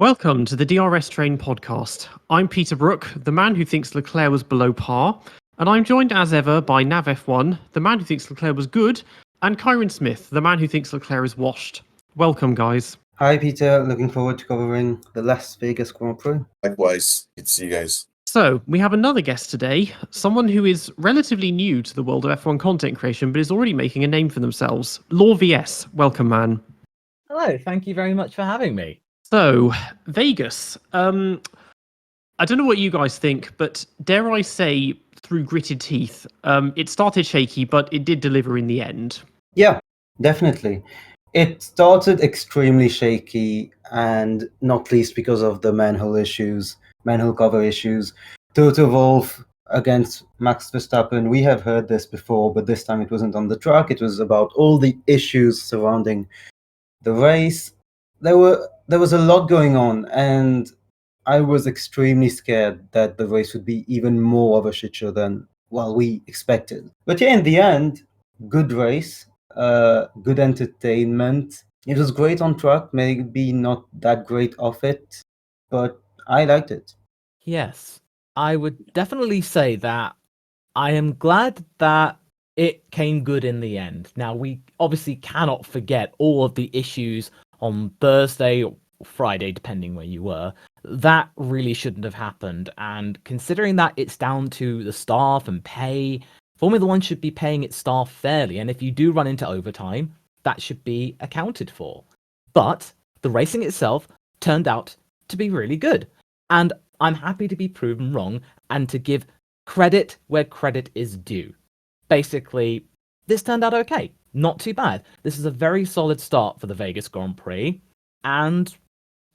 Welcome to the DRS Train podcast. I'm Peter Brook, the man who thinks Leclerc was below par, and I'm joined as ever by Nav F1, the man who thinks Leclerc was good, and Ciaron Smith, the man who thinks Leclerc is washed. Welcome, guys. Hi, Peter. Looking forward to covering the Las Vegas Grand Prix. Likewise. Good to see you guys. So, we have another guest today, someone who is relatively new to the world of F1 content creation, but is already making a name for themselves. LawVS, welcome, man. Hello, thank you very much for having me. So, Vegas. I don't know what you guys think, but dare I say, through gritted teeth, it started shaky, but it did deliver in the end. Yeah, definitely. It started extremely shaky, and not least because of the manhole cover issues. Toto Wolff against Max Verstappen. We have heard this before, but this time it wasn't on the track. It was about all the issues surrounding the race. There was a lot going on, and I was extremely scared that the race would be even more of a shit show than we expected. But yeah, in the end, good race, good entertainment. It was great on track, maybe not that great off it, but I liked it. Yes, I would definitely say that I am glad that it came good in the end. Now, we obviously cannot forget all of the issues on Thursday or Friday, depending where you were. That really shouldn't have happened. And considering that it's down to the staff and pay, Formula One should be paying its staff fairly. And if you do run into overtime, that should be accounted for. But the racing itself turned out to be really good. And I'm happy to be proven wrong and to give credit where credit is due. Basically, this turned out okay. Not too bad. This is a very solid start for the Vegas Grand Prix. And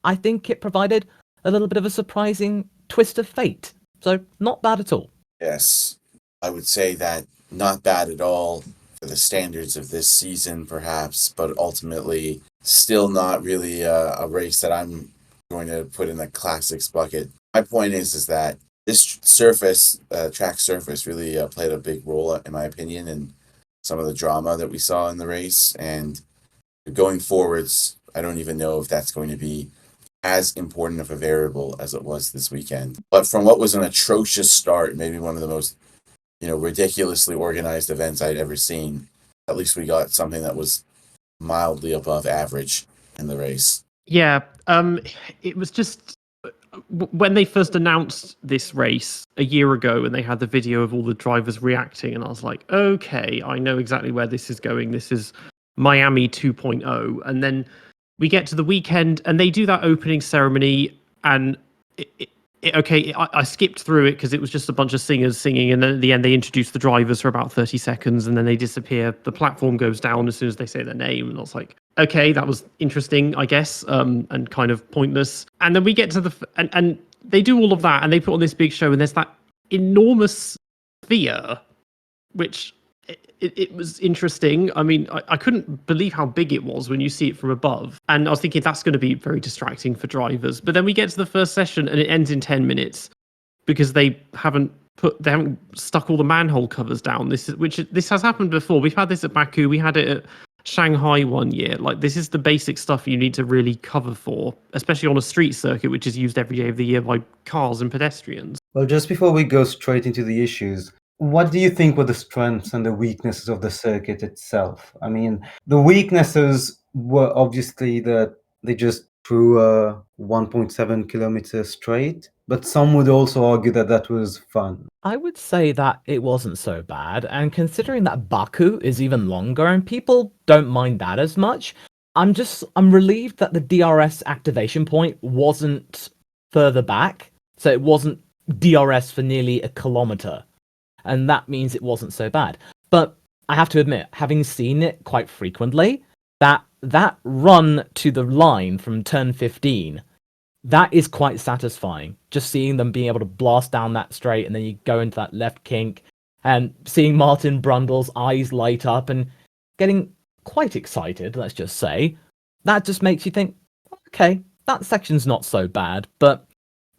I think it provided a little bit of a surprising twist of fate. So, not bad at all. Yes, I would say that not bad at all for the standards of this season, perhaps, but ultimately still not really a race that I'm going to put in the classics bucket. My point is that this track surface really played a big role, in my opinion, in some of the drama that we saw in the race. And going forwards, I don't even know if that's going to be as important of a variable as it was this weekend. But from what was an atrocious start, maybe one of the most, ridiculously organized events I'd ever seen, at least we got something that was mildly above average in the race. Yeah, it was just when they first announced this race a year ago and they had the video of all the drivers reacting, and I was like, okay, I know exactly where this is going. This is Miami 2.0. And then we get to the weekend and they do that opening ceremony, and I skipped through it because it was just a bunch of singers singing, and then at the end they introduce the drivers for about 30 seconds and then they disappear. The platform goes down as soon as they say their name, and I was like, okay, that was interesting, I guess, and kind of pointless. And then we get to and they do all of that and they put on this big show, and there's that enormous sphere, which it was interesting. I mean, I couldn't believe how big it was when you see it from above. And I was thinking that's going to be very distracting for drivers. But then we get to the first session and it ends in 10 minutes because they haven't stuck all the manhole covers down. This has happened before. We've had this at Baku. We had it at Shanghai one year. Like, this is the basic stuff you need to really cover for, especially on a street circuit, which is used every day of the year by cars and pedestrians. Well, just before we go straight into the issues, what do you think were the strengths and the weaknesses of the circuit itself? I mean, the weaknesses were obviously that they just threw a 1.7 kilometer straight, but some would also argue that that was fun. I would say that it wasn't so bad, and considering that Baku is even longer and people don't mind that as much, I'm relieved that the DRS activation point wasn't further back, so it wasn't DRS for nearly a kilometer. And that means it wasn't so bad. But I have to admit, having seen it quite frequently, that run to the line from turn 15, that is quite satisfying. Just seeing them being able to blast down that straight, and then you go into that left kink, and seeing Martin Brundle's eyes light up and getting quite excited, let's just say, that just makes you think, okay, that section's not so bad, but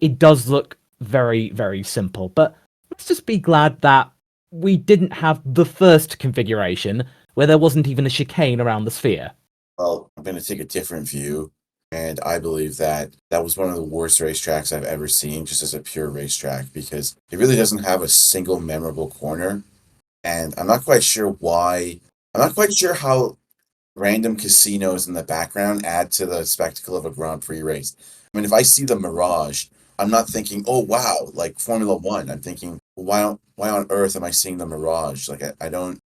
it does look very, very simple. But let's just be glad that we didn't have the first configuration where there wasn't even a chicane around the sphere. Well, I'm going to take a different view. And I believe that that was one of the worst racetracks I've ever seen, just as a pure racetrack, because it really doesn't have a single memorable corner. And I'm not quite sure why. I'm not quite sure how random casinos in the background add to the spectacle of a Grand Prix race. I mean, if I see the Mirage, I'm not thinking, oh wow, like Formula One. I'm thinking, why on earth am I seeing the Mirage? Like I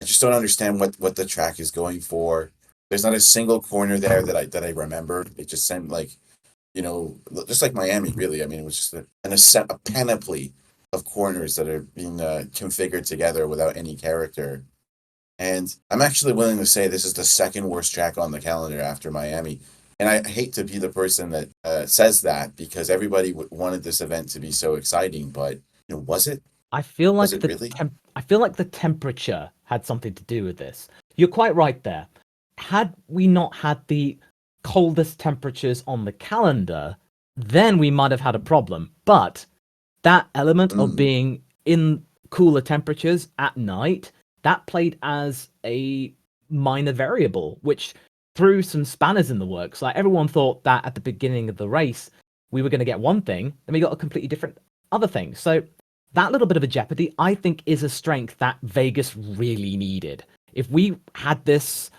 just don't understand what the track is going for. There's not a single corner there that I remember. It just seemed like, just like Miami, really. I mean, it was just a panoply of corners that are being configured together without any character. And I'm actually willing to say this is the second worst track on the calendar after Miami. And I hate to be the person that says that, because everybody wanted this event to be so exciting, but was it? I feel like Was it really? I feel like the temperature had something to do with this. You're quite right there. Had we not had the coldest temperatures on the calendar, then we might have had a problem. But that element of being in cooler temperatures at night, that played as a minor variable, which threw some spanners in the works. Like, everyone thought that at the beginning of the race, we were going to get one thing, then we got a completely different other thing. So that little bit of a jeopardy, I think, is a strength that Vegas really needed. If we had this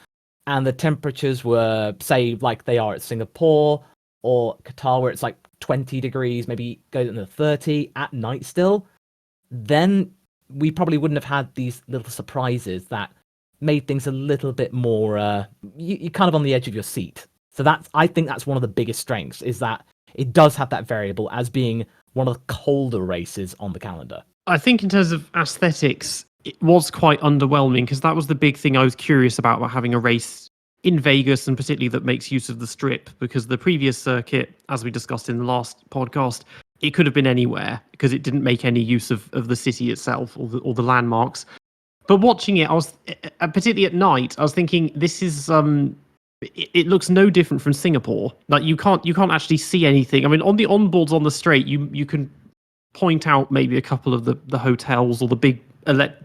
and the temperatures were, say, like they are at Singapore or Qatar, where it's like 20 degrees, maybe goes into 30 at night still, then we probably wouldn't have had these little surprises that made things a little bit more, you're kind of on the edge of your seat. So I think that's one of the biggest strengths, is that it does have that variable as being one of the colder races on the calendar. I think in terms of aesthetics, it was quite underwhelming, because that was the big thing I was curious about having a race in Vegas, and particularly that makes use of the Strip, because the previous circuit, as we discussed in the last podcast, it could have been anywhere because it didn't make any use of the city itself or the landmarks. But watching it, I was, particularly at night, I was thinking, this is it looks no different from Singapore. Like, you can't actually see anything. I mean, on the onboards on the straight, you can point out maybe a couple of the hotels or the big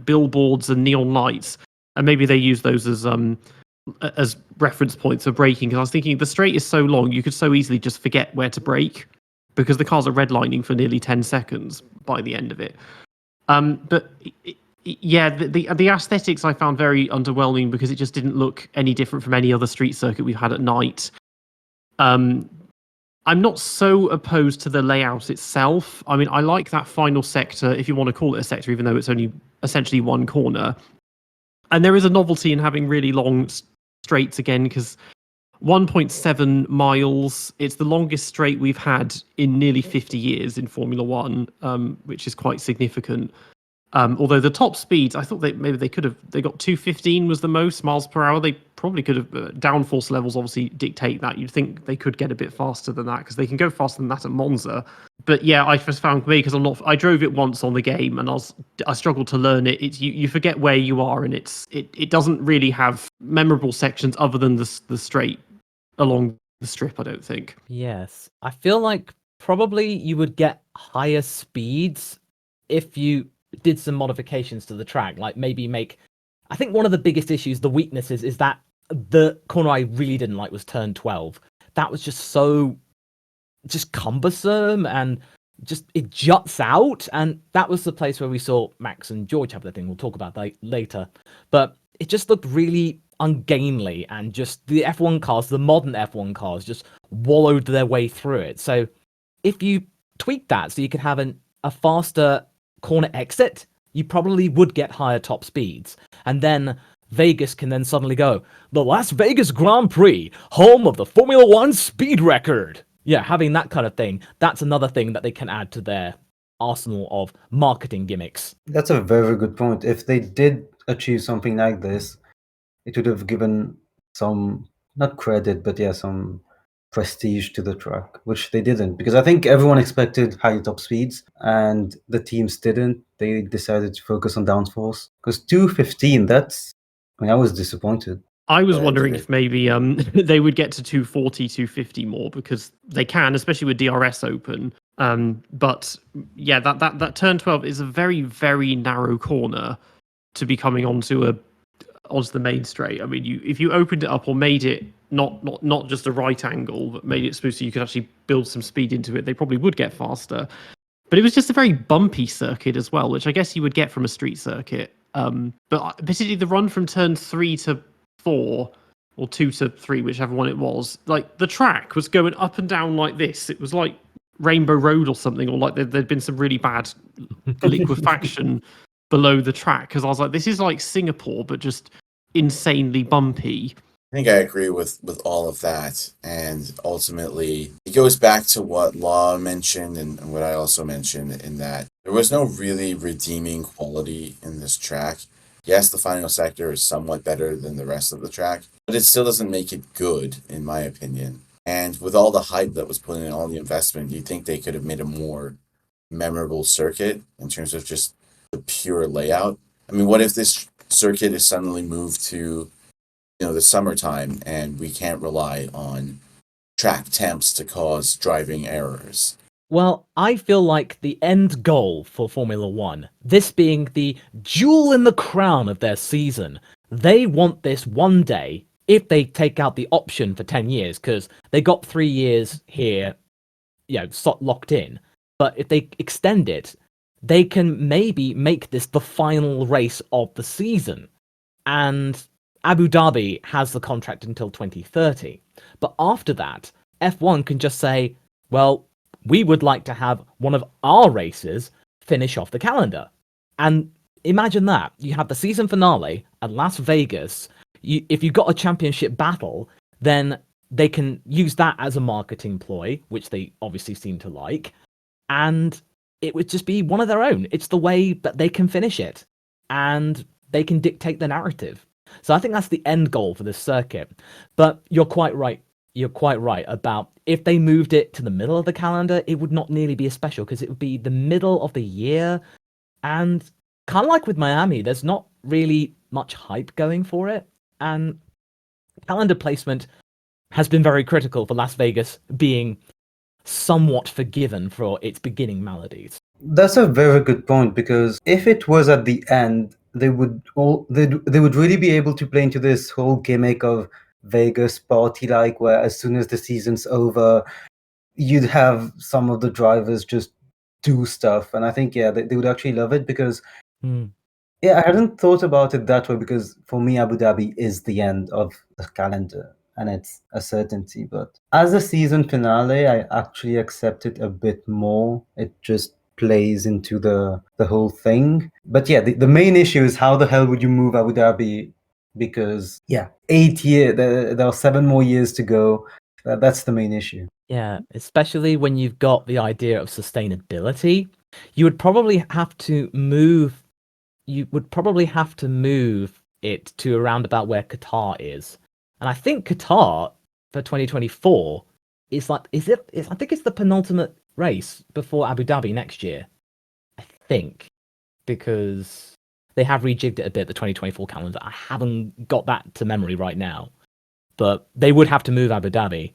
billboards and neon lights, and maybe they use those as reference points for braking. Because I was thinking, the straight is so long, you could so easily just forget where to brake, because the cars are redlining for nearly 10 seconds by the end of it. But yeah, the aesthetics I found very underwhelming, because it just didn't look any different from any other street circuit we've had at night. I'm not so opposed to the layout itself. I mean, I like that final sector, if you want to call it a sector, even though it's only essentially one corner. And there is a novelty in having really long straights again, because 1.7 miles, it's the longest straight we've had in nearly 50 years in Formula One, which is quite significant. Although the top speeds, I thought they got 215 was the most miles per hour. They probably could have, downforce levels obviously dictate that. You'd think they could get a bit faster than that, because they can go faster than that at Monza. But yeah, I just found me, because I drove it once on the game, and I struggled to learn it. It's you forget where you are, and it doesn't really have memorable sections other than the straight along the strip, I don't think. Yes. I feel like probably you would get higher speeds if you did some modifications to the track, like maybe I think one of the biggest issues, the weaknesses, is that the corner I really didn't like was turn 12. That was just so cumbersome, and just it juts out, and that was the place where we saw Max and George have their thing. We'll talk about that later. But it just looked really ungainly, and just the F1 cars, the modern F1 cars, just wallowed their way through it. So if you tweak that so you could have a faster corner exit, you probably would get higher top speeds. And then Vegas can then suddenly go, the Las Vegas Grand Prix, home of the Formula One speed record. Yeah, having that kind of thing, that's another thing that they can add to their arsenal of marketing gimmicks. That's a very good point. If they did achieve something like this, it would have given some, not credit, but yeah, some prestige to the track, which they didn't, because I think everyone expected high top speeds and the teams didn't. They decided to focus on downforce, because 215, I was disappointed. I was wondering if maybe they would get to 240, 250 more, because they can, especially with DRS open. But yeah, that turn 12 is a very, very narrow corner to be coming onto onto the main straight. I mean, if you opened it up or made it not just a right angle, but made it smooth so you could actually build some speed into it, they probably would get faster. But it was just a very bumpy circuit as well, which I guess you would get from a street circuit. But particularly the run from turn 3 to 4, or 2 to 3, whichever one it was, like the track was going up and down like this. It was like Rainbow Road or something, or like there'd been some really bad liquefaction below the track. Because I was like, this is like Singapore, but just insanely bumpy. I think I agree with all of that, and ultimately it goes back to what Law mentioned and what I also mentioned, in that there was no really redeeming quality in this track. Yes, the final sector is somewhat better than the rest of the track, but it still doesn't make it good, in my opinion. And with all the hype that was put in, all the investment, you'd think they could have made a more memorable circuit in terms of just the pure layout. I mean, what if this circuit is suddenly moved to the summertime, and we can't rely on track temps to cause driving errors? Well, I feel like the end goal for Formula One, this being the jewel in the crown of their season, they want this one day, if they take out the option for 10 years, because they got 3 years here, locked in. But if they extend it, they can maybe make this the final race of the season. And Abu Dhabi has the contract until 2030. But after that, F1 can just say, well, we would like to have one of our races finish off the calendar. And imagine that. You have the season finale at Las Vegas. If you got a championship battle, then they can use that as a marketing ploy, which they obviously seem to like. And it would just be one of their own. It's the way that they can finish it. And they can dictate the narrative. So I think that's the end goal for this circuit. But you're quite right. You're quite right about if they moved it to the middle of the calendar, it would not nearly be as special because it would be the middle of the year. And kind of like with Miami, there's not really much hype going for it. And calendar placement has been very critical for Las Vegas being somewhat forgiven for its beginning maladies. That's a very good point, because if it was at the end, they would really be able to play into this whole gimmick of Vegas party, like where as soon as the season's over, you'd have some of the drivers just do stuff. And I think they would actually love it, because I hadn't thought about it that way, because for me Abu Dhabi is the end of the calendar and it's a certainty. But as a season finale, I actually accept it a bit more. It just plays into the whole thing. But the main issue is how the hell would you move Abu Dhabi? Because 8 years, there are 7 more years to go. That's the main issue. Yeah, especially when you've got the idea of sustainability, you would probably have to move. You would probably have to move it to around about where Qatar is, and I think Qatar for 2024 is like, I think it's the penultimate race before Abu Dhabi next year. I think, because they have rejigged it a bit, the 2024 calendar. I haven't got that to memory right now, but they would have to move Abu Dhabi.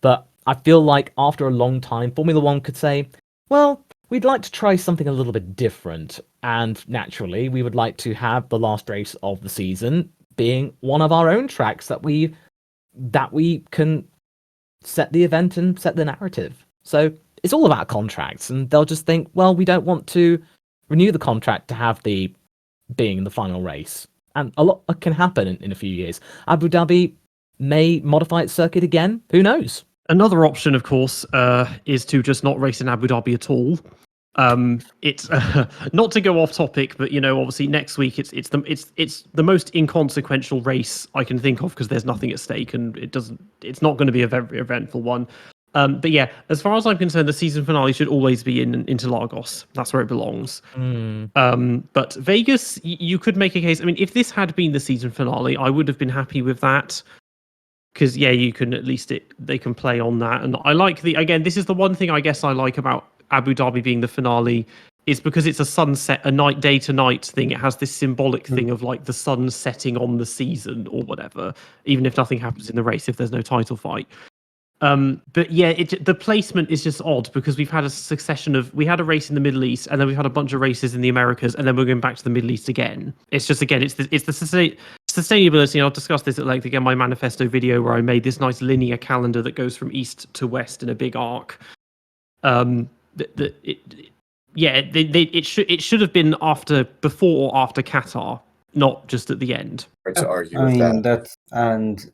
But I feel like after a long time, Formula One could say, well, we'd like to try something a little bit different. And naturally, we would like to have the last race of the season being one of our own tracks that we can set the event and set the narrative. So it's all about contracts. And they'll just think, well, we don't want to renew the contract to have the being the final race. And a lot can happen in a few years. Abu Dhabi may modify its circuit again. Who knows? Another option, of course, is to just not race in Abu Dhabi at all. It's not to go off topic, but obviously next week it's the most inconsequential race I can think of, because there's nothing at stake and it's not going to be a very eventful one. But yeah, as far as I'm concerned, the season finale should always be in Interlagos. That's where it belongs. But Vegas, you could make a case. I mean, if this had been the season finale, I would have been happy with that. Because you can at least they can play on that, and I like this is the one thing I guess I like about Abu Dhabi being the finale, is because it's a sunset, a day to night thing. It has this symbolic thing of like the sun setting on the season or whatever, even if nothing happens in the race, if there's no title fight. But the placement is just odd, because we've had a succession we had a race in the Middle East, and then we've had a bunch of races in the Americas, and then we're going back to the Middle East again. It's just, again, it's the sustainability, and I'll discuss this at length again in my manifesto video where I made this nice linear calendar that goes from east to west in a big arc. It should have been before or after Qatar, not just at the end. Hard to argue I with mean, that.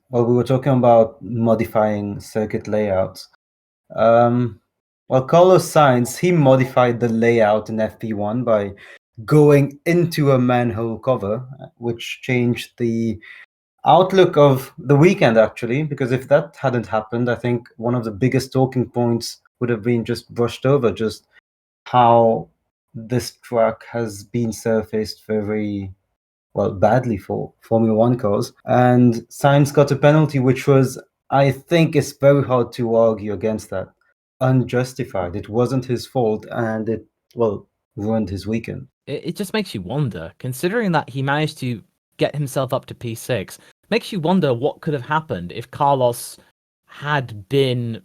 we were talking about modifying circuit layouts. Carlos Sainz, he modified the layout in FP1 by going into a manhole cover, which changed the outlook of the weekend, actually, because if that hadn't happened, I think one of the biggest talking points would have been just brushed over, just how this track has been surfaced very badly for Formula One cars. And Sainz got a penalty, which was, I think, it's very hard to argue against that. Unjustified. It wasn't his fault, and it ruined his weekend. It just makes you wonder, considering that he managed to get himself up to P6, makes you wonder what could have happened if Carlos had been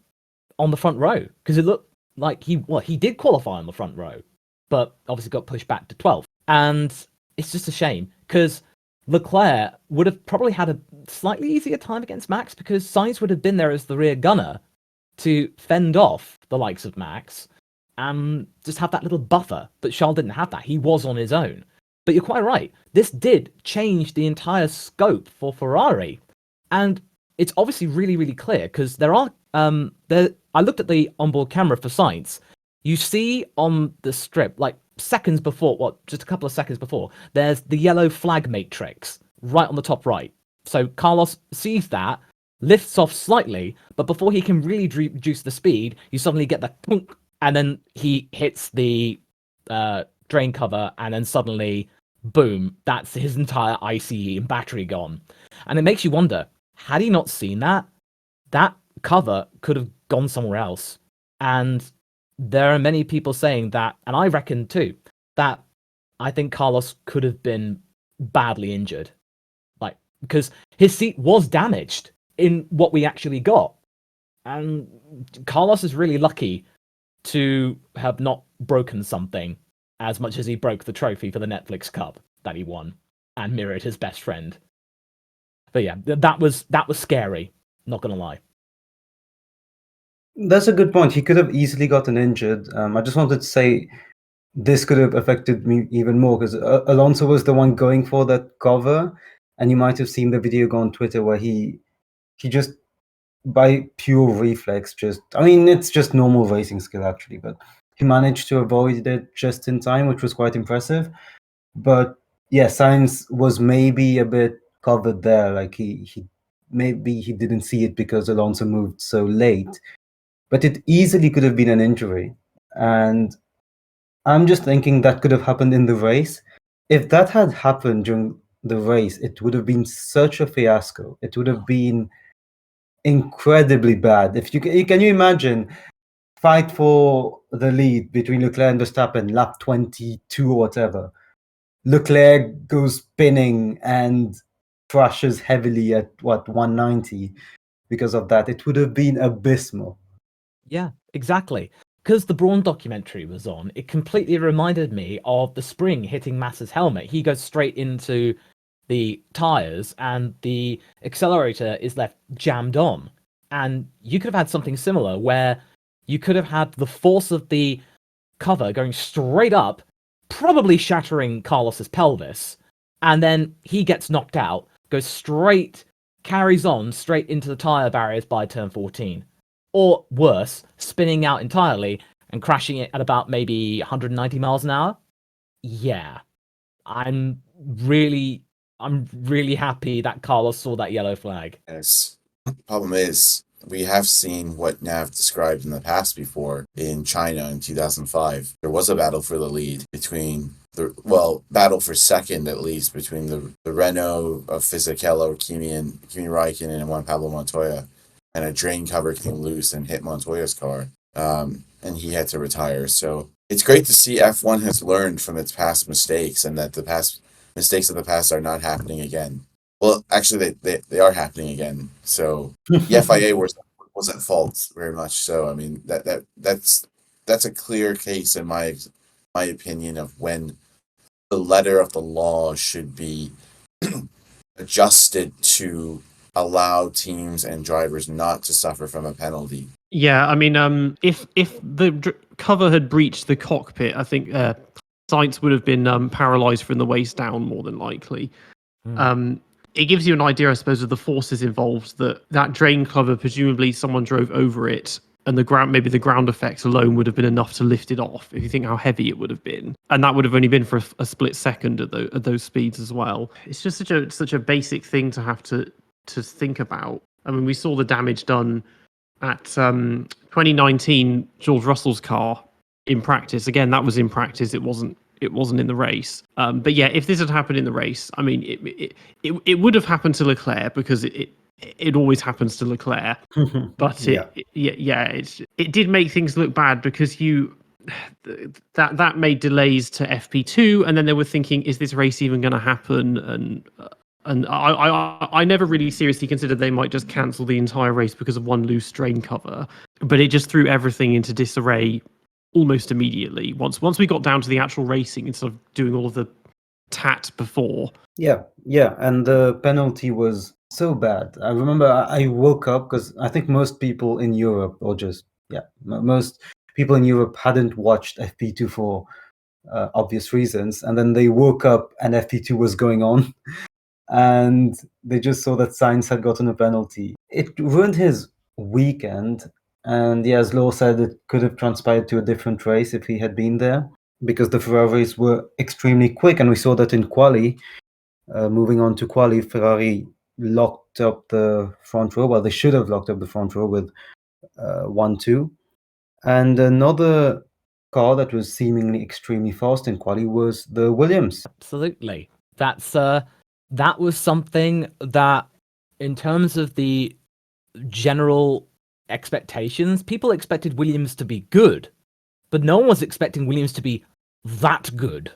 on the front row, because it looked like he did qualify on the front row, but obviously got pushed back to 12th. And it's just a shame, because Leclerc would have probably had a slightly easier time against Max, because Sainz would have been there as the rear gunner to fend off the likes of Max and just have that little buffer. But Charles didn't have that. He was on his own. But you're quite right. This did change the entire scope for Ferrari. And it's obviously really, really clear, because there are... I looked at the onboard camera for Sainz. You see on the strip, like seconds before, just a couple of seconds before, there's the yellow flag matrix right on the top right. So Carlos sees that, lifts off slightly, but before he can really reduce the speed, you suddenly get the punk, and then he hits the drain cover, and then suddenly, boom, that's his entire ICE and battery gone. And it makes you wonder, had he not seen that, that cover could have gone somewhere else. And there are many people saying that, and I reckon too, that I think Carlos could have been badly injured. Like, because his seat was damaged in what we actually got. And Carlos is really lucky to have not broken something as much as he broke the trophy for the Netflix Cup that he won and mirrored his best friend. But yeah, that was scary, not gonna lie. That's a good point. He could have easily gotten injured. I just wanted to say this could have affected me even more, because Alonso was the one going for that cover, and you might have seen the video go on Twitter where he just, by pure reflex, it's just normal racing skill actually, but he managed to avoid it just in time, which was quite impressive. But yeah, Sainz was maybe a bit covered there, like he maybe he didn't see it because Alonso moved so late, but it easily could have been an injury. And I'm just thinking that could have happened in the race. If that had happened during the race, it would have been such a fiasco. It would have been incredibly bad. If can you imagine fight for the lead between Leclerc and Verstappen, lap 22 or whatever. Leclerc goes spinning and crashes heavily at 190 because of that. It would have been abysmal. Yeah, exactly. Because the Brawn documentary was on, it completely reminded me of the spring hitting Massa's helmet. He goes straight into the tires and the accelerator is left jammed on. And you could have had something similar where you could have had the force of the cover going straight up, probably shattering Carlos's pelvis, and then he gets knocked out, goes straight, carries on straight into the tire barriers by turn 14. Or worse, spinning out entirely and crashing it at about maybe 190 miles an hour. Yeah, I'm really happy that Carlos saw that yellow flag. Yes. The problem is, we have seen what Nav described in the past before in China in 2005. There was a battle for the lead between battle for second at least between the Renault of Fisichella, Kimi Räikkönen, and Juan Pablo Montoya. And a drain cover came loose and hit Montoya's car, and he had to retire. So it's great to see F1 has learned from its past mistakes, and that the past mistakes of the past are not happening again. Well, actually, they are happening again. So the FIA was at fault very much. So I mean that's a clear case in my opinion of when the letter of the law should be adjusted to allow teams and drivers not to suffer from a penalty. Yeah, I mean, if the cover had breached the cockpit, I think Sainz would have been paralyzed from the waist down more than likely. It gives you an idea, I suppose, of the forces involved. That drain cover, presumably someone drove over it, and maybe the ground effect alone would have been enough to lift it off. If you think how heavy it would have been, and that would have only been for a split second at those speeds as well. It's just such a basic thing to have to think about. I mean, we saw the damage done at 2019 George Russell's car in practice. Again, that was in practice. It wasn't in the race. But yeah, if this had happened in the race, I mean, it would have happened to Leclerc because it always happens to Leclerc. But it did make things look bad because that made delays to FP2, and then they were thinking, is this race even going to happen? And I never really seriously considered they might just cancel the entire race because of one loose drain cover. But it just threw everything into disarray almost immediately. Once we got down to the actual racing instead of doing all of the tat before. Yeah, and the penalty was so bad. I remember I woke up because I think most people in Europe, most people in Europe hadn't watched FP2 for obvious reasons, and then they woke up and FP2 was going on. And they just saw that Sainz had gotten a penalty. It ruined his weekend, and as Law said, it could have transpired to a different race if he had been there, because the Ferraris were extremely quick, and we saw that in quali. Moving on to quali, Ferrari locked up the front row. Well, they should have locked up the front row with 1-2. And another car that was seemingly extremely fast in quali was the Williams. Absolutely. That was something that, in terms of the general expectations, people expected Williams to be good, but no one was expecting Williams to be that good.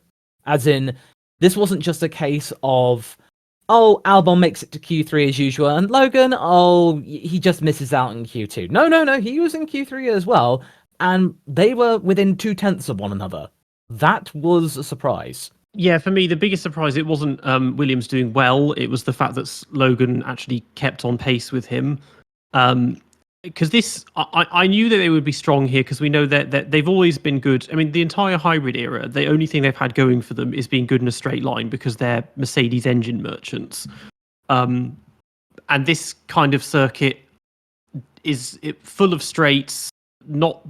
As in, this wasn't just a case of, oh, Albon makes it to Q3 as usual, and Logan, oh, he just misses out in Q2. No, he was in Q3 as well, and they were within 0.2 of one another. That was a surprise. Yeah, for me, the biggest surprise, it wasn't Williams doing well. It was the fact that Logan actually kept on pace with him. Because I knew that they would be strong here because we know that they've always been good. I mean, the entire hybrid era, the only thing they've had going for them is being good in a straight line because they're Mercedes engine merchants. And this kind of circuit is full of straights, not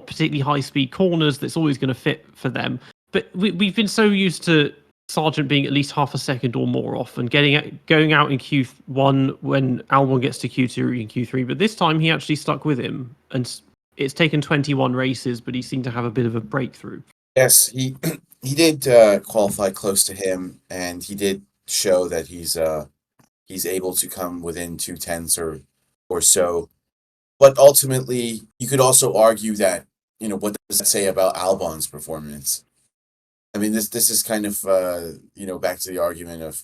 particularly high-speed corners. That's always going to fit for them. But we've been so used to Sargent being at least half a second or more off and going out in Q1 when Albon gets to Q2 and Q3. But this time he actually stuck with him, and it's taken 21 races, but he seemed to have a bit of a breakthrough. Yes, he did qualify close to him, and he did show that he's able to come within 0.2 or so. But ultimately, you could also argue that, what does that say about Albon's performance? I mean, this is kind of, back to the argument of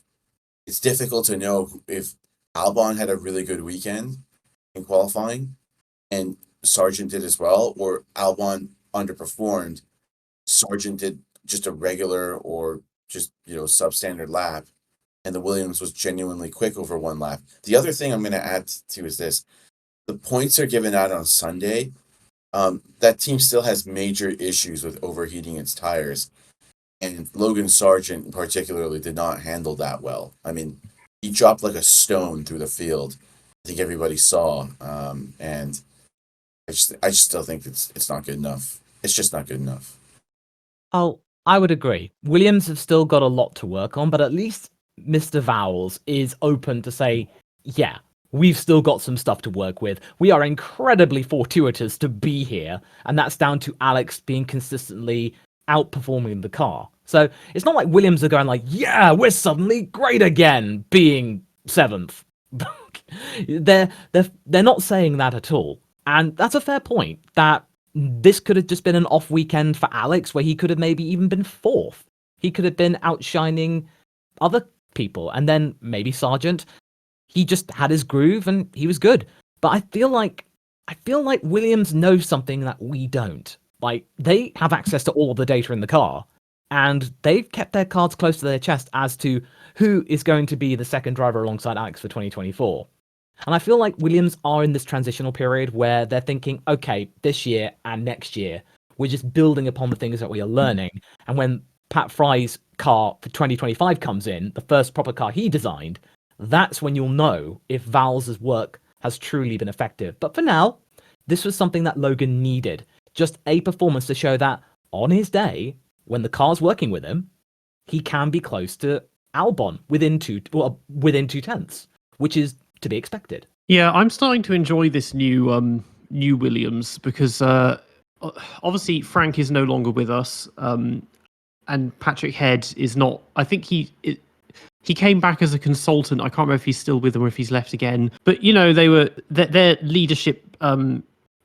it's difficult to know if Albon had a really good weekend in qualifying and Sargent did as well, or Albon underperformed. Sargent did just a regular or just, substandard lap, and the Williams was genuinely quick over one lap. The other thing I'm going to add to is this. The points are given out on Sunday. That team still has major issues with overheating its tires. And Logan Sargent particularly did not handle that well. I mean, he dropped like a stone through the field. I think everybody saw. And I just still think it's not good enough. It's just not good enough. Oh, I would agree. Williams have still got a lot to work on, but at least Mr. Vowles is open to say, yeah, we've still got some stuff to work with. We are incredibly fortuitous to be here, and that's down to Alex being consistently outperforming the car. So it's not like Williams are going like, yeah, we're suddenly great again, being 7th. they're not saying that at all. And that's a fair point, that this could have just been an off weekend for Alex where he could have maybe even been 4th. He could have been outshining other people. And then maybe Sargent, he just had his groove and he was good. But I feel like Williams knows something that we don't. Like, they have access to all of the data in the car. and they've kept their cards close to their chest as to who is going to be the second driver alongside Alex for 2024. And I feel like Williams are in this transitional period where they're thinking, okay, this year and next year, we're just building upon the things that we are learning. And when Pat Fry's car for 2025 comes in, the first proper car he designed, that's when you'll know if Val's work has truly been effective. But for now, this was something that Logan needed. Just a performance to show that on his day, when the car's working with him, he can be close to Albon within 2/10, which is to be expected. Yeah, I'm starting to enjoy this new Williams because obviously Frank is no longer with us, and Patrick Head is not. I think he came back as a consultant. I can't remember if he's still with them or if he's left again. But their leadership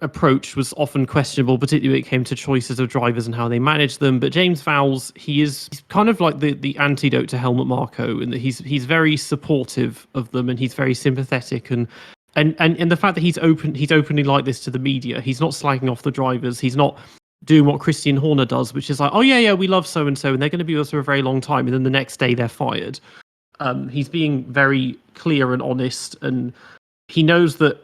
approach was often questionable, particularly when it came to choices of drivers and how they manage them. But James Vowles, he's kind of like the antidote to Helmut Marko, in that he's very supportive of them and he's very sympathetic and the fact that he's openly like this to the media. He's not slagging off the drivers. He's not doing what Christian Horner does, which is like, oh yeah, we love so and so, and they're going to be with us for a very long time, and then the next day they're fired. He's being very clear and honest, and he knows that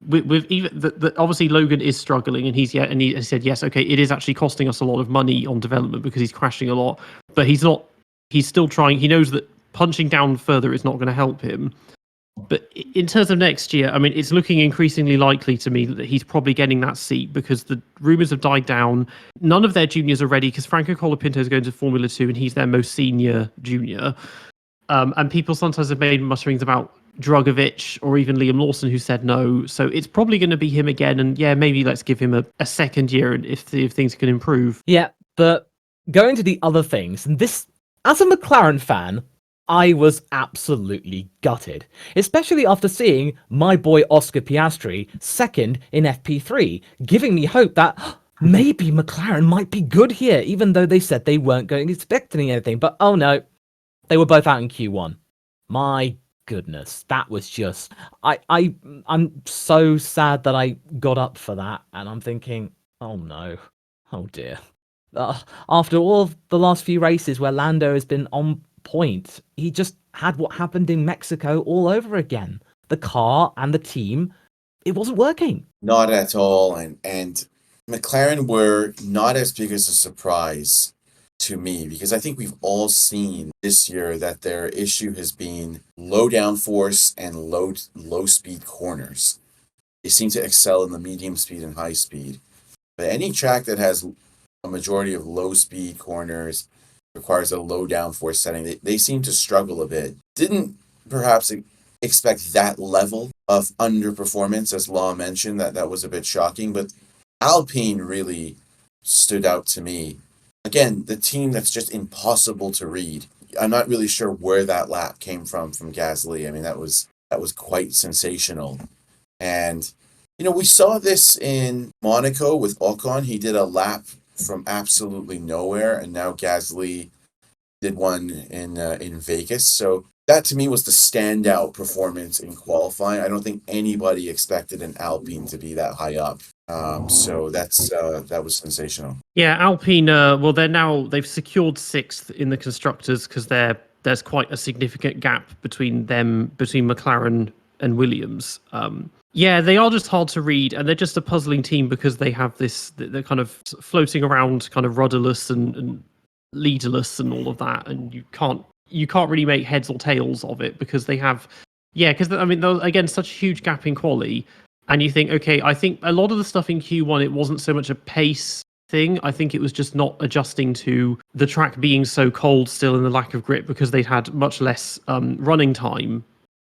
with even that obviously Logan is struggling, and he said yes, okay, it is actually costing us a lot of money on development because he's crashing a lot, but he's still trying. He knows that punching down further is not going to help him. But in terms of next year, I mean, it's looking increasingly likely to me that he's probably getting that seat because the rumours have died down. None of their juniors are ready because Franco Colapinto is going to Formula 2 and he's their most senior junior. And people sometimes have made mutterings about Drugovich or even Liam Lawson, who said no. So it's probably going to be him again. And yeah, maybe let's give him a second year and if things can improve. Yeah, but going to the other things, and this, as a McLaren fan, I was absolutely gutted, especially after seeing my boy Oscar Piastri second in FP3, giving me hope that maybe McLaren might be good here, even though they said they weren't going expecting anything. But oh no, they were both out in Q1. My goodness, that was just... I'm so sad that I got up for that, and I'm thinking, oh no, oh dear. After all of the last few races where Lando has been on point, he just had what happened in Mexico all over again. The car and the team, it wasn't working. Not at all, and McLaren were not as big as a surprise to me because I think we've all seen this year that their issue has been low downforce and low speed corners. They seem to excel in the medium speed and high speed, but any track that has a majority of low speed corners requires a low downforce setting. They seem to struggle a bit. Didn't perhaps expect that level of underperformance, as Law mentioned. That was a bit shocking, but Alpine really stood out to me. Again, the team that's just impossible to read. I'm not really sure where that lap came from Gasly. I mean, that was quite sensational. And we saw this in Monaco with Ocon. He did a lap from absolutely nowhere, and now Gasly did one in Vegas. So that to me was the standout performance in qualifying. I don't think anybody expected an Alpine to be that high up. So that was sensational. Yeah, Alpine. Well, they've secured 6th in the constructors because there's quite a significant gap between McLaren and Williams. Yeah, they are just hard to read, and they're just a puzzling team because they have they're kind of floating around, kind of rudderless and leaderless and all of that, and you can't really make heads or tails of it because they have, because I mean, again, such a huge gap in quali, and you think, okay, I think a lot of the stuff in Q1, it wasn't so much a pace thing. I think it was just not adjusting to the track being so cold still and the lack of grip because they'd had much less running time.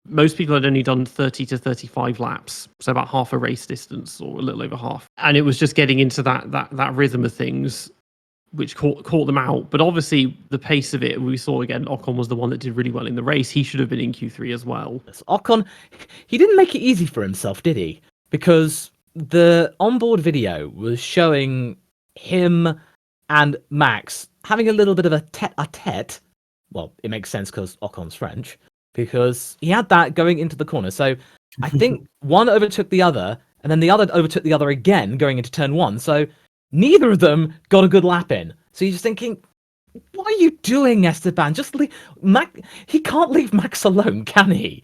Most people had only done 30 to 35 laps, so about half a race distance or a little over half. And it was just getting into that rhythm of things, which caught them out. But obviously, the pace of it, we saw again, Ocon was the one that did really well in the race. He should have been in Q3 as well. Ocon, he didn't make it easy for himself, did he? Because the onboard video was showing him and Max having a little bit of a tete-a-tete. Well, it makes sense because Ocon's French. Because he had that going into the corner. So I think one overtook the other, and then the other overtook the other again going into turn 1. So neither of them got a good lap in. So you're just thinking, what are you doing, Esteban? Just leave Mac. He can't leave Max alone, can he?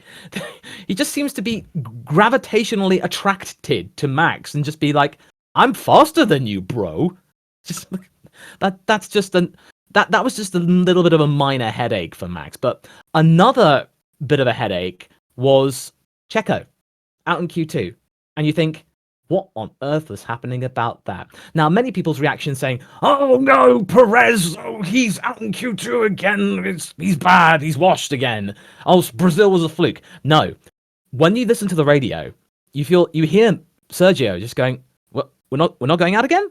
He just seems to be gravitationally attracted to Max and just be like, "I'm faster than you, bro." Just that's just that was just a little bit of a minor headache for Max. But another bit of a headache was Checo out in Q2, and you think, what on earth was happening about that? Now, many people's reaction saying, "Oh no, Perez! Oh, he's out in Q2 again. He's bad. He's washed again. Oh, Brazil was a fluke." No, when you listen to the radio, you hear Sergio just going, "Well, we're not going out again.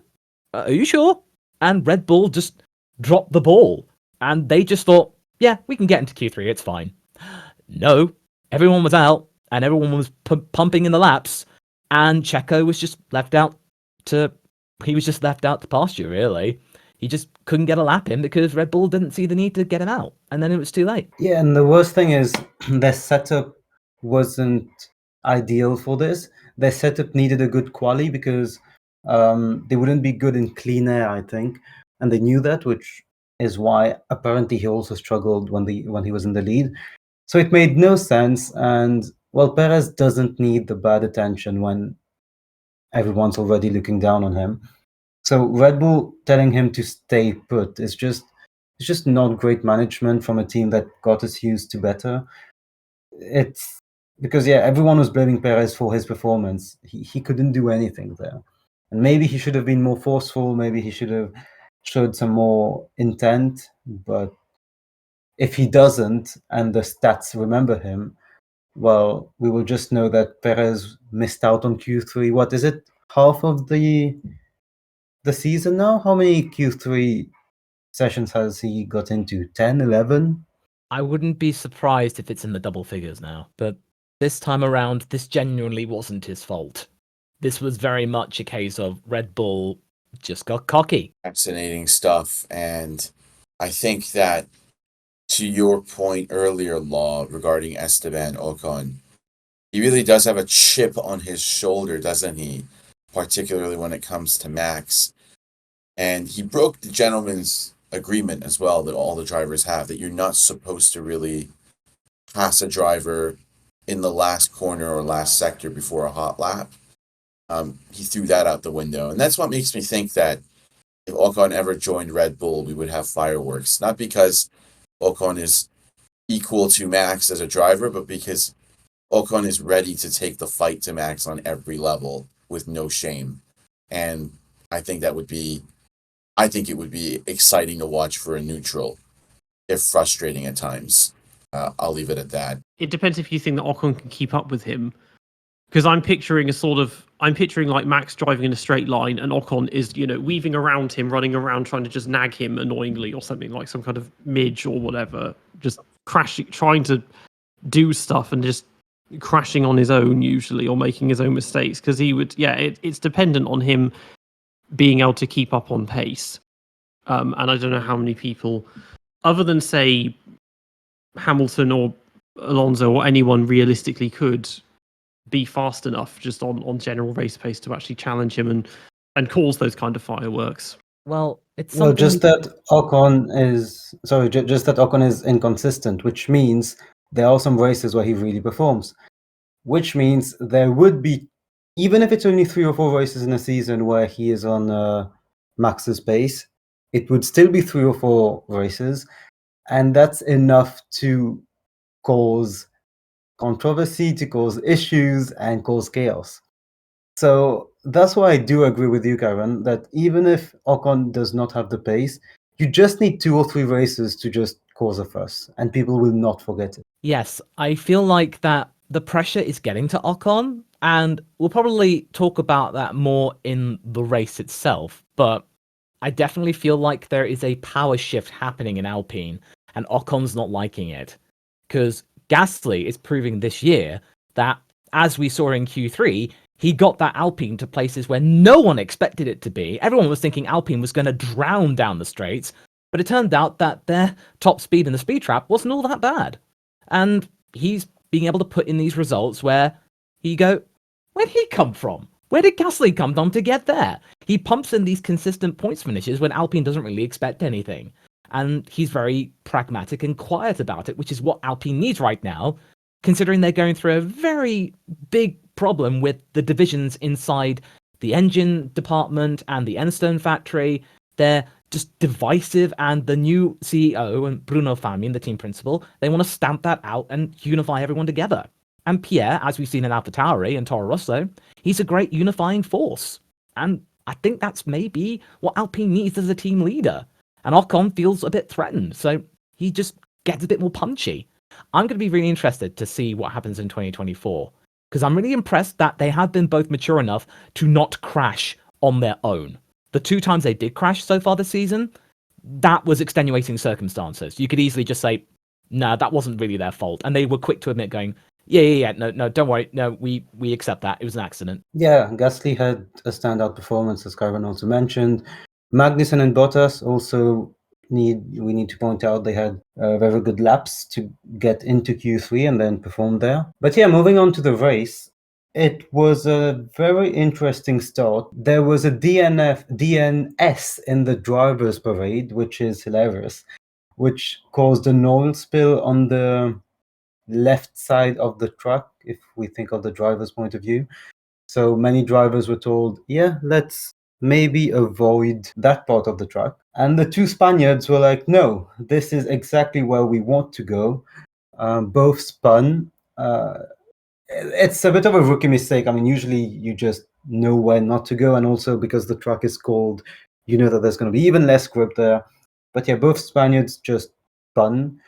Are you sure?" And Red Bull just dropped the ball, and they just thought, "Yeah, we can get into Q3. It's fine." No, everyone was out, and everyone was pumping in the laps. And Checo was just left out to pasture, really. He just couldn't get a lap in because Red Bull didn't see the need to get him out. And then it was too late. Yeah, and the worst thing is their setup wasn't ideal for this. Their setup needed a good quali because they wouldn't be good in clean air, I think. And they knew that, which is why apparently he also struggled when he was in the lead. So it made no sense. And well, Perez doesn't need the bad attention when everyone's already looking down on him. So Red Bull telling him to stay put is just not great management from a team that got us used to better. It's because everyone was blaming Perez for his performance. He couldn't do anything there. And maybe he should have been more forceful, maybe he should have showed some more intent, but if he doesn't and the stats remember him, well, we will just know that Perez missed out on Q3. What is it? Half of the season now? How many Q3 sessions has he got into? 10, 11? I wouldn't be surprised if it's in the double figures now. But this time around, this genuinely wasn't his fault. This was very much a case of Red Bull just got cocky. Fascinating stuff. And I think that to your point earlier, Law, regarding Esteban Ocon, he really does have a chip on his shoulder, doesn't he? Particularly when it comes to Max. And he broke the gentleman's agreement as well that all the drivers have, that you're not supposed to really pass a driver in the last corner or last sector before a hot lap. He threw that out the window. And that's what makes me think that if Ocon ever joined Red Bull, we would have fireworks. Not because Ocon is equal to Max as a driver, but because Ocon is ready to take the fight to Max on every level with no shame. And I think it would be exciting to watch for a neutral, if frustrating at times. I'll leave it at that. It depends if you think that Ocon can keep up with him. Because I'm picturing like Max driving in a straight line and Ocon is, weaving around him, running around, trying to just nag him annoyingly or something, like some kind of midge or whatever, just crashing, trying to do stuff and just crashing on his own usually, or making his own mistakes. Because he would, it's dependent on him being able to keep up on pace. And I don't know how many people, other than say Hamilton or Alonso or anyone realistically could be fast enough just on general race pace to actually challenge him and cause those kind of fireworks. Well, it's just that Ocon is inconsistent, which means there are some races where he really performs, which means there would be, even if it's only 3 or 4 races in a season where he is on Max's pace, it would still be 3 or 4 races, and that's enough to cause controversy, to cause issues, and cause chaos. So that's why I do agree with you, Ciaron, that even if Ocon does not have the pace, you just need 2 or 3 races to just cause a fuss, and people will not forget it. Yes, I feel like that the pressure is getting to Ocon, and we'll probably talk about that more in the race itself, but I definitely feel like there is a power shift happening in Alpine, and Ocon's not liking it. Because Gasly is proving this year that, as we saw in Q3, he got that Alpine to places where no one expected it to be. Everyone was thinking Alpine was going to drown down the straights, but it turned out that their top speed in the speed trap wasn't all that bad. And he's being able to put in these results where you go, where'd he come from? Where did Gasly come from to get there? He pumps in these consistent points finishes when Alpine doesn't really expect anything. And he's very pragmatic and quiet about it, which is what Alpine needs right now, considering they're going through a very big problem with the divisions inside the engine department and the Enstone factory. They're just divisive, and the new CEO and Bruno Famin, the team principal, they want to stamp that out and unify everyone together. And Pierre, as we've seen in AlphaTauri and Toro Rosso, he's a great unifying force. And I think that's maybe what Alpine needs as a team leader. And Ocon feels a bit threatened, so he just gets a bit more punchy. I'm going to be really interested to see what happens in 2024, because I'm really impressed that they have been both mature enough to not crash on their own. The 2 times they did crash so far this season, that was extenuating circumstances. You could easily just say, no, that wasn't really their fault. And they were quick to admit going, yeah, no, don't worry. No, we accept that. It was an accident. Yeah, Gasly had a standout performance, as Ciaron also mentioned. Magnussen and Bottas also we need to point out they had very good laps to get into Q3 and then perform there. But yeah, moving on to the race, it was a very interesting start. There was a DNS in the drivers' parade, which is hilarious, which caused an oil spill on the left side of the track, if we think of the driver's point of view. So many drivers were told, yeah, let's maybe avoid that part of the track. And the 2 Spaniards were like, no, this is exactly where we want to go. Both spun. It's a bit of a rookie mistake. I mean, usually you just know where not to go. And also because the track is cold, you know that there's going to be even less grip there. But yeah, both Spaniards just spun,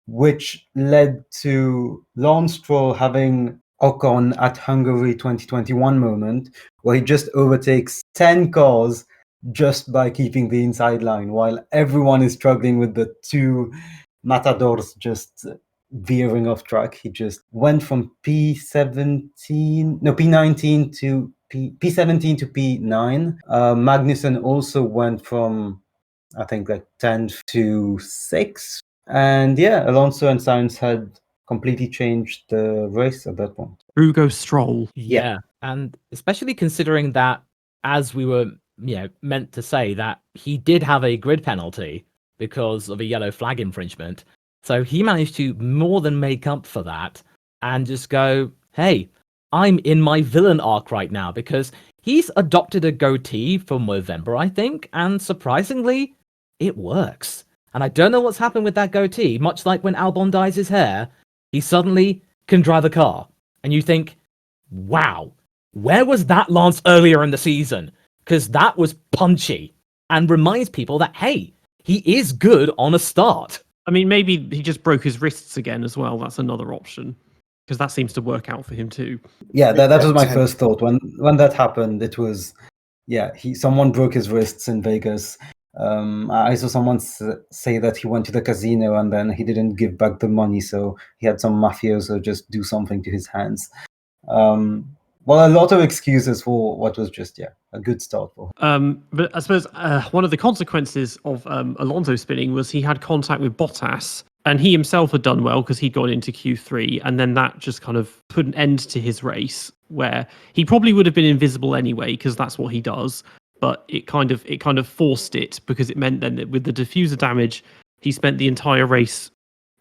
which led to Lance Stroll having Ocon at Hungary 2021 moment, where he just overtakes 10 cars just by keeping the inside line, while everyone is struggling with the 2 Matadors just veering off track. He just went from P19 to P17 to P9. Magnussen also went from, I think, like 10 to 6. And yeah, Alonso and Sainz had completely changed the race at that point. Hugo Stroll. Yeah. And especially considering that, as we were meant to say, that he did have a grid penalty because of a yellow flag infringement. So he managed to more than make up for that and just go, hey, I'm in my villain arc right now, because he's adopted a goatee for November, I think, and surprisingly, it works. And I don't know what's happened with that goatee. Much like when Albon dyes his hair, he suddenly can drive a car. And you think, wow, where was that Lance earlier in the season? Because that was punchy and reminds people that, hey, he is good on a start. I mean, maybe he just broke his wrists again as well. That's another option, because that seems to work out for him too. Yeah, that was my first thought. When that happened, it was, someone broke his wrists in Vegas. I saw someone say that he went to the casino and then he didn't give back the money, so he had some mafioso just do something to his hands. Well, a lot of excuses for what was just a good start for him. But I suppose one of the consequences of Alonso spinning was he had contact with Bottas, and he himself had done well because he'd gone into Q3, and then that just kind of put an end to his race, where he probably would have been invisible anyway because that's what he does. But it kind of forced it, because it meant then that with the diffuser damage, he spent the entire race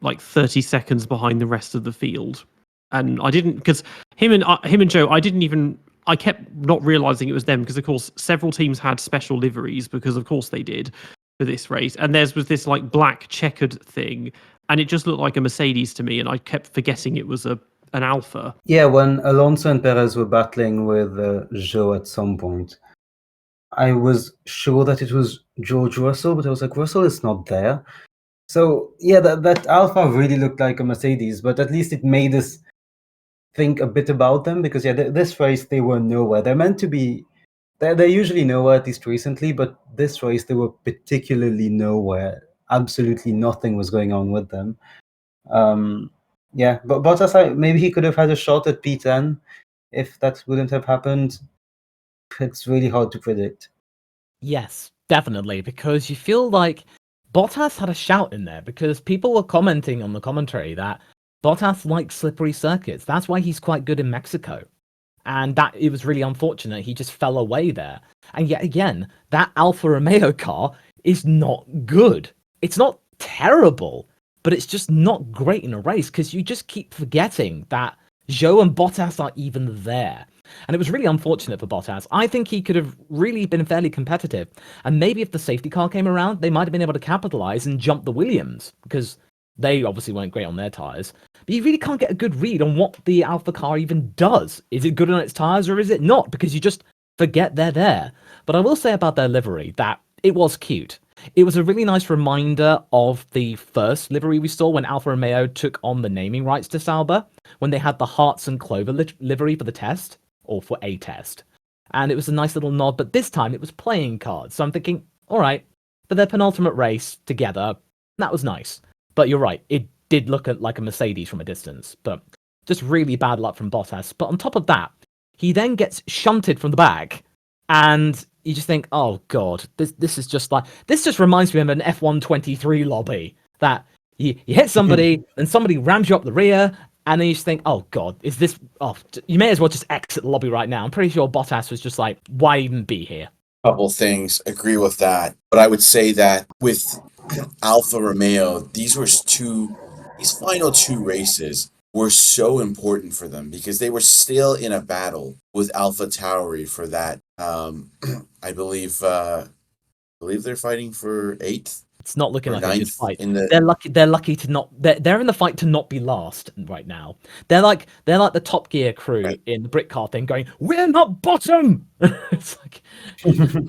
like 30 seconds behind the rest of the field. And I didn't, because him and Joe, I kept not realizing it was them, because of course several teams had special liveries, because of course they did for this race, and theirs was this like black checkered thing, and it just looked like a Mercedes to me, and I kept forgetting it was an Alpha. Yeah, when Alonso and Perez were battling with Joe at some point, I was sure that it was George Russell, but I was like, Russell is not there. So yeah, that Alpha really looked like a Mercedes, but at least it made us think a bit about them, because this race they were nowhere. They're meant to be, they're usually nowhere, at least recently, but this race they were particularly nowhere. Absolutely nothing was going on with them. But Bottas, maybe he could have had a shot at P10 if that wouldn't have happened. It's really hard to predict. Yes, definitely, because you feel like Bottas had a shout in there, because people were commenting on the commentary that Bottas likes slippery circuits. That's why he's quite good in Mexico. And that it was really unfortunate he just fell away there. And yet again, that Alfa Romeo car is not good. it's not terrible, but it's just not great in a race because you just keep forgetting that Zhou and Bottas are even there. And it was really unfortunate for Bottas. I think he could have really been fairly competitive. And maybe if the safety car came around, they might have been able to capitalize and jump the Williams, because they obviously weren't great on their tires. But you really can't get a good read on what the Alpha car even does. Is it good on its tires or is it not? Because you just forget they're there. But I will say about their livery that it was cute. It was a really nice reminder of the first livery we saw when Alfa Romeo took on the naming rights to Sauber, when they had the Hearts and Clover livery for the test, or for a test. And it was a nice little nod, but this time it was playing cards. So I'm thinking, all right, for their penultimate race together, that was nice. But you're right, it did look like a Mercedes from a distance, but just really bad luck from Bottas. But on top of that, he then gets shunted from the back, and you just think, oh god, this is just like, this just reminds me of an F123 lobby, that you hit somebody and somebody rams you up the rear, and then you just think, oh god, is this, oh, you may as well just exit the lobby right now. I'm pretty sure Bottas was just like, why even be here? Couple things, agree with that, but I would say that with Alfa Romeo, these final two races were so important for them because they were still in a battle with Alpha Tauri for that. I believe they're fighting for 8th. It's not looking like a good fight. They're lucky to not. They're in the fight to not be last right now. They're like the Top Gear crew in the brick car thing, going, "We're not bottom." It's like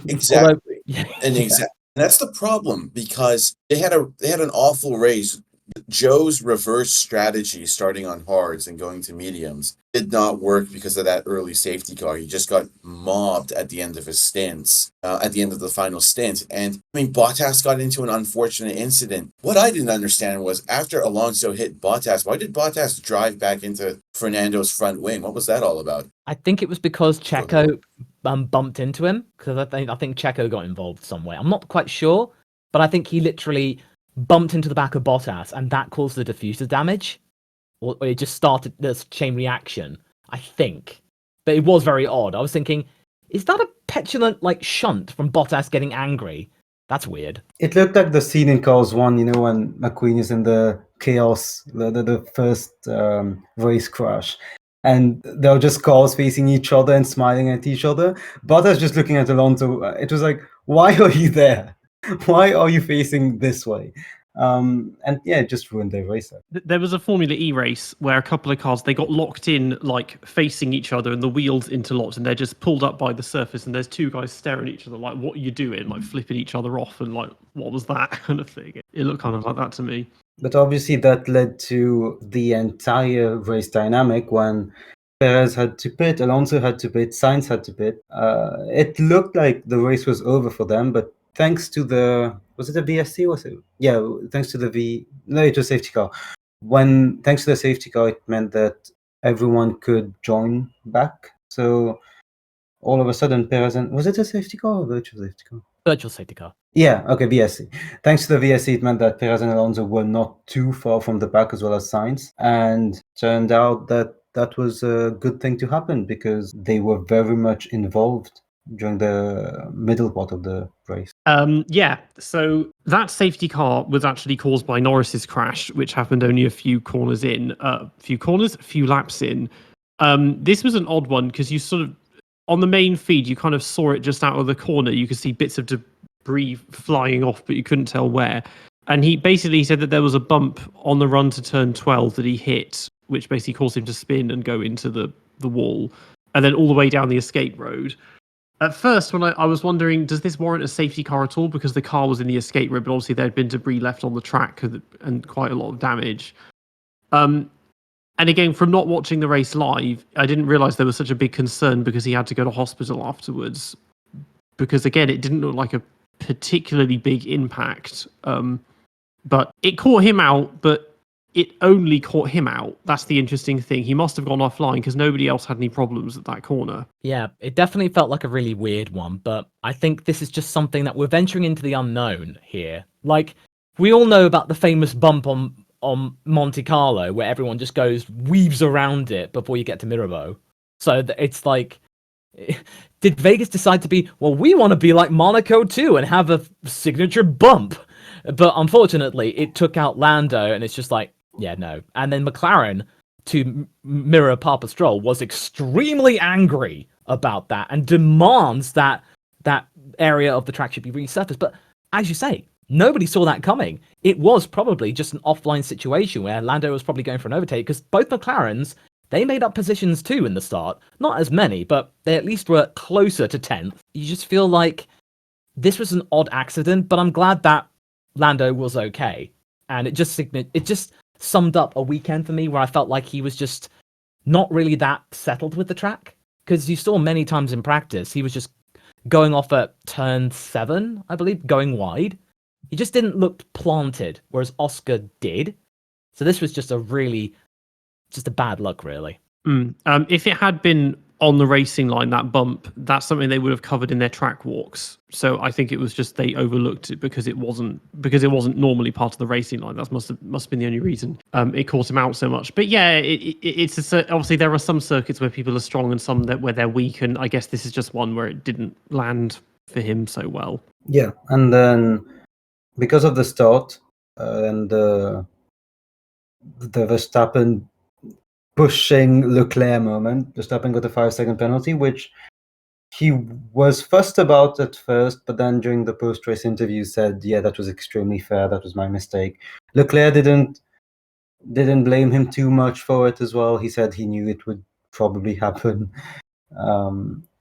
exactly, exactly. That's the problem because they had an awful race. Joe's reverse strategy, starting on hards and going to mediums, did not work because of that early safety car. He just got mobbed at the end of his stints, at the end of the final stint. And I mean, Bottas got into an unfortunate incident. What I didn't understand was after Alonso hit Bottas, why did Bottas drive back into Fernando's front wing? What was that all about? I think it was because Checo bumped into him, because I think Checo got involved somewhere. I'm not quite sure, but I think he literally bumped into the back of Bottas, and that caused the diffuser damage, or it just started this chain reaction, I think. But it was very odd. I was thinking, is that a petulant shunt from Bottas getting angry? That's weird. It looked like the scene in Cars 1, when McQueen is in the chaos, the first race crash, and they're just cars facing each other and smiling at each other. Bottas just looking at Alonso. It was like, why are you there? Why are you facing this way? And yeah, it just ruined their race. There was a Formula E race where a couple of cars, they got locked in, facing each other, and the wheels interlocked, and they're just pulled up by the surface, and there's two guys staring at each other like, what are you doing? Flipping each other off, and what was that kind of thing? It looked kind of like that to me. But obviously that led to the entire race dynamic when Perez had to pit, Alonso had to pit, Sainz had to pit. It looked like the race was over for them, but thanks to was it a VSC? Was it? Yeah, thanks to it was safety car. Thanks to the safety car, it meant that everyone could join back. So all of a sudden, Perez was it a safety car or a virtual safety car? Virtual safety car. Yeah, okay, VSC. Thanks to the VSC, it meant that Perez and Alonso were not too far from the back, as well as Sainz, and turned out that was a good thing to happen because they were very much involved during the middle part of the race. Yeah, so that safety car was actually caused by Norris's crash, which happened only a few laps in. This was an odd one because you sort of, on the main feed, you kind of saw it just out of the corner. You could see bits of debris flying off, but you couldn't tell where. And he basically said that there was a bump on the run to turn 12 that he hit, which basically caused him to spin and go into the wall, and then all the way down the escape road. At first, when I was wondering, does this warrant a safety car at all? Because the car was in the escape road, but obviously there had been debris left on the track and quite a lot of damage. And again, from not watching the race live, I didn't realise there was such a big concern because he had to go to hospital afterwards. Because again, it didn't look like a particularly big impact. But it caught him out, but it only caught him out. That's the interesting thing. He must have gone offline because nobody else had any problems at that corner. Yeah, it definitely felt like a really weird one, but I think this is just something that we're venturing into the unknown here. We all know about the famous bump on Monte Carlo where everyone just weaves around it before you get to Mirabeau. So it's like, did Vegas decide to be, well, we want to be like Monaco too and have a signature bump? But unfortunately, it took out Lando, and it's just like, yeah, no. And then McLaren, to mirror Papa Stroll, was extremely angry about that and demands that that area of the track should be resurfaced. But as you say, nobody saw that coming. It was probably just an offline situation where Lando was probably going for an overtake, because both McLarens, they made up positions too in the start. Not as many, but they at least were closer to 10th. You just feel like this was an odd accident, but I'm glad that Lando was okay. And it just summed up a weekend for me where I felt like he was just not really that settled with the track. Because you saw many times in practice, he was just going off at turn 7, I believe, going wide. He just didn't look planted, whereas Oscar did. So this was just a bad luck, really. If it had been on the racing line, that bump, that's something they would have covered in their track walks. So I think it was just they overlooked it because it wasn't normally part of the racing line. That must have been the only reason it caught him out so much. But yeah, it's obviously there are some circuits where people are strong and some where they're weak, and I guess this is just one where it didn't land for him so well. Yeah, and then because of the start and the Verstappen pushing Leclerc moment, Verstappen got a 5-second penalty, which he was fussed about at first, but then during the post-race interview said, yeah, that was extremely fair, that was my mistake. Leclerc didn't blame him too much for it as well. He said he knew it would probably happen.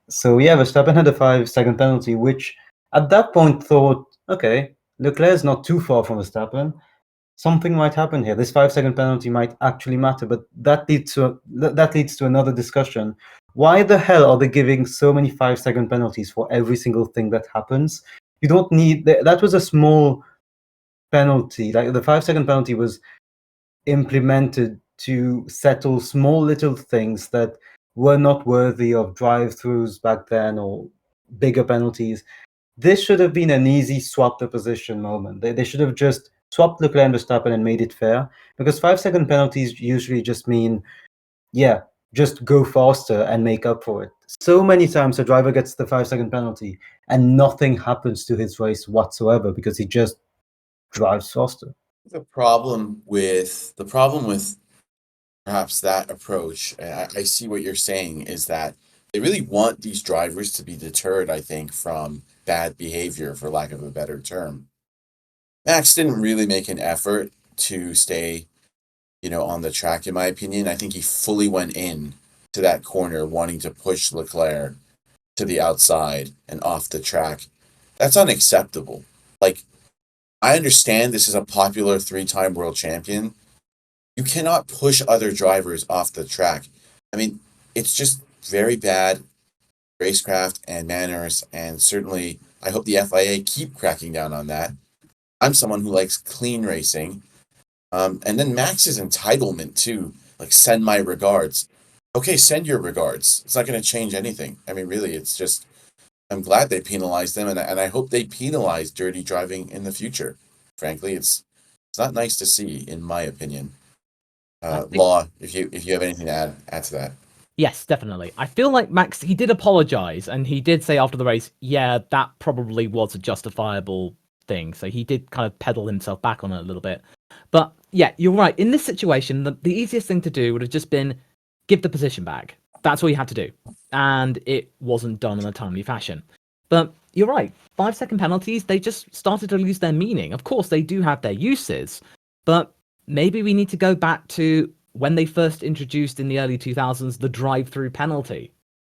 So yeah, Verstappen had a 5-second penalty, which at that point thought, okay, Leclerc's not too far from Verstappen. Something might happen here. This 5-second penalty might actually matter, but that leads to another discussion. Why the hell are they giving so many 5-second penalties for every single thing that happens? You don't need that. Was a small penalty. Like the 5-second penalty was implemented to settle small little things that were not worthy of drive-throughs back then or bigger penalties. This should have been an easy swap the position moment. They should have just swapped Leclerc and Verstappen and made it fair, because 5-second penalties usually just mean, yeah, just go faster and make up for it. So many times a driver gets the 5-second penalty and nothing happens to his race whatsoever because he just drives faster. The problem with perhaps that approach, and I see what you're saying, is that they really want these drivers to be deterred, I think, from bad behavior, for lack of a better term. Max didn't really make an effort to stay, on the track, in my opinion. I think he fully went in to that corner wanting to push Leclerc to the outside and off the track. That's unacceptable. Like, I understand this is a popular 3-time world champion. You cannot push other drivers off the track. I mean, it's just very bad racecraft and manners, and certainly I hope the FIA keep cracking down on that. I'm someone who likes clean racing. And then Max's entitlement too, like, send my regards. Okay, send your regards. It's not going to change anything. I mean, really, it's just, I'm glad they penalized them, and I hope they penalize dirty driving in the future. Frankly, it's not nice to see, in my opinion. Law, if you have anything to add to that. Yes, definitely. I feel like Max, he did apologize, and he did say after the race, yeah, that probably was a justifiable thing. So he did kind of pedal himself back on it a little bit. But yeah, you're right. In this situation, the easiest thing to do would have just been give the position back. That's all you had to do. And it wasn't done in a timely fashion. But you're right. 5-second penalties, they just started to lose their meaning. Of course, they do have their uses, but maybe we need to go back to when they first introduced in the early 2000s the drive-through penalty,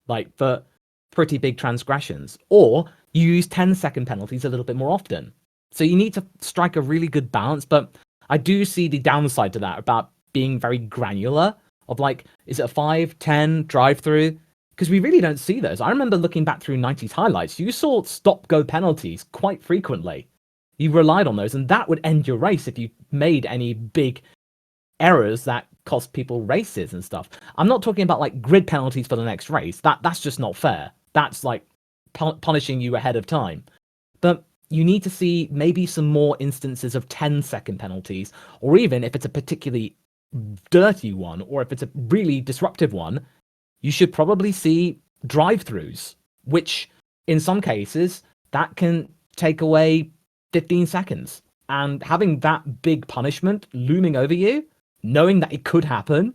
like for pretty big transgressions, or you use 10-second penalties a little bit more often. So you need to strike a really good balance, but I do see the downside to that about being very granular of, like, is it a 5, 10 drive-through? Because we really don't see those. I remember looking back through 90s highlights, you saw stop-go penalties quite frequently. You relied on those, and that would end your race if you made any big errors that cost people races and stuff. I'm not talking about, like, grid penalties for the next race. That's just not fair. That's like punishing you ahead of time. But you need to see maybe some more instances of 10-second penalties, or even if it's a particularly dirty one, or if it's a really disruptive one, you should probably see drive-throughs, which in some cases that can take away 15 seconds. And having that big punishment looming over you, knowing that it could happen,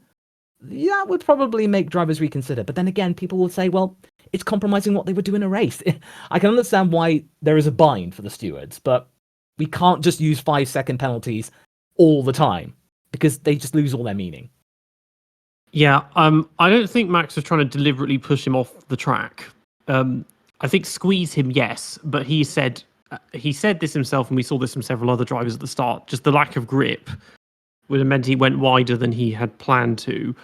that would probably make drivers reconsider. But then again, people will say, well, it's compromising what they would do in a race. I can understand why there is a bind for the stewards, but we can't just use 5-second penalties all the time because they just lose all their meaning. Yeah, I don't think Max was trying to deliberately push him off the track. I think squeeze him, yes, but he said this himself, and we saw this from several other drivers at the start. Just the lack of grip would have meant he went wider than he had planned to.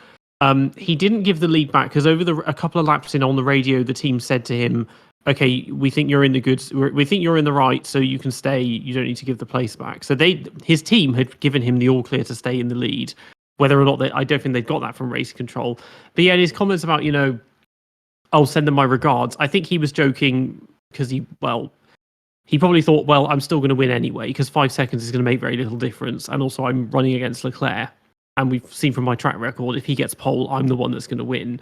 He didn't give the lead back because over a couple of laps in on the radio, the team said to him, "Okay, we think you're in the good. We think you're in the right, so you can stay. You don't need to give the place back." So his team had given him the all clear to stay in the lead. Whether or not I don't think they've got that from race control. But yeah, his comments about, I'll send them my regards. I think he was joking because he probably thought, well, I'm still going to win anyway because 5 seconds is going to make very little difference. And also I'm running against Leclerc. And we've seen from my track record, if he gets pole, I'm the one that's going to win.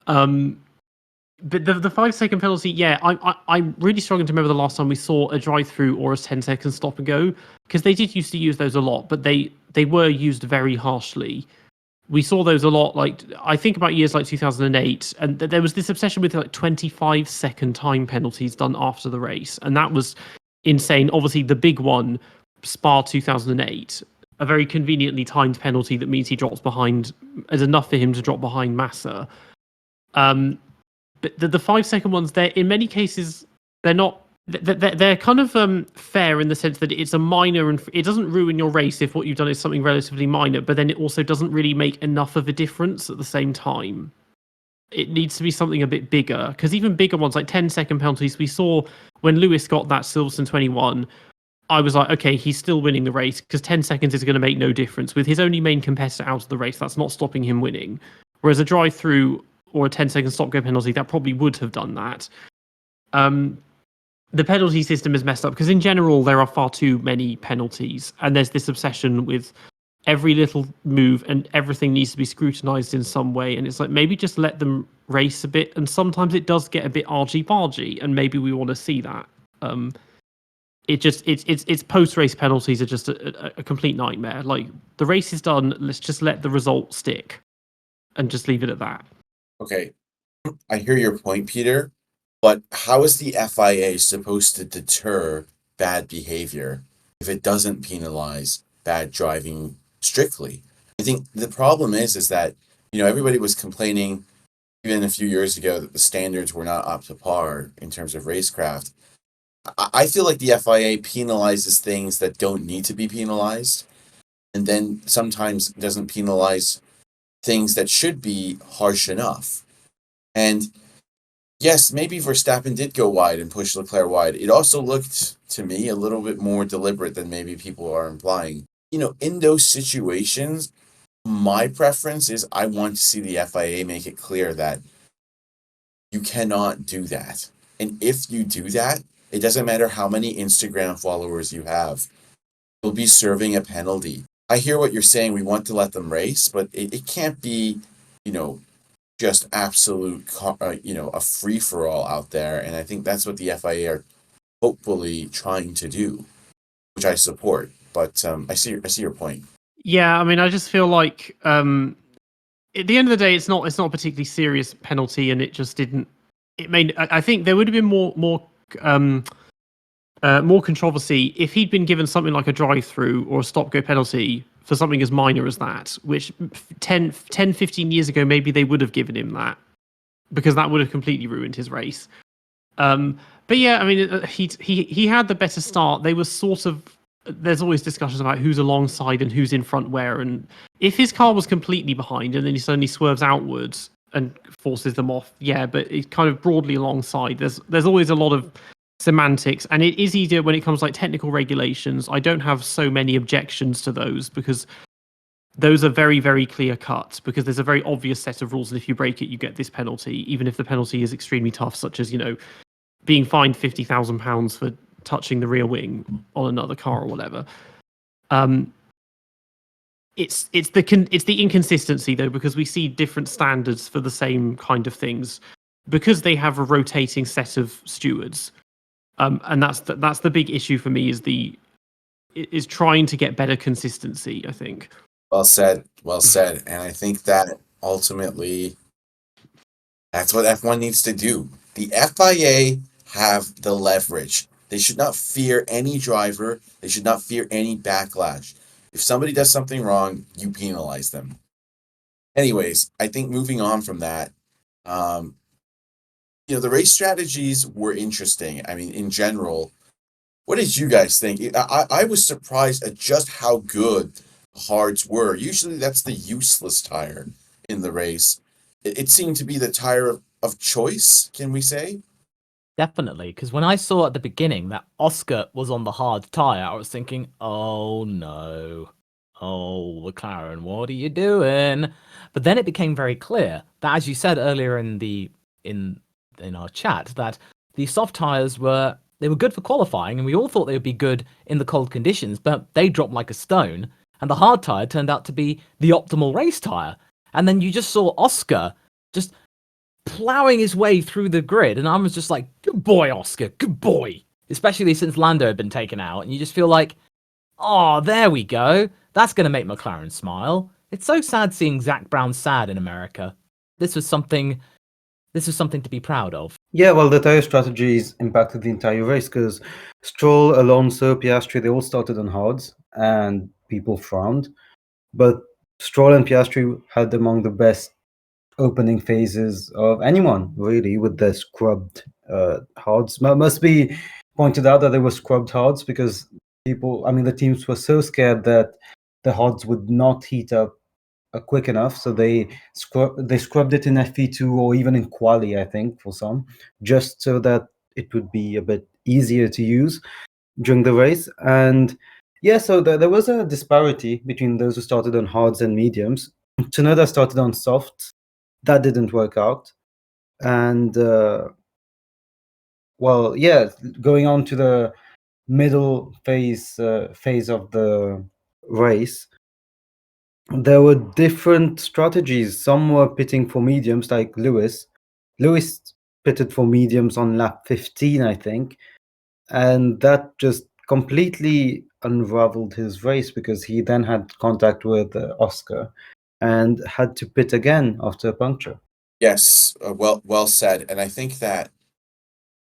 But the 5-second penalty, yeah, I'm really struggling to remember the last time we saw a drive-through or a 10-second stop and go, because they did used to use those a lot, but they were used very harshly. We saw those a lot, like, I think about years like 2008, and there was this obsession with like 25-second time penalties done after the race, and that was insane. Obviously, the big one, Spa 2008, a very conveniently timed penalty that means he drops behind, is enough for him to drop behind Massa. But the 5-second ones, they're in many cases they're not. They're kind of fair in the sense that it's a minor, and it doesn't ruin your race if what you've done is something relatively minor. But then it also doesn't really make enough of a difference at the same time. It needs to be something a bit bigger, because even bigger ones like 10-second penalties, we saw when Lewis got that Silverstone 21. I was like, okay, he's still winning the race because 10 seconds is going to make no difference with his only main competitor out of the race. That's not stopping him winning. Whereas a drive-through or a 10-second stop-go penalty, that probably would have done that. The penalty system is messed up because in general there are far too many penalties, and there's this obsession with every little move and everything needs to be scrutinized in some way, and it's like, maybe just let them race a bit, and sometimes it does get a bit argy-bargy, and maybe we want to see that. It's post-race penalties are just a complete nightmare. Like, the race is done, let's just let the result stick and just leave it at that. Okay, I hear your point, Peter, but how is the FIA supposed to deter bad behavior if it doesn't penalize bad driving strictly? I think the problem is that, everybody was complaining even a few years ago that the standards were not up to par in terms of racecraft. I feel like the FIA penalizes things that don't need to be penalized, and then sometimes doesn't penalize things that should be harsh enough. And yes, maybe Verstappen did go wide and push Leclerc wide. It also looked to me a little bit more deliberate than maybe people are implying. In those situations, my preference is I want to see the FIA make it clear that you cannot do that. And if you do that, it doesn't matter how many Instagram followers you have, you'll be serving a penalty. I hear what you're saying. We want to let them race, but it can't be, just absolute, a free-for-all out there. And I think that's what the FIA are hopefully trying to do, which I support. But I see your point. Yeah, I mean, I just feel like at the end of the day, it's not a particularly serious penalty, and it just didn't. It made. I think there would have been more controversy if he'd been given something like a drive-through or a stop-go penalty for something as minor as that, which 10, 15 years ago, maybe they would have given him that, because that would have completely ruined his race. But yeah, I mean, he had the better start. They were sort of, there's always discussions about who's alongside and who's in front where, and if his car was completely behind and then he suddenly swerves outwards and forces them off, yeah, but it's kind of broadly alongside. There's always a lot of semantics, and it is easier when it comes to like technical regulations. I don't have so many objections to those because those are very, very clear cut, because there's a very obvious set of rules, and if you break it, you get this penalty, even if the penalty is extremely tough, such as, being fined £50,000 for touching the rear wing on another car or whatever. It's the inconsistency though, because we see different standards for the same kind of things because they have a rotating set of stewards. And that's the big issue for me, is the is trying to get better consistency, I think. Well said. Well said. And I think that ultimately that's what F1 needs to do. The FIA have the leverage. They should not fear any driver. They should not fear any backlash. If somebody does something wrong, you penalize them. Anyways, I think moving on from that, the race strategies were interesting. I mean, in general, what did you guys think? I was surprised at just how good hards were. Usually that's the useless tire in the race. It seemed to be the tire of choice, can we say? Definitely, because when I saw at the beginning that Oscar was on the hard tire, I was thinking, "Oh no, oh McLaren, what are you doing?" But then it became very clear that, as you said earlier in our chat, that the soft tires were good for qualifying, and we all thought they would be good in the cold conditions, but they dropped like a stone, and the hard tire turned out to be the optimal race tire. And then you just saw Oscar just plowing his way through the grid, and I was just like, good boy, Oscar, good boy. Especially since Lando had been taken out, and you just feel like, oh, there we go. That's going to make McLaren smile. It's so sad seeing Zach Brown sad in America. This was something to be proud of. Yeah, well, the tire strategies impacted the entire race because Stroll, Alonso, Piastri, they all started on hards, and people frowned. But Stroll and Piastri had among the best opening phases of anyone, really, with their scrubbed hards. Must be pointed out that they were scrubbed hards because the teams were so scared that the hards would not heat up quick enough, so they scrubbed it in FP2 or even in quali, I think, for some, just so that it would be a bit easier to use during the race. And yeah, so there was a disparity between those who started on hards and mediums. Tsunoda started on softs. That didn't work out. And going on to the middle phase of the race, there were different strategies. Some were pitting for mediums, like Lewis. Lewis pitted for mediums on lap 15, I think, and that just completely unraveled his race because he then had contact with Oscar and had to pit again after a puncture. Yes, well said. And I think that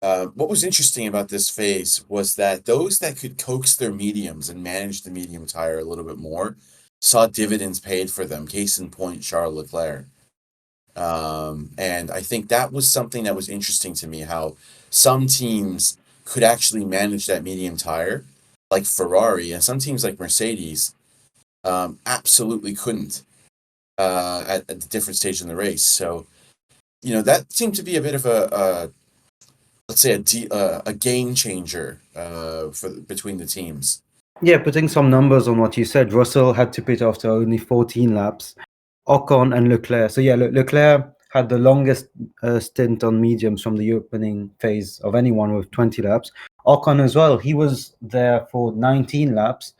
what was interesting about this phase was that those that could coax their mediums and manage the medium tire a little bit more saw dividends paid for them. Case in point, Charles Leclerc. And I think that was something that was interesting to me, how some teams could actually manage that medium tire, like Ferrari, and some teams like Mercedes absolutely couldn't at the different stage in the race. So, that seemed to be a bit of let's say a game changer between the teams. Yeah, putting some numbers on what you said, Russell had to pit after only 14 laps. Ocon and Leclerc. So yeah, Leclerc had the longest stint on mediums from the opening phase of anyone with 20 laps. Ocon as well. He was there for 19 laps.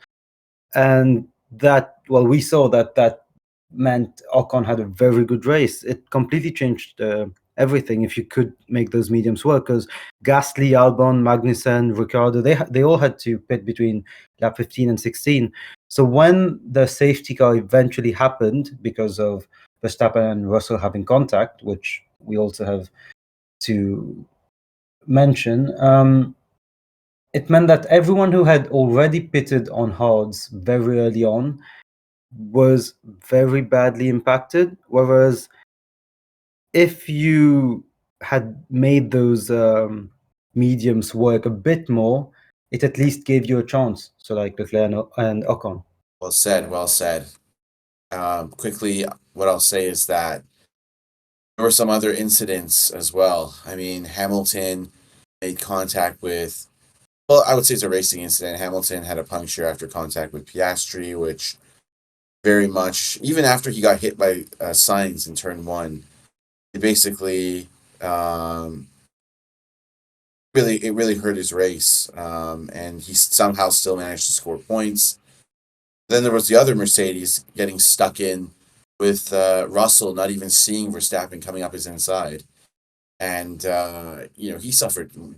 And we saw that meant Ocon had a very good race. It completely changed everything if you could make those mediums work, because Gasly, Albon, Magnussen, Ricciardo, they all had to pit between lap 15 and 16. So when the safety car eventually happened because of Verstappen and Russell having contact, which we also have to mention, it meant that everyone who had already pitted on hards very early on was very badly impacted, whereas if you had made those mediums work a bit more, it at least gave you a chance. So like Leclerc and Ocon. Well said, well said. Quickly, what I'll say is that there were some other incidents as well. I mean, Hamilton made contact with, well, I would say it's a racing incident. Hamilton had a puncture after contact with Piastri, which very much, even after he got hit by Sainz in turn one, it basically really hurt his race, and he somehow still managed to score points. Then there was the other Mercedes getting stuck in with Russell not even seeing Verstappen coming up his inside, and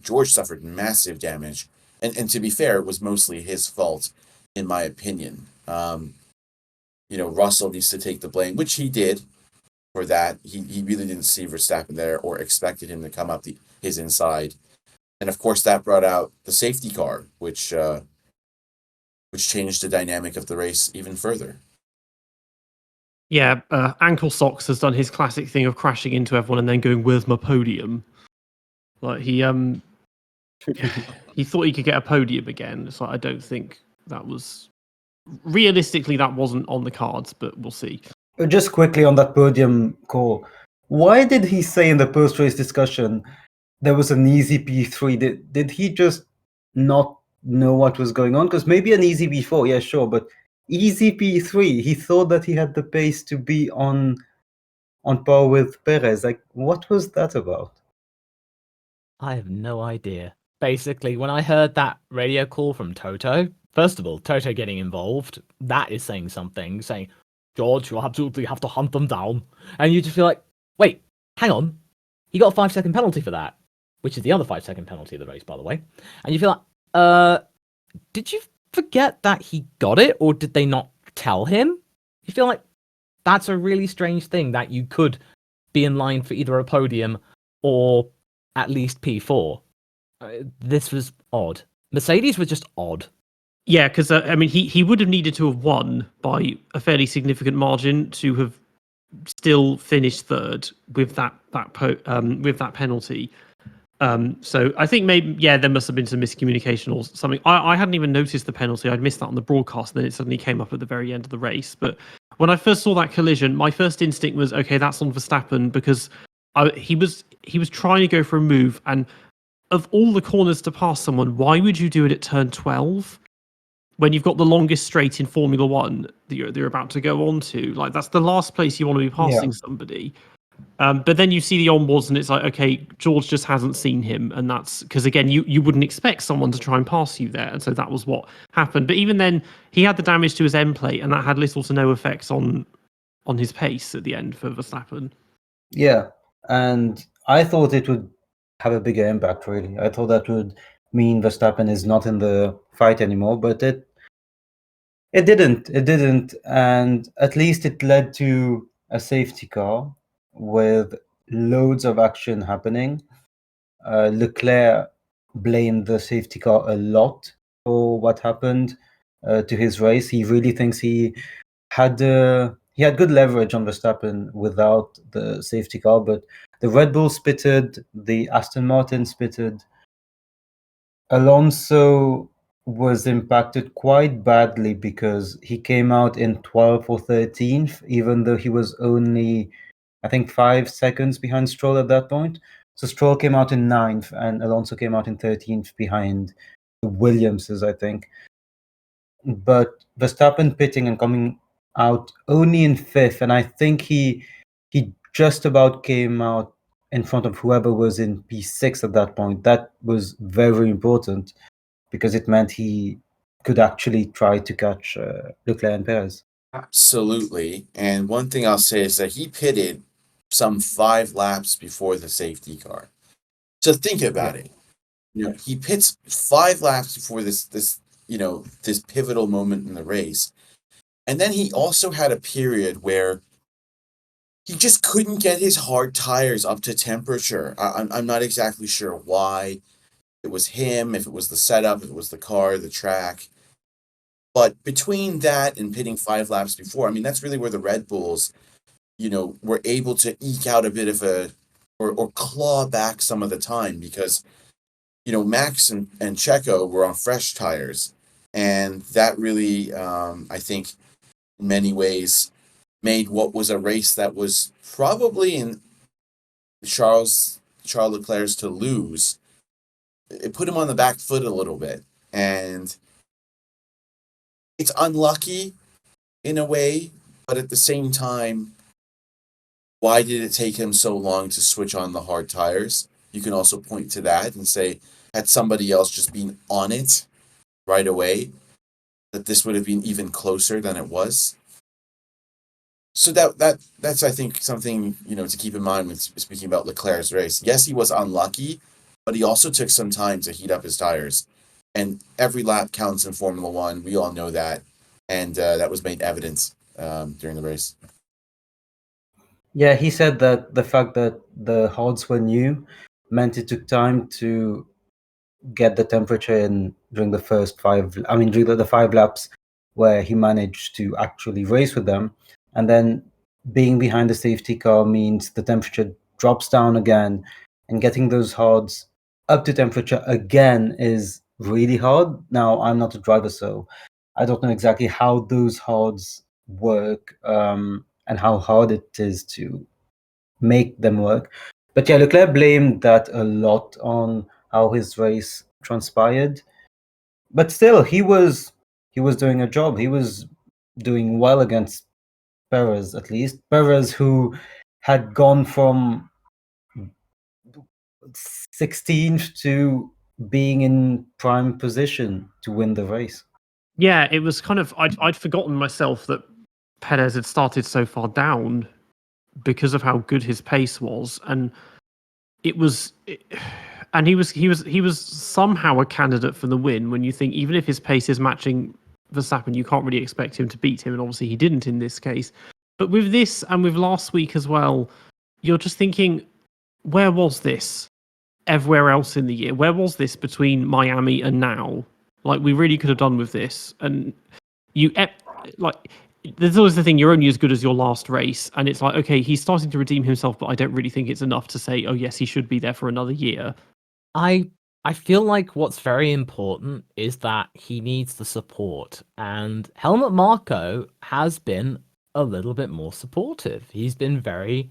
George suffered massive damage, and to be fair, it was mostly his fault. in my opinion. Russell needs to take the blame, which he did for that. He really didn't see Verstappen there or expected him to come up his inside. And of course, that brought out the safety car, which changed the dynamic of the race even further. Yeah, Ankle Socks has done his classic thing of crashing into everyone and then going, "Where's my podium?" Like he thought he could get a podium again. It's like, I don't think that was realistically that wasn't on the cards, but we'll see. Just quickly on that podium call, why did he say in the post-race discussion there was an easy P3? Did he just not know what was going on? Because maybe an easy P4, yeah, sure, but easy P3, he thought that he had the pace to be on par with Perez. Like, what was that about? I have no idea. Basically, when I heard that radio call from Toto, first of all, Toto getting involved, that is saying something, saying, "George, you'll absolutely have to hunt them down." And you just feel like, wait, hang on. He got a 5-second penalty for that, which is the other 5-second penalty of the race, by the way. And you feel like, did you forget that he got it, or did they not tell him? You feel like that's a really strange thing, that you could be in line for either a podium or at least P4. This was odd. Mercedes was just odd. Yeah, because he would have needed to have won by a fairly significant margin to have still finished third with that penalty. So I think maybe there must have been some miscommunication or something. I hadn't even noticed the penalty. I'd missed that on the broadcast, and then it suddenly came up at the very end of the race. But when I first saw that collision, my first instinct was, okay, that's on Verstappen, because he was trying to go for a move, and of all the corners to pass someone, why would you do it at turn 12 when you've got the longest straight in Formula One that you're about to go on to? Like, that's the last place you want to be passing somebody. But then you see the onboards and it's like, okay, George just hasn't seen him, and that's because, again, you wouldn't expect someone to try and pass you there, and so that was what happened. But even then, he had the damage to his end plate, and that had little to no effects on his pace at the end for Verstappen. Yeah, and I thought it would have a bigger impact, really. I thought that would mean Verstappen is not in the fight anymore, but it didn't. It didn't, and at least it led to a safety car with loads of action happening. Leclerc blamed the safety car a lot for what happened to his race. He really thinks he had good leverage on Verstappen without the safety car, but the Red Bull spitted, the Aston Martin spitted. Alonso was impacted quite badly because he came out in 12th or 13th, even though he was only, I think, 5 seconds behind Stroll at that point. So Stroll came out in 9th and Alonso came out in 13th behind the Williamses, I think. But Verstappen pitting and coming out only in 5th, and I think he just about came out in front of whoever was in P6 at that point. That was very important because it meant he could actually try to catch Leclerc and Perez. Absolutely. And one thing I'll say is that he pitted some 5 laps before the safety car. So think about it. He pits 5 laps before this pivotal moment in the race. And then he also had a period where he just couldn't get his hard tires up to temperature. I'm not exactly sure why. It was him, if it was the setup, if it was the car, the track. But between that and pitting 5 laps before, that's really where the Red Bulls, were able to eke out a bit of or claw back some of the time, because, Max and Checo were on fresh tires. And that really, I think, in many ways, made what was a race that was probably in Charles Leclerc's to lose. It put him on the back foot a little bit. And it's unlucky in a way, but at the same time, why did it take him so long to switch on the hard tires? You can also point to that and say, had somebody else just been on it right away, that this would have been even closer than it was. So that's, I think, something, to keep in mind when speaking about Leclerc's race. Yes, he was unlucky, but he also took some time to heat up his tires. And every lap counts in Formula One. We all know that. And that was made evident during the race. Yeah, he said that the fact that the hards were new meant it took time to get the temperature in during the first during the 5 laps where he managed to actually race with them. And then being behind the safety car means the temperature drops down again, and getting those hards up to temperature again is really hard. Now, I'm not a driver, so I don't know exactly how those hards work, and how hard it is to make them work. But yeah, Leclerc blamed that a lot on how his race transpired. But still, he was doing a job. He was doing well against Perez, at least. Perez, who had gone from 16th to being in prime position to win the race. Yeah, it was kind of I'd forgotten myself that Perez had started so far down because of how good his pace was, and he was somehow a candidate for the win. When you think even if his pace is matching Verstappen, you can't really expect him to beat him, and obviously he didn't in this case. But with this and with last week as well, you're just thinking, where was this everywhere else in the year? Where was this between Miami and now? Like, we really could have done with this. And there's always the thing, you're only as good as your last race. And it's like, okay, he's starting to redeem himself, but I don't really think it's enough to say, oh, yes, he should be there for another year. I feel like what's very important is that he needs the support. And Helmut Marko has been a little bit more supportive. He's been very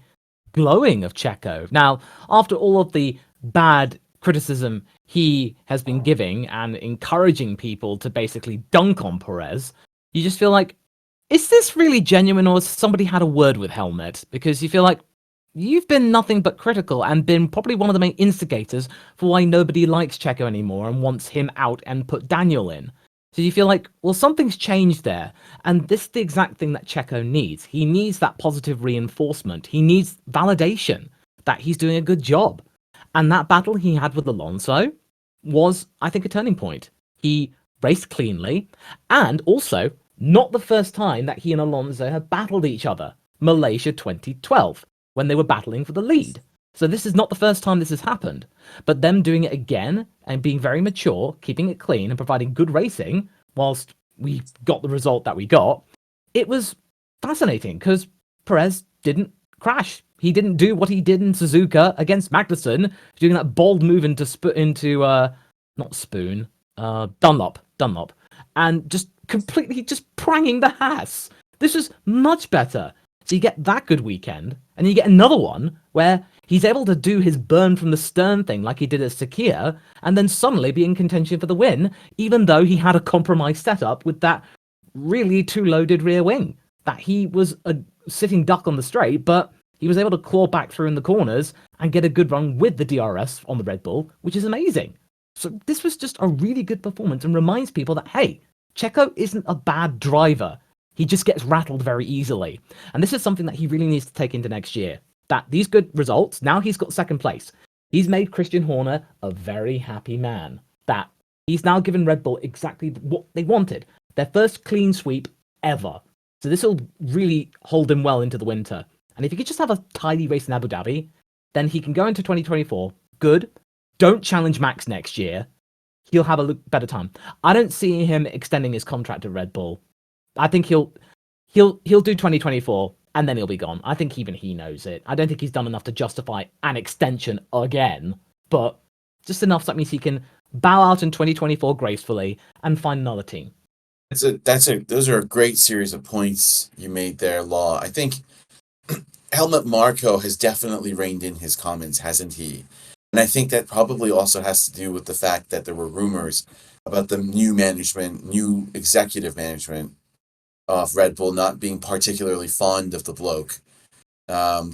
glowing of Checo. Now, after all of the bad criticism he has been giving and encouraging people to basically dunk on Perez, you just feel like, is this really genuine, or has somebody had a word with Helmut? Because you feel like you've been nothing but critical and been probably one of the main instigators for why nobody likes Checo anymore and wants him out and put Daniel in. So you feel like, well, something's changed there. And this is the exact thing that Checo needs. He needs that positive reinforcement. He needs validation that he's doing a good job. And that battle he had with Alonso was, I think, a turning point. He raced cleanly, and also not the first time that he and Alonso have battled each other. Malaysia 2012, when they were battling for the lead. So this is not the first time this has happened. But them doing it again and being very mature, keeping it clean and providing good racing, whilst we got the result that we got, it was fascinating because Perez didn't crash. He didn't do what he did in Suzuka against Magnussen, doing that bold move into Dunlop, and just completely just pranging the Haas. This was much better. So you get that good weekend, and you get another one where he's able to do his burn from the stern thing like he did at Sakir, and then suddenly be in contention for the win, even though he had a compromised setup with that really too loaded rear wing. That he was a sitting duck on the straight, but he was able to claw back through in the corners and get a good run with the DRS on the Red Bull, which is amazing. So this was just a really good performance and reminds people that, hey, Checo isn't a bad driver. He just gets rattled very easily. And this is something that he really needs to take into next year. That these good results, now he's got second place. He's made Christian Horner a very happy man. That he's now given Red Bull exactly what they wanted. Their first clean sweep ever. So this will really hold him well into the winter. And if he could just have a tidy race in Abu Dhabi, then he can go into 2024. Good. Don't challenge Max next year. He'll have a better time. I don't see him extending his contract at Red Bull. I think he'll do 2024 and then he'll be gone. I think even he knows it. I don't think he's done enough to justify an extension again, but just enough so that means he can bow out in 2024 gracefully and find another team. Those are a great series of points you made there, Law. I think Helmut Marko has definitely reined in his comments, hasn't he? And I think that probably also has to do with the fact that there were rumors about the new executive management of Red Bull not being particularly fond of the bloke,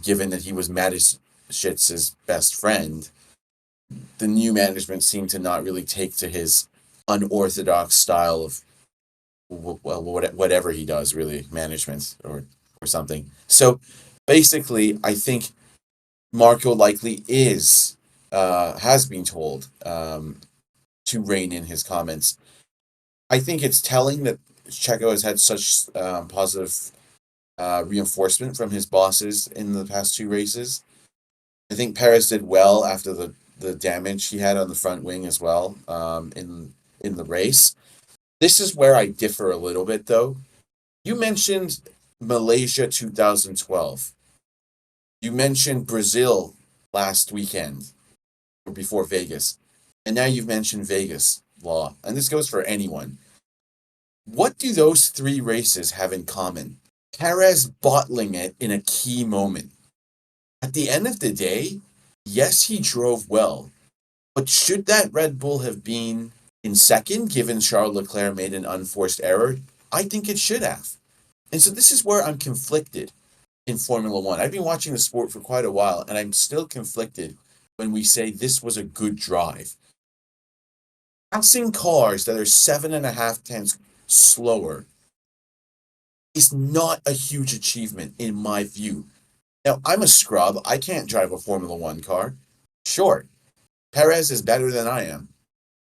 given that he was Matish's best friend. The new management seemed to not really take to his unorthodox style of, well, whatever he does, really, management or something. So basically, I think Marko likely has been told, to rein in his comments. I think it's telling that Checo has had such positive reinforcement from his bosses in the past 2 races. I think Perez did well after the damage he had on the front wing as well in the race. This is where I differ a little bit, though. You mentioned Malaysia 2012. You mentioned Brazil last weekend, or before Vegas. And now you've mentioned Vegas, Law. And this goes for anyone. What do those 3 races have in common? Perez bottling it in a key moment. At the end of the day, yes, he drove well. But should that Red Bull have been in second, given Charles Leclerc made an unforced error? I think it should have. And so this is where I'm conflicted in Formula One. I've been watching the sport for quite a while, and I'm still conflicted when we say this was a good drive. Passing cars that are 7.5 tenths slower is not a huge achievement in my view. Now, I'm a scrub. I can't drive a Formula One car. Sure, Perez is better than I am.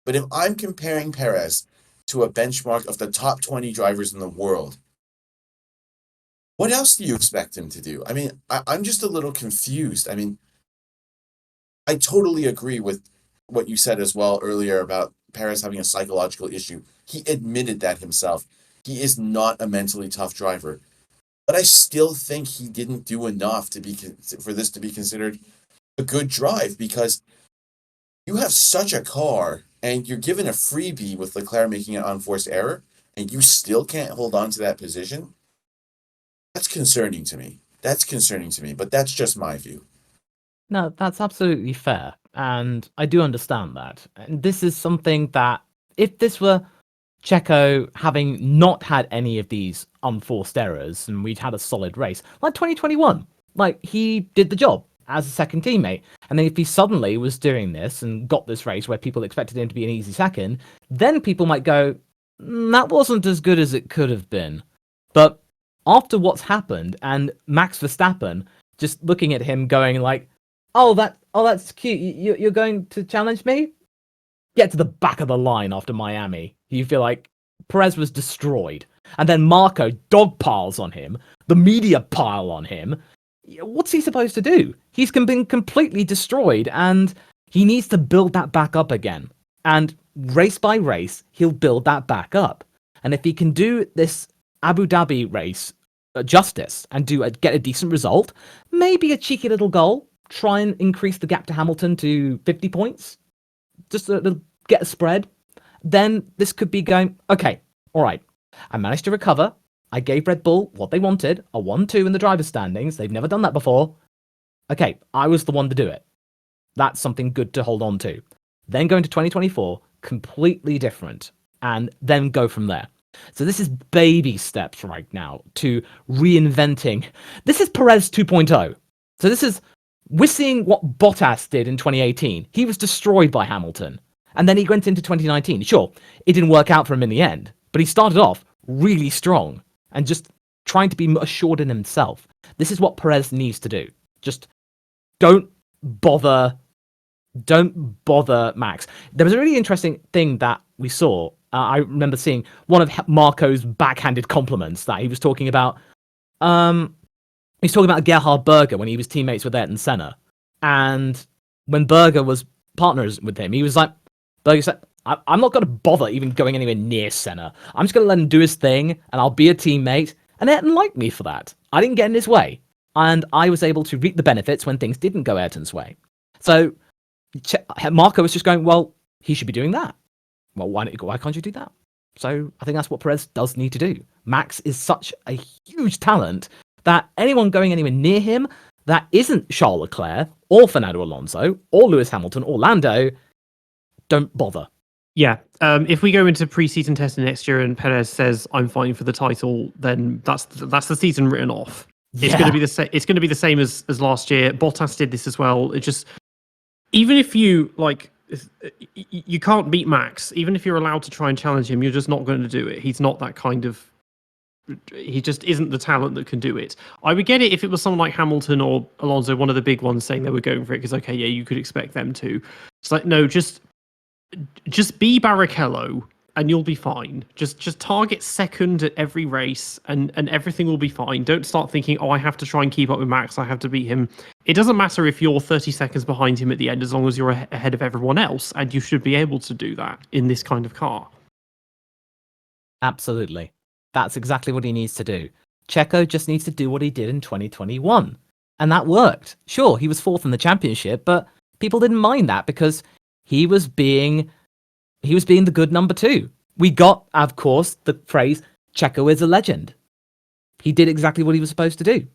But if I'm comparing Perez to a benchmark of the top 20 drivers in the world, what else do you expect him to do? I mean, I'm just a little confused. I mean, I totally agree with what you said as well earlier about Perez having a psychological issue. He admitted that himself. He is not a mentally tough driver. But I still think he didn't do enough for this to be considered a good drive, because you have such a car and you're given a freebie with Leclerc making an unforced error and you still can't hold on to that position. That's concerning to me. But that's just my view. No, that's absolutely fair. And I do understand that. And this is something that, if this were Checo having not had any of these unforced errors and we'd had a solid race, like 2021, like he did the job as a second teammate. And then if he suddenly was doing this and got this race where people expected him to be an easy second, then people might go, that wasn't as good as it could have been. But after what's happened and Max Verstappen just looking at him going like, that's cute. You're going to challenge me? Get to the back of the line after Miami. You feel like Perez was destroyed. And then Marco dog piles on him. The media pile on him. What's he supposed to do? He's been completely destroyed, and he needs to build that back up again. And race by race, he'll build that back up. And if he can do this Abu Dhabi race justice and get a decent result, maybe a cheeky little goal, try and increase the gap to Hamilton to 50 points, just to get a spread, then this could be going, okay, all right, I managed to recover. I gave Red Bull what they wanted, a 1-2 in the driver's standings. They've never done that before. Okay, I was the one to do it. That's something good to hold on to. Then go into 2024, completely different, and then go from there. So this is baby steps right now to reinventing. This is Perez 2.0. So we're seeing what Bottas did in 2018. He was destroyed by Hamilton. And then he went into 2019. Sure, it didn't work out for him in the end, but he started off really strong and just trying to be assured in himself. This is what Perez needs to do. Just don't bother Max. There was a really interesting thing that we saw. I remember seeing one of Marco's backhanded compliments that he was talking about. He's talking about Gerhard Berger when he was teammates with Ayrton Senna. And when Berger was partners with him, he was like, Berger said, I'm not going to bother even going anywhere near Senna. I'm just going to let him do his thing, and I'll be a teammate. And Ayrton liked me for that. I didn't get in his way. And I was able to reap the benefits when things didn't go Ayrton's way. So Marco was just going, well, he should be doing that. Well, why can't you do that? So I think that's what Perez does need to do. Max is such a huge talent that anyone going anywhere near him that isn't Charles Leclerc or Fernando Alonso or Lewis Hamilton or Lando, don't bother. Yeah, if we go into preseason testing next year and Perez says I'm fighting for the title, then that's the season written off. It's going to be the same. It's going to be the same as last year. Bottas did this as well. It just, even if you you can't beat Max. Even if you're allowed to try and challenge him, you're just not going to do it. He's not that kind of. He just isn't the talent that can do it. I would get it if it was someone like Hamilton or Alonso, one of the big ones, saying they were going for it, because okay, yeah, you could expect them to. It's like, no, just just be Barrichello and you'll be fine. Just target second at every race and everything will be fine. Don't start thinking, oh, I have to try and keep up with Max, I have to beat him. It doesn't matter if you're 30 seconds behind him at the end, as long as you're ahead of everyone else, and you should be able to do that in this kind of car. Absolutely. That's exactly what he needs to do. Checo just needs to do what he did in 2021. And that worked. Sure, he was fourth in the championship, but people didn't mind that because he was being the good number two. We got, of course, the phrase, Checo is a legend. He did exactly what he was supposed to do.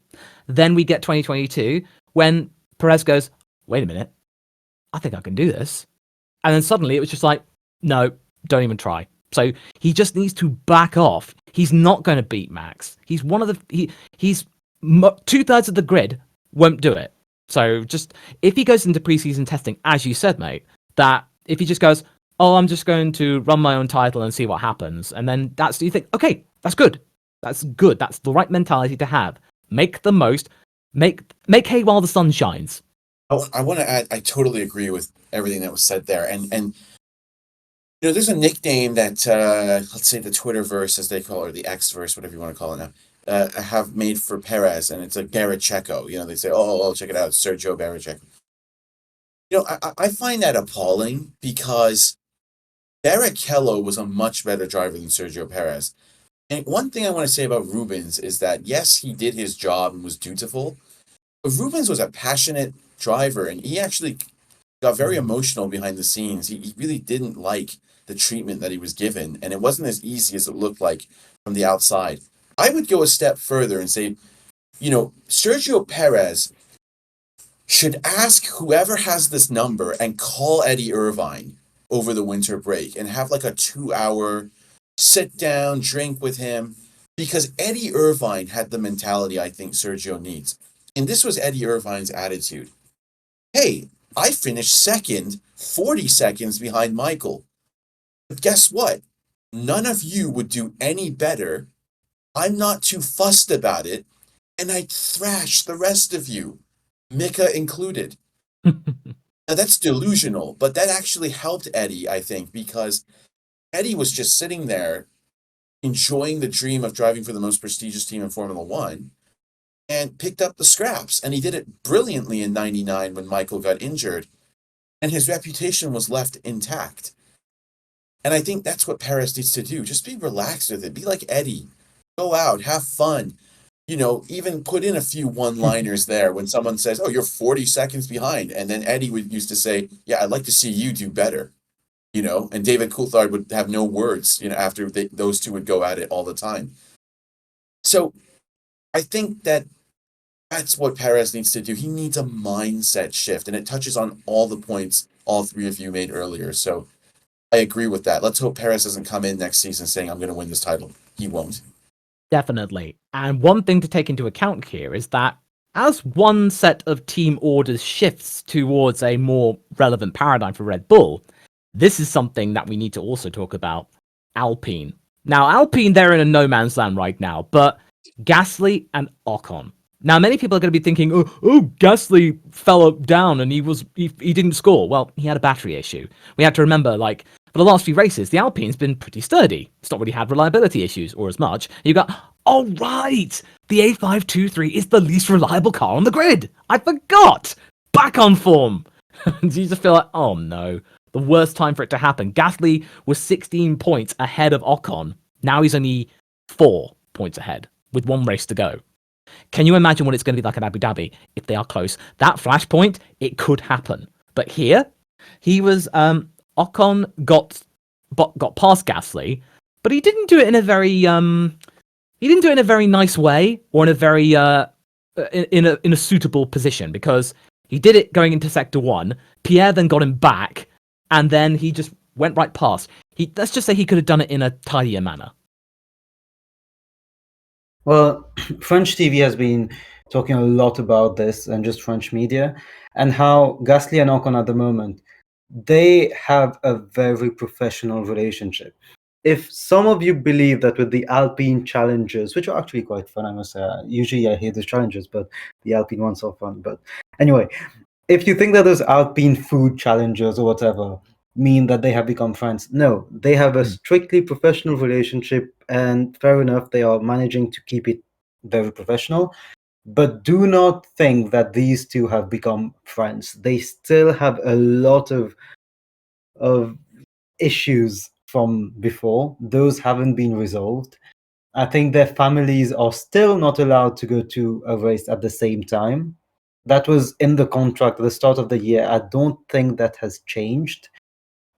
Then we get 2022 when Perez goes, wait a minute, I think I can do this. And then suddenly it was just like, no, don't even try. So he just needs to back off. He's not going to beat Max. He's one of the, he's 2/3 of the grid won't do it. So just, if he goes into preseason testing, as you said, mate, that if he just goes, oh, I'm just going to run my own title and see what happens. And then you think, okay, that's good. That's good. That's the right mentality to have. Make the most, make hay while the sun shines. Oh, I want to add, I totally agree with everything that was said there. And you know, there's a nickname that, let's say the Twitterverse, as they call it, or the Xverse, whatever you want to call it now, have made for Perez, and it's like Barrichello. You know, they say, oh, check it out, Sergio Barrichello. You know, I find that appalling because Barrichello was a much better driver than Sergio Perez. And one thing I want to say about Rubens is that, yes, he did his job and was dutiful, but Rubens was a passionate driver, and he actually got very emotional behind the scenes. He really didn't like the treatment that he was given, and it wasn't as easy as it looked like from the outside. I would go a step further and say, you know, Sergio Perez should ask whoever has this number and call Eddie Irvine over the winter break and have like a 2-hour sit down, drink with him, because Eddie Irvine had the mentality I think Sergio needs. And this was Eddie Irvine's attitude. Hey, I finished second, 40 seconds behind Michael. But guess what? None of you would do any better. I'm not too fussed about it, and I'd thrash the rest of you, Mika included. Now that's delusional, but that actually helped Eddie, I think, because Eddie was just sitting there enjoying the dream of driving for the most prestigious team in Formula One and picked up the scraps. And he did it brilliantly in 99 when Michael got injured, and his reputation was left intact. And I think that's what Perez needs to do. Just be relaxed with it. Be like Eddie. Go out, have fun. You know, even put in a few one-liners there when someone says, oh, you're 40 seconds behind. And then Eddie used to say, yeah, I'd like to see you do better. You know, and David Coulthard would have no words, you know, after those two would go at it all the time. So I think that's what Perez needs to do. He needs a mindset shift, and it touches on all the points all three of you made earlier. So I agree with that. Let's hope Perez doesn't come in next season saying, I'm going to win this title. He won't. Definitely. And one thing to take into account here is that as one set of team orders shifts towards a more relevant paradigm for Red Bull, this is something that we need to also talk about. Alpine. Now, Alpine, they're in a no man's land right now, but Gasly and Ocon. Now, many people are going to be thinking, oh, Gasly fell down and he didn't score. Well, he had a battery issue. We have to remember, like, for the last few races, the Alpine's been pretty sturdy. It's not really had reliability issues, or as much. You got, oh, right, the A523 is the least reliable car on the grid. I forgot. Back on form. You just feel like, oh, no. The worst time for it to happen. Gasly was 16 points ahead of Ocon. Now he's only 4 points ahead with one race to go. Can you imagine what it's going to be like at Abu Dhabi if they are close? That flashpoint, it could happen. But here, he was Ocon got past Gasly, but he didn't do it in a very nice way or in a very in a suitable position, because he did it going into sector 1. Pierre then got him back, and then he just went right past. Let's just say he could have done it in a tidier manner. Well, French TV has been talking a lot about this, and just French media, and how Gasly and Ocon at the moment, they have a very professional relationship. If some of you believe that with the Alpine challenges, which are actually quite fun, I must say, usually I hate those challenges, but the Alpine ones are fun. But anyway, if you think that those Alpine food challenges or whatever, mean that they have become friends. No, they have a strictly professional relationship, and fair enough, they are managing to keep it very professional. But do not think that these two have become friends. They still have a lot of issues from before. Those haven't been resolved. I think their families are still not allowed to go to a race at the same time. That was in the contract at the start of the year. I don't think that has changed.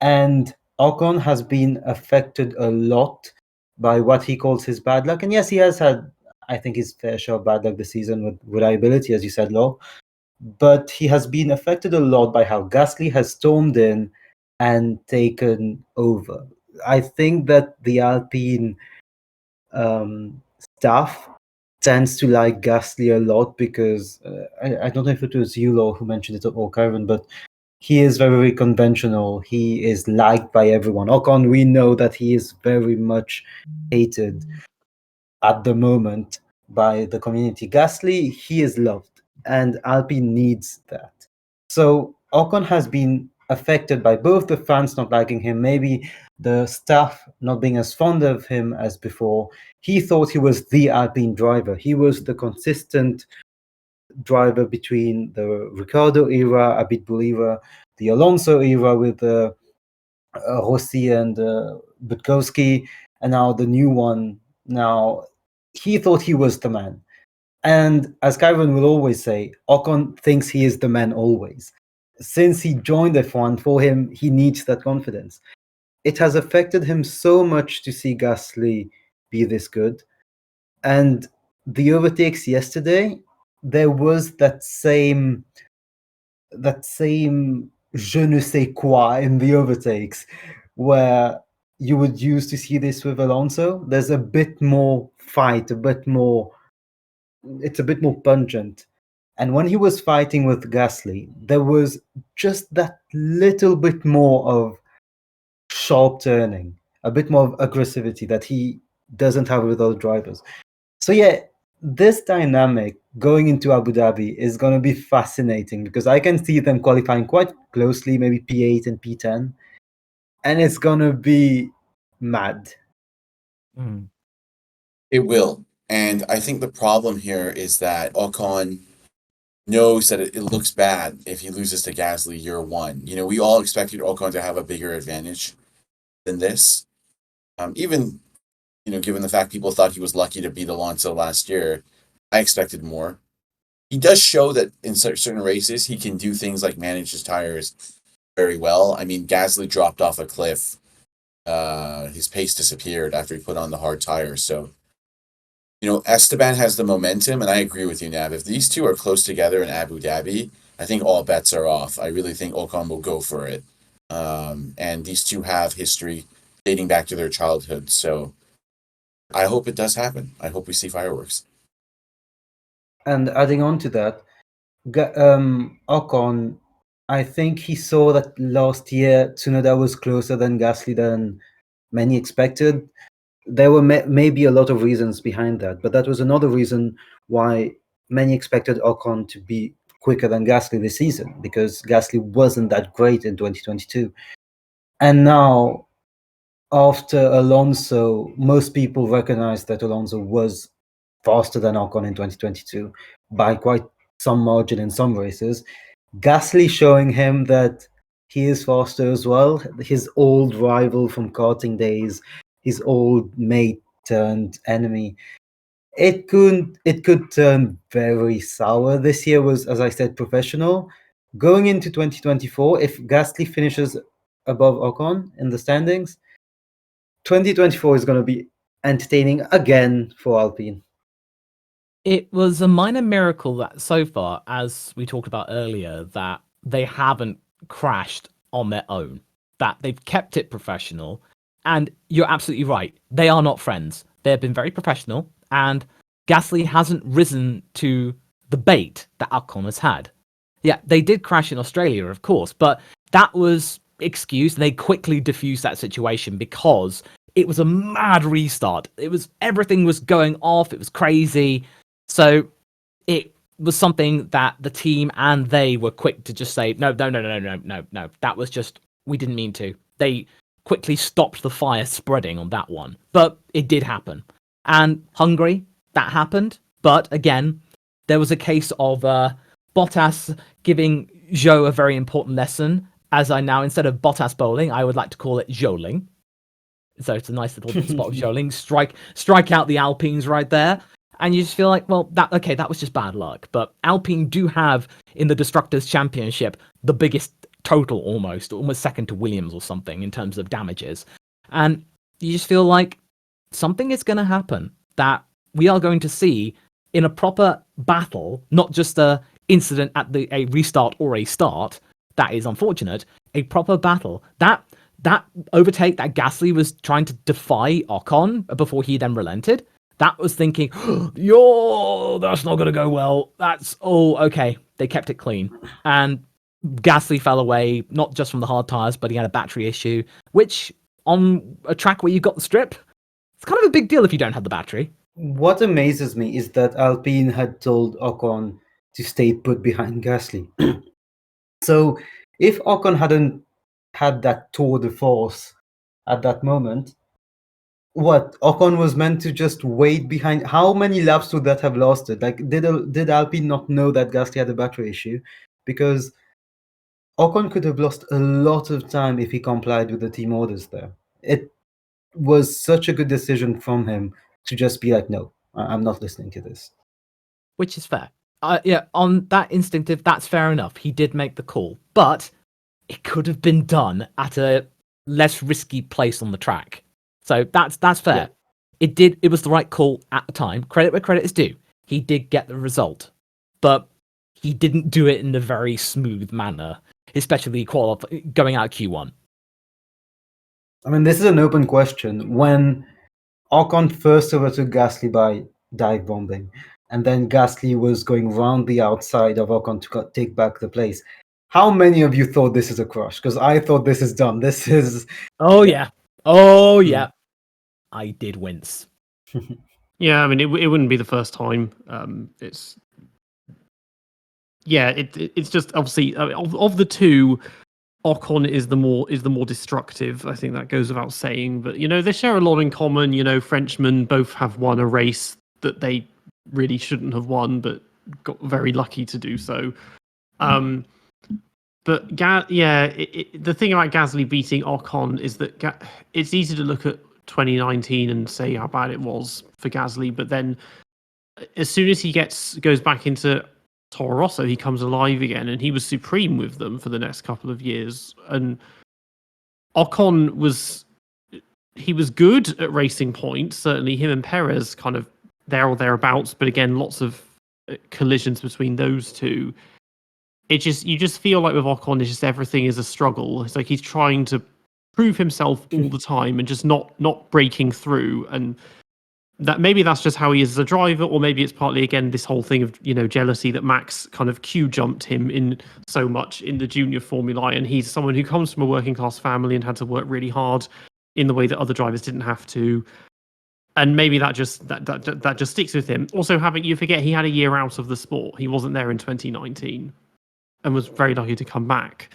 And Ocon has been affected a lot by what he calls his bad luck. And yes, he has had, I think, his fair share of bad luck this season with reliability, as you said, Law. But he has been affected a lot by how Gasly has stormed in and taken over. I think that the Alpine staff tends to like Gasly a lot because I don't know if it was you, Law, who mentioned it, or Kevin, but he is very conventional. He is liked by everyone. Ocon, we know that he is very much hated at the moment by the community. Gasly, he is loved, and Alpine needs that. So Ocon has been affected by both the fans not liking him, maybe the staff not being as fond of him as before. He thought he was the Alpine driver. He was the consistent driver between the Ricciardo era, Abitbull era, the Alonso era with Rossi and Butkowski, and now the new one. Now, he thought he was the man. And as Ciaron will always say, Ocon thinks he is the man always. Since he joined F1, for him, he needs that confidence. It has affected him so much to see Gasly be this good. And the overtakes yesterday, there was that same je ne sais quoi in the overtakes, where you would use to see this with Alonso. There's a bit more fight, it's a bit more pungent. And when he was fighting with Gasly, there was just that little bit more of sharp turning, a bit more of aggressivity that he doesn't have with other drivers. So yeah, this dynamic going into Abu Dhabi is going to be fascinating because I can see them qualifying quite closely, maybe P8 and P10, and it's going to be mad. It will. And I think the problem here is that Ocon knows that it looks bad if he loses to Gasly year one. You know, we all expected Ocon to have a bigger advantage than this. Even, you know, given the fact people thought he was lucky to beat Alonso last year, I expected more. He does show that in certain races, he can do things like manage his tires very well. I mean, Gasly dropped off a cliff. His pace disappeared after he put on the hard tires. So, you know, Esteban has the momentum, and I agree with you, Nav. If these two are close together in Abu Dhabi, I think all bets are off. I really think Ocon will go for it. And these two have history dating back to their childhood. So I hope it does happen. I hope we see fireworks. And adding on to that, Ocon, I think he saw that last year Tsunoda was closer than Gasly than many expected. There were maybe a lot of reasons behind that, but that was another reason why many expected Ocon to be quicker than Gasly this season, because Gasly wasn't that great in 2022. And now, after Alonso, most people recognize that Alonso was faster than Ocon in 2022 by quite some margin in some races. Gasly showing him that he is faster as well. His old rival from karting days, his old mate turned enemy. It could turn very sour. This year was, as I said, professional. Going into 2024, if Gasly finishes above Ocon in the standings, 2024 is going to be entertaining again for Alpine. It was a minor miracle that so far, as we talked about earlier, that they haven't crashed on their own, that they've kept it professional. And you're absolutely right. They are not friends. They've been very professional, and Gasly hasn't risen to the bait that Ocon has had. Yeah, they did crash in Australia, of course, but that was excused. They quickly diffused that situation because it was a mad restart. Everything was going off. It was crazy. So it was something that the team and they were quick to just say, no. That was just we didn't mean to. They quickly stopped the fire spreading on that one. But it did happen. And Hungary, that happened. But again, there was a case of Bottas giving Zhou a very important lesson. As I now, instead of Bottas bowling, I would like to call it Zhouling. So it's a nice little spot of Zhouling. Strike out the Alpines right there. And you just feel like, well, that was just bad luck. But Alpine do have, in the Destructors Championship, the biggest total almost second to Williams or something in terms of damages. And you just feel like something is going to happen that we are going to see in a proper battle, not just a incident at a restart or a start. That is unfortunate. A proper battle. That overtake that Gasly was trying to defy Ocon before he then relented. That was thinking, yo, that's not going to go well. Okay. They kept it clean. And Gasly fell away, not just from the hard tyres, but he had a battery issue, which on a track where you've got the strip, it's kind of a big deal if you don't have the battery. What amazes me is that Alpine had told Ocon to stay put behind Gasly. So if Ocon hadn't had that tour de force at that moment, Ocon was meant to just wait behind? How many laps would that have lasted? Like, did Alpine not know that Gasly had a battery issue? Because Ocon could have lost a lot of time if he complied with the team orders there. It was such a good decision from him to just be like, no, I'm not listening to this. Which is fair. Yeah, on that instinctive, that's fair enough. He did make the call, but it could have been done at a less risky place on the track. So that's fair. Yeah. It was the right call at the time. Credit where credit is due. He did get the result, but he didn't do it in a very smooth manner, especially going out Q1. I mean, this is an open question. When Ocon first overtook Gasly by dive bombing, and then Gasly was going round the outside of Ocon to take back the place, how many of you thought this is a crush? Because I thought this is done. This is... Oh, yeah. Oh, yeah. I did wince. Yeah, I mean, it wouldn't be the first time. It's just obviously of the two, Ocon is the more destructive. I think that goes without saying. But they share a lot in common. Frenchmen both have won a race that they really shouldn't have won, but got very lucky to do so. But the thing about Gasly beating Ocon is that it's easy to look at 2019 and say how bad it was for Gasly, but then as soon as he goes back into Toro Rosso, he comes alive again, and he was supreme with them for the next couple of years. And Ocon was good at racing points. Certainly, him and Perez kind of there or thereabouts. But again, lots of collisions between those two. You just feel like with Ocon, it's just everything is a struggle. It's like he's trying to prove himself all the time and just not breaking through. And that maybe that's just how he is as a driver, or maybe it's partly again this whole thing of jealousy that Max kind of jumped him in so much in the junior Formula, and he's someone who comes from a working class family and had to work really hard in the way that other drivers didn't have to. And maybe that just sticks with him. Also, you forget he had a year out of the sport. He wasn't there in 2019 and was very lucky to come back.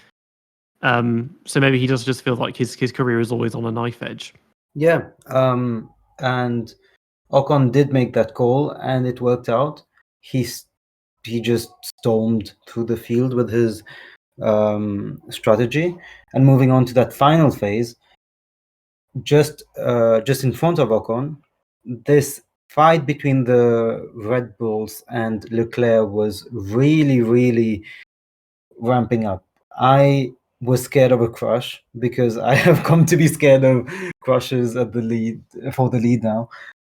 So maybe he does just feel like his career is always on a knife edge. Yeah. And Ocon did make that call, and it worked out. He just stormed through the field with his strategy, and moving on to that final phase, just in front of Ocon, this fight between the Red Bulls and Leclerc was really, really ramping up. I was scared of a crush because I have come to be scared of crushes at the lead now.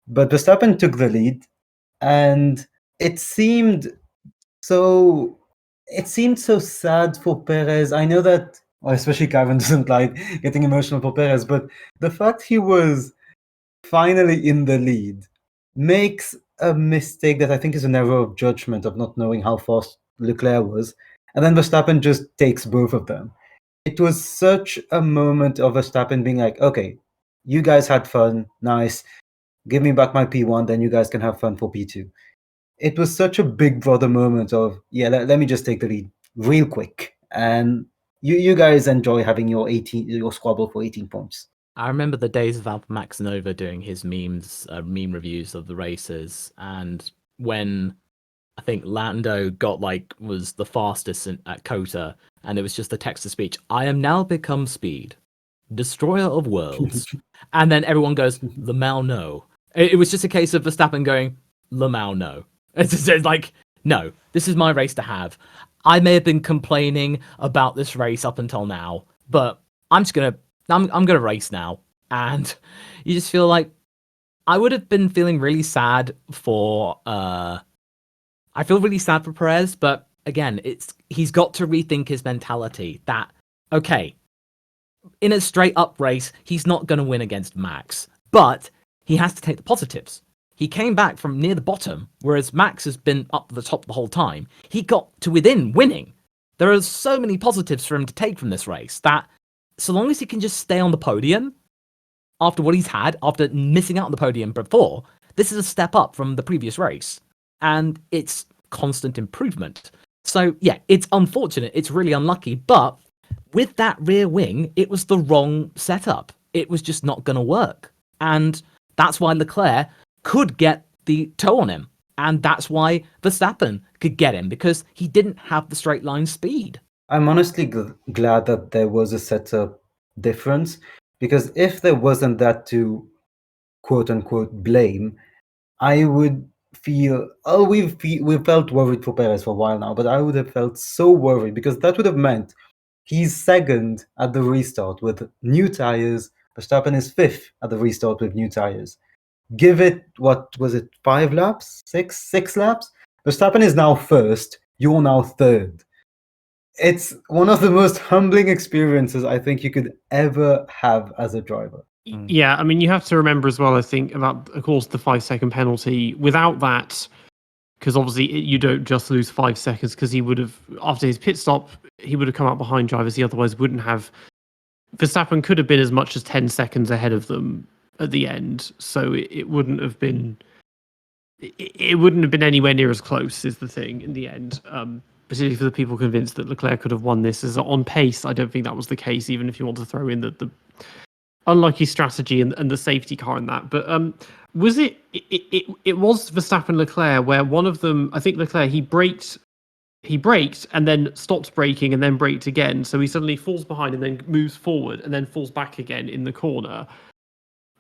But Verstappen took the lead, and it seemed so sad for Perez. I know that, especially Kevin doesn't like getting emotional for Perez, but the fact he was finally in the lead makes a mistake that I think is an error of judgment of not knowing how fast Leclerc was. And then Verstappen just takes both of them. It was such a moment of Verstappen being like, okay, you guys had fun, nice. Give me back my P1, then you guys can have fun for P2. It was such a big brother moment of, let me just take the lead real quick. And you guys enjoy having your squabble for 18 points. I remember the days of Alpha Max Nova doing his meme reviews of the races, and when I think Lando was the fastest at Kota, and it was just the text to speech, "I am now become speed, destroyer of worlds," and then everyone goes, "Lamau no." It was just a case of Verstappen going, "Lamau no." It's just like, no, this is my race to have. I may have been complaining about this race up until now, but I'm gonna race now, and you just feel like I would have been feeling really sad for. I feel really sad for Perez, but again, he's got to rethink his mentality. That okay, in a straight up race, he's not going to win against Max, but he has to take the positives. He came back from near the bottom, whereas Max has been up the top the whole time. He got to within winning. There are so many positives for him to take from this race that so long as he can just stay on the podium after what he's had, after missing out on the podium before, this is a step up from the previous race. And it's constant improvement. So yeah, it's unfortunate. It's really unlucky. But with that rear wing, it was the wrong setup. It was just not going to work. And that's why Leclerc could get the toe on him. And that's why Verstappen could get him, because he didn't have the straight line speed. I'm honestly glad that there was a setup difference, because if there wasn't that to quote unquote blame, I would feel, we've felt worried for Perez for a while now, but I would have felt so worried, because that would have meant he's second at the restart with new tires. Verstappen is fifth at the restart with new tires. Give it, what was it, 5 laps? 6 laps? Verstappen is now first, you're now third. It's one of the most humbling experiences I think you could ever have as a driver. Yeah, I mean, you have to remember as well, I think, about, of course, the 5-second penalty. Without that, because obviously you don't just lose 5 seconds, because he would have, after his pit stop, he would have come up behind drivers he otherwise wouldn't have. Verstappen could have been as much as 10 seconds ahead of them at the end, so it wouldn't have been... It wouldn't have been anywhere near as close, is the thing, in the end. Particularly for the people convinced that Leclerc could have won this. As on pace, I don't think that was the case, even if you want to throw in the unlucky strategy and the safety car in that. But was it was Verstappen Leclerc, where one of them, I think Leclerc, he braked and then stopped braking and then braked again, so he suddenly falls behind and then moves forward and then falls back again in the corner.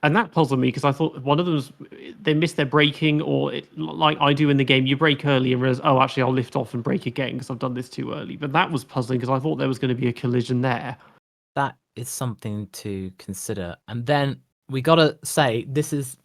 And that puzzled me, because I thought one of them was, they missed their braking, or like I do in the game, you brake early and realize, oh, actually, I'll lift off and brake again because I've done this too early. But that was puzzling, because I thought there was going to be a collision there. That is something to consider. And then we got to say, this is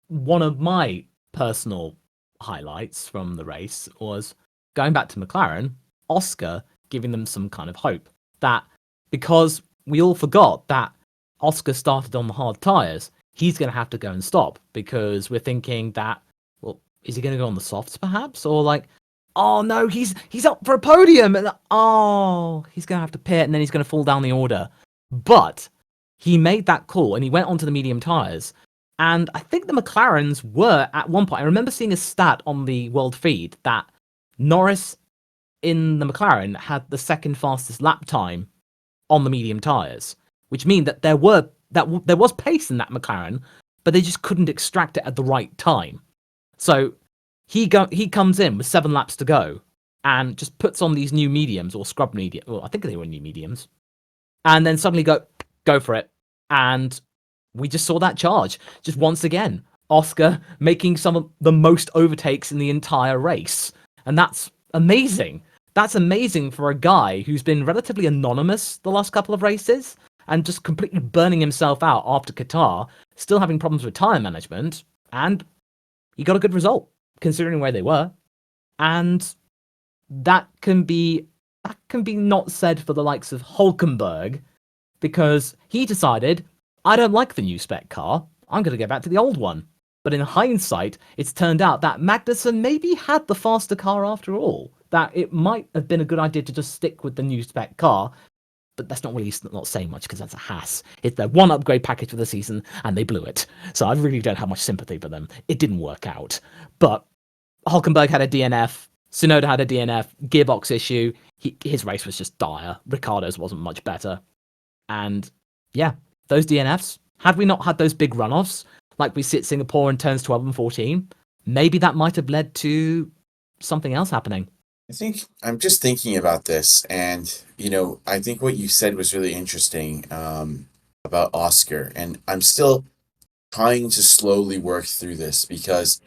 one of my personal highlights from the race, was going back to McLaren, Oscar giving them some kind of hope. That because we all forgot that Oscar started on the hard tyres, he's going to have to go and stop, because we're thinking that, well, is he going to go on the softs perhaps? Or like, oh no, he's up for a podium, and oh, he's going to have to pit, and then he's going to fall down the order. But he made that call and he went onto the medium tyres. And I think the McLarens were at one point, I remember seeing a stat on the world feed that Norris in the McLaren had the second fastest lap time on the medium tyres, which means that there was pace in that McLaren, but they just couldn't extract it at the right time. So he comes in with 7 laps to go and just puts on these new mediums, or scrub medium. Well, I think they were new mediums, and then suddenly go for it. And we just saw that charge just once again. Oscar making some of the most overtakes in the entire race, and that's amazing. That's amazing for a guy who's been relatively anonymous the last couple of races, and just completely burning himself out after Qatar, still having problems with tyre management, and he got a good result, considering where they were. And that can be not said for the likes of Hulkenberg, because he decided, I don't like the new spec car, I'm going to go back to the old one. But in hindsight, it's turned out that Magnussen maybe had the faster car after all, that it might have been a good idea to just stick with the new spec car. But that's not really not saying much, because that's a Haas. It's their one upgrade package for the season, and they blew it. So I really don't have much sympathy for them. It didn't work out. But Hulkenberg had a DNF. Tsunoda had a DNF, gearbox issue. His race was just dire. Ricciardo's wasn't much better. And yeah, those DNFs, had we not had those big runoffs, like we see at Singapore in turns 12 and 14, maybe that might have led to something else happening. I think I'm just thinking about this, and I think what you said was really interesting about Oscar, and I'm still trying to slowly work through this because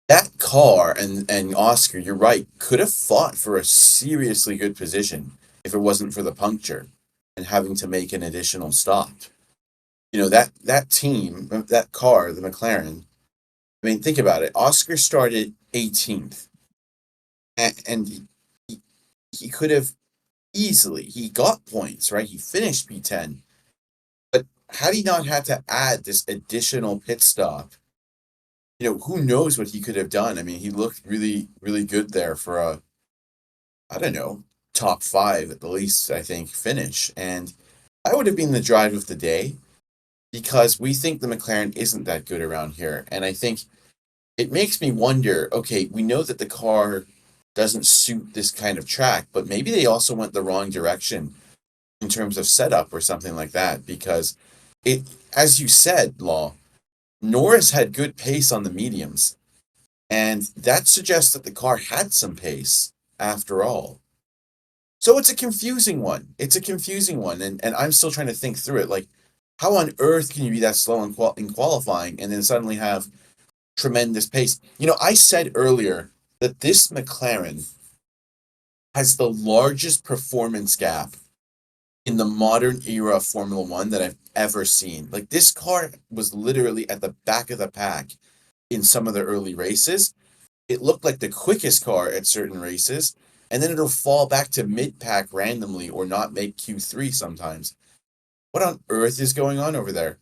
that car and Oscar, you're right, could have fought for a seriously good position if it wasn't for the puncture and having to make an additional stop. That team, that car, the McLaren. I mean, think about it. Oscar started 18th. And he could have easily, he got points, right? He finished P10. But had he not had to add this additional pit stop, who knows what he could have done? I mean, he looked really, really good there for a, I don't know, top 5 at the least, I think, finish. And that would have been the drive of the day because we think the McLaren isn't that good around here. And I think it makes me wonder, okay, we know that the car doesn't suit this kind of track, but maybe they also went the wrong direction in terms of setup or something like that, because as you said, Law, Norris had good pace on the mediums, and that suggests that the car had some pace after all. So it's a confusing one. And I'm still trying to think through it. Like, how on earth can you be that slow in qualifying and then suddenly have tremendous pace? I said earlier that this McLaren has the largest performance gap in the modern era of Formula One that I've ever seen. Like, this car was literally at the back of the pack in some of the early races. It looked like the quickest car at certain races, and then it'll fall back to mid-pack randomly or not make Q3 sometimes. What on earth is going on over there?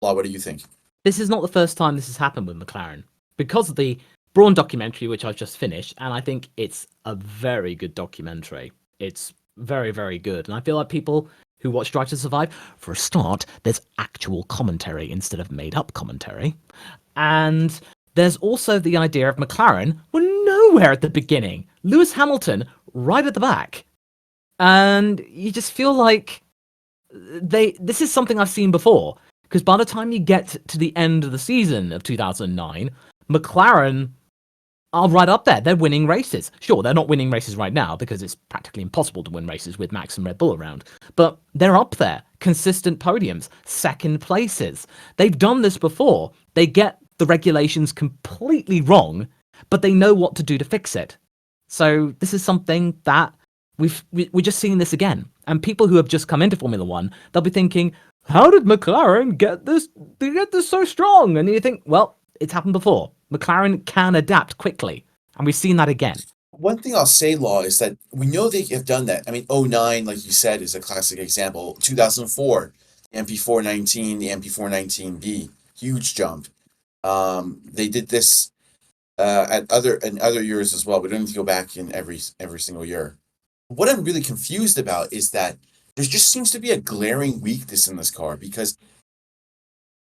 Law, what do you think? This is not the first time this has happened with McLaren. Because of the Brawn documentary, which I've just finished, and I think it's a very good documentary. It's very, very good. And I feel like people who watch Drive to Survive, for a start, there's actual commentary instead of made-up commentary. And there's also the idea of McLaren were nowhere at the beginning. Lewis Hamilton right at the back. And you just feel like this is something I've seen before. Because by the time you get to the end of the season of 2009, McLaren are right up there. They're winning races. Sure, they're not winning races right now because it's practically impossible to win races with Max and Red Bull around. But they're up there. Consistent podiums, second places. They've done this before. They get the regulations completely wrong, but they know what to do to fix it. So this is something that we're just seeing this again. And people who have just come into Formula One, they'll be thinking, how did McLaren get this so strong? And you think, well, it's happened before. McLaren can adapt quickly, and we've seen that again. One thing I'll say, Law, is that we know they have done that. I mean, 09, like you said, is a classic example. 2004, the MP419, the MP419B, huge jump. They did this in other years as well. We don't need to go back in every single year. What I'm really confused about is that there just seems to be a glaring weakness in this car because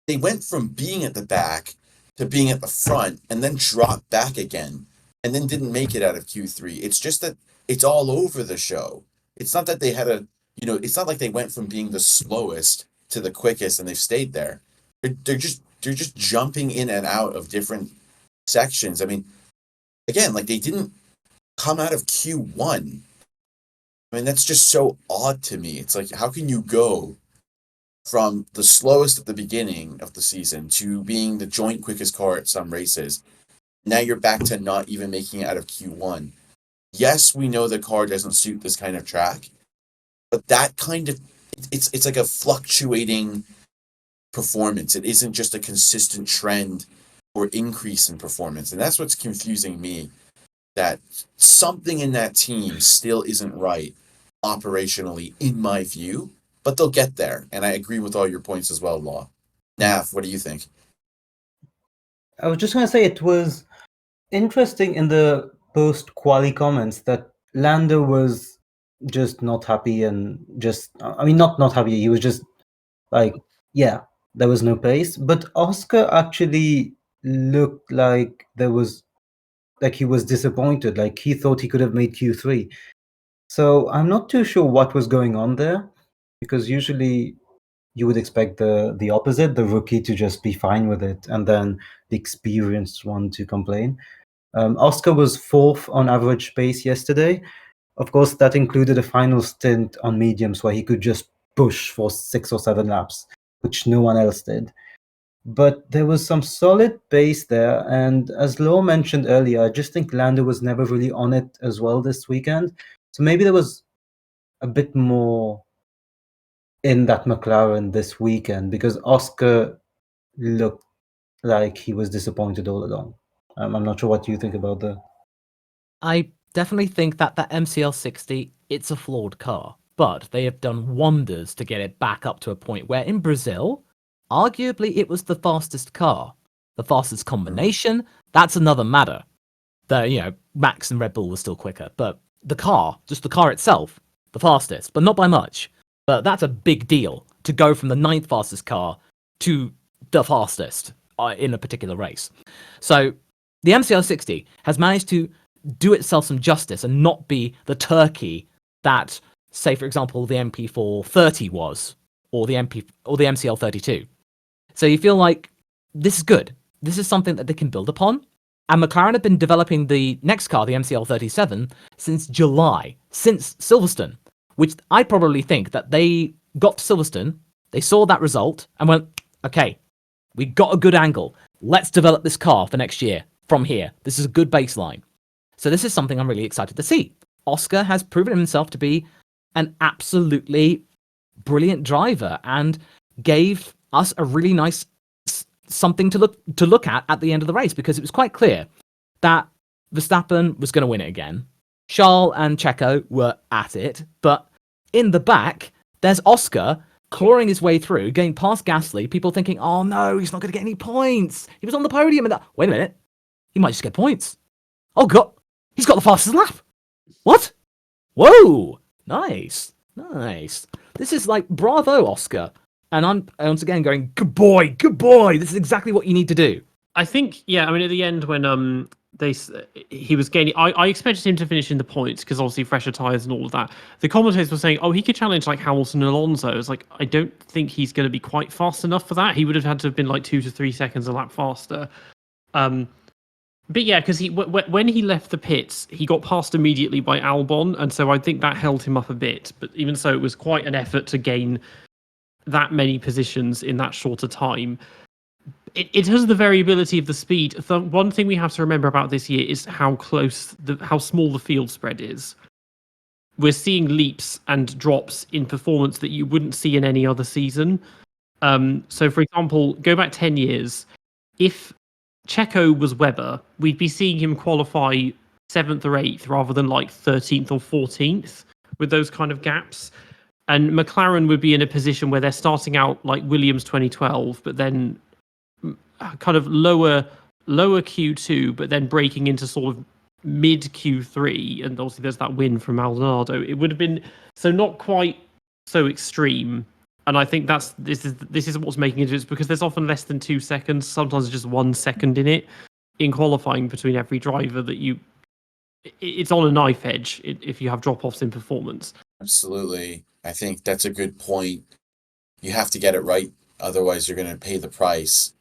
they went from being at the back to being at the front and then dropped back again and then didn't make it out of Q3. It's just that it's all over the show. It's not that they had it's not like they went from being the slowest to the quickest and they've stayed there. They're just jumping in and out of different sections. I mean, again, like they didn't come out of Q1. I mean, that's just so odd to me. It's like, how can you go from the slowest at the beginning of the season to being the joint quickest car at some races? Now you're back to not even making it out of Q1. Yes, we know the car doesn't suit this kind of track, but that kind of, it's like a fluctuating performance. It isn't just a consistent trend or increase in performance. And that's what's confusing me, that something in that team still isn't right operationally, in my view, but they'll get there. And I agree with all your points as well, Law. Nav, what do you think? I was just going to say it was interesting in the post-quali comments that Lando was just not happy and not happy. He was just like, yeah, there was no pace. But Oscar actually looked like there was like he was disappointed, like he thought he could have made Q3. So I'm not too sure what was going on there, because usually you would expect the opposite, the rookie to just be fine with it, and then the experienced one to complain. Oscar was 4th on average pace yesterday. Of course, that included a final stint on mediums where he could just push for 6 or 7 laps, which no one else did. But there was some solid pace there, and as Law mentioned earlier, I just think Lando was never really on it as well this weekend. So maybe there was a bit more in that McLaren this weekend, because Oscar looked like he was disappointed all along. I'm not sure what you think about that. I definitely think that MCL60, it's a flawed car, but they have done wonders to get it back up to a point where in Brazil, arguably it was the fastest car. The fastest combination, that's another matter. Max and Red Bull were still quicker, but the car, just the car itself, the fastest, but not by much. But that's a big deal to go from the 9th fastest car to the fastest in a particular race. So the MCL60 has managed to do itself some justice and not be the turkey that, say, for example, the MP430 was, or the MCL32. So you feel like this is good. This is something that they can build upon. And McLaren have been developing the next car, the MCL37, since July, since Silverstone, which I probably think that they got to Silverstone, they saw that result, and went, okay, we got a good angle. Let's develop this car for next year from here. This is a good baseline. So this is something I'm really excited to see. Oscar has proven himself to be an absolutely brilliant driver and gave us a really nice something to look at the end of the race, because it was quite clear that Verstappen was going to win it again. Charles and Checo were at it, but in the back, there's Oscar clawing his way through, getting past Gasly, people thinking, oh no, he's not going to get any points. He was on the podium and that. Wait a minute, he might just get points. Oh god, he's got the fastest lap. What? Whoa, nice. This is like, bravo, Oscar. And I'm once again going, good boy. This is exactly what you need to do. I think, yeah. I mean, at the end when he was gaining, I expected him to finish in the points because obviously fresher tires and all of that. The commentators were saying, oh, he could challenge like Hamilton and Alonso. It's like, I don't think he's going to be quite fast enough for that. He would have had to have been like 2 to 3 seconds a lap faster. But yeah, because when he left the pits, he got passed immediately by Albon, and so I think that held him up a bit. But even so, it was quite an effort to gain that many positions in that shorter time. It has the variability of the speed. The one thing we have to remember about this year is how small the field spread is. We're seeing leaps and drops in performance that you wouldn't see in any other season. So, for example, go back 10 years. If Checo was Webber, we'd be seeing him qualify 7th or 8th rather than like 13th or 14th with those kind of gaps. And McLaren would be in a position where they're starting out like Williams 2012, but then kind of lower Q2, but then breaking into sort of mid Q3. And obviously there's that win from Maldonado. It would have been so not quite so extreme. And I think this is what's making it, is because there's often less than 2 seconds, sometimes just 1 second in it, in qualifying between every driver, that it's on a knife edge if you have drop-offs in performance. Absolutely. I think that's a good point. You have to get it right, otherwise you're going to pay the price.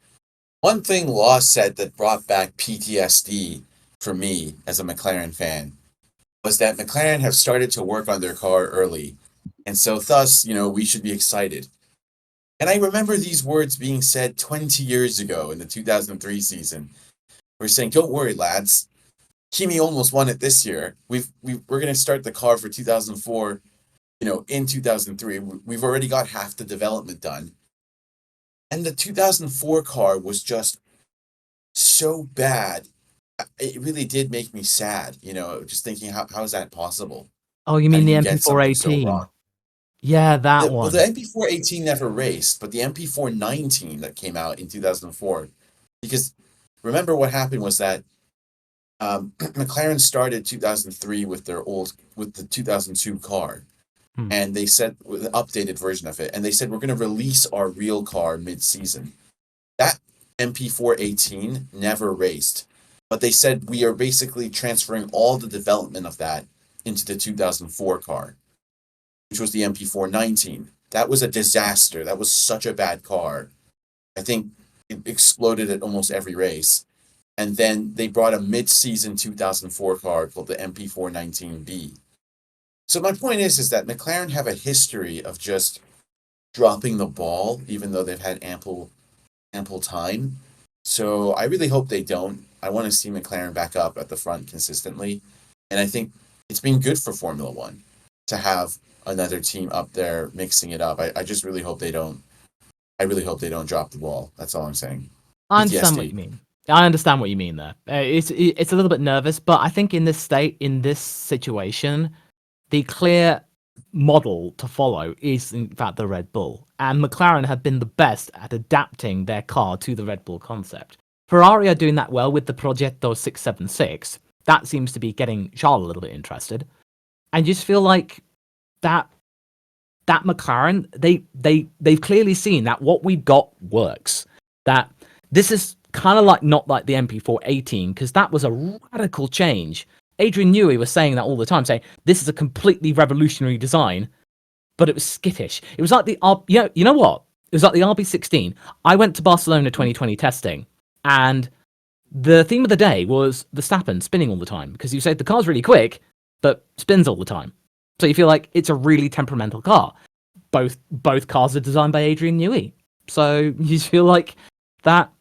One thing Law said that brought back PTSD for me as a McLaren fan was that McLaren have started to work on their car early. And so thus, we should be excited. And I remember these words being said 20 years ago in the 2003 season. We're saying, don't worry, lads. Kimi almost won it this year. We're going to start the car for 2004, in 2003. We've already got half the development done. And the 2004 car was just so bad. It really did make me sad, just thinking, how is that possible? Oh, you mean the MP418? So yeah, that one. Well, the MP418 never raced, but the MP419 that came out in 2004. Because remember what happened was that McLaren started 2003 with the 2002 car. And they said, with an updated version of it, and they said, we're going to release our real car mid-season. That MP418 never raced. But they said we are basically transferring all the development of that into the 2004 car, which was the MP419. That was a disaster. That was such a bad car. I think it exploded at almost every race. And then they brought a mid-season 2004 car called the MP419B. So my point is that McLaren have a history of just dropping the ball, even though they've had ample time. So I really hope they don't. I want to see McLaren back up at the front consistently. And I think it's been good for Formula One to have another team up there mixing it up. I just really hope they don't. I really hope they don't drop the ball. That's all I'm saying. I understand what PTSD. you mean. I understand what you mean there. It's a little bit nervous, but I think in this situation, the clear model to follow is in fact the Red Bull, and McLaren have been the best at adapting their car to the Red Bull concept. Ferrari are doing that well with the Progetto 676. That seems to be getting Charles a little bit interested. I just feel like that McLaren, they've clearly seen that what we got works. That this is kind of like not like the MP418, because that was a radical change. Adrian Newey was saying that all the time, saying this is a completely revolutionary design, but it was skittish. It was like the you know what? It was like the RB16. I went to Barcelona 2020 testing, and the theme of the day was Verstappen spinning all the time, because you said the car's really quick, but spins all the time. So you feel like it's a really temperamental car. Both cars are designed by Adrian Newey. So you just feel like that.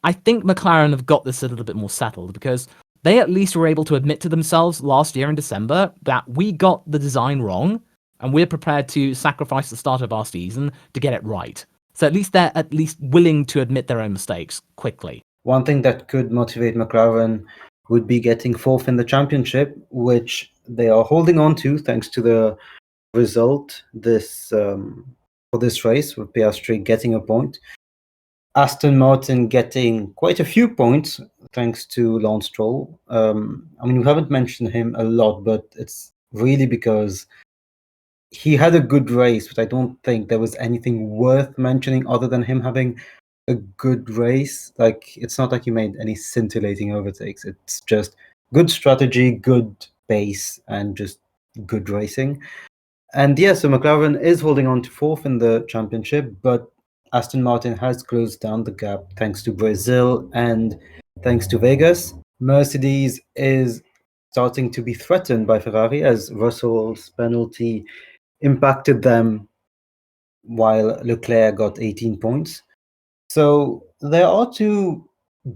I think McLaren have got this a little bit more settled, because they at least were able to admit to themselves last year in December that we got the design wrong, and we're prepared to sacrifice the start of our season to get it right. So at least they're at least willing to admit their own mistakes quickly. One thing that could motivate McLaren would be getting fourth in the championship, which they are holding on to thanks to the result for this race, with Piastri getting a point. Aston Martin getting quite a few points thanks to Lance Stroll. We haven't mentioned him a lot, but it's really because he had a good race, but I don't think there was anything worth mentioning other than him having a good race. Like, it's not like he made any scintillating overtakes. It's just good strategy, good pace, and just good racing. And yeah, so McLaren is holding on to fourth in the championship, but Aston Martin has closed down the gap thanks to Brazil and thanks to Vegas. Mercedes is starting to be threatened by Ferrari, as Russell's penalty impacted them while Leclerc got 18 points. So there are two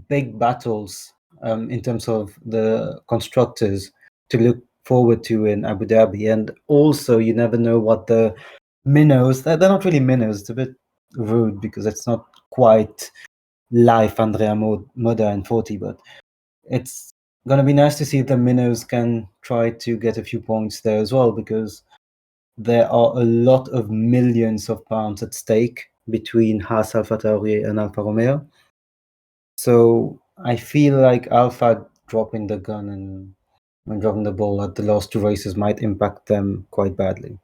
big battles in terms of the constructors to look forward to in Abu Dhabi. And also, you never know what the minnows, they're not really minnows, it's a bit rude because it's not quite live Andrea Moda and 40, but it's going to be nice to see if the minnows can try to get a few points there as well, because there are a lot of millions of pounds at stake between Haas, AlphaTauri and Alfa Romeo. So I feel like Alfa dropping the gun and dropping the ball at the last two races might impact them quite badly.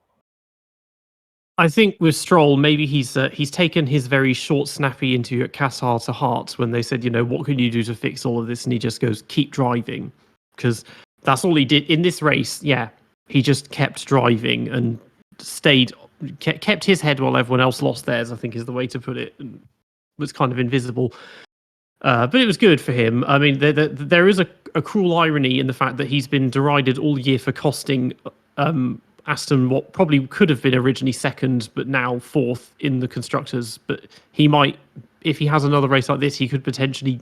I think with Stroll, maybe he's taken his very short, snappy interview at Qatar to heart when they said, what can you do to fix all of this? And he just goes, keep driving. Because that's all he did in this race. Yeah, he just kept driving and kept his head while everyone else lost theirs, I think is the way to put it. And was kind of invisible. But it was good for him. I mean, there is a cruel irony in the fact that he's been derided all year for costing Aston what probably could have been originally second, but now fourth in the constructors. But he might, if he has another race like this, he could potentially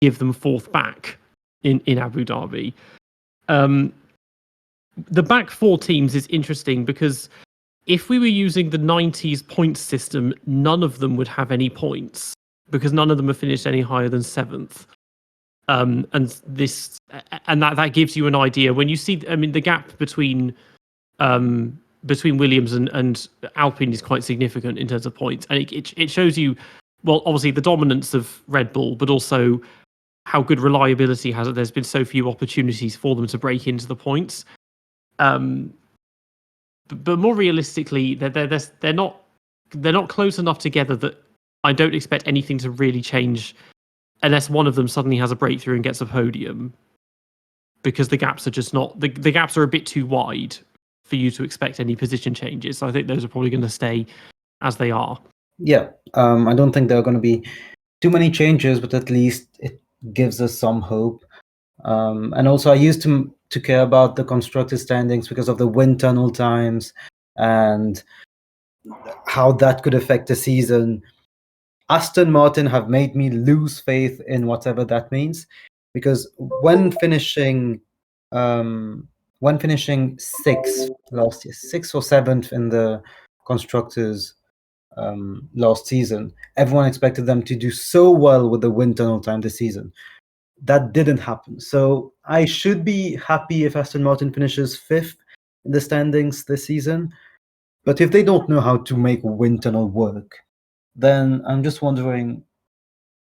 give them fourth back in Abu Dhabi. The back four teams is interesting because if we were using the 90s points system, none of them would have any points because none of them have finished any higher than seventh. And that gives you an idea when you see, the gap between Williams and Alpine is quite significant in terms of points, and it shows you, well, obviously the dominance of Red Bull, but also how good reliability has it. There's been so few opportunities for them to break into the points. But more realistically, they're not close enough together that I don't expect anything to really change unless one of them suddenly has a breakthrough and gets a podium, because the gaps are just not the gaps are a bit too wide for you to expect any position changes. So I think those are probably going to stay as they are. Yeah, I don't think there are going to be too many changes, but at least it gives us some hope. And also, I used to care about the constructor standings because of the wind tunnel times and how that could affect the season. Aston Martin have made me lose faith in whatever that means, because when finishing sixth last year, sixth or seventh in the constructors last season, everyone expected them to do so well with the wind tunnel time this season. That didn't happen. So I should be happy if Aston Martin finishes fifth in the standings this season. But if they don't know how to make wind tunnel work, then I'm just wondering,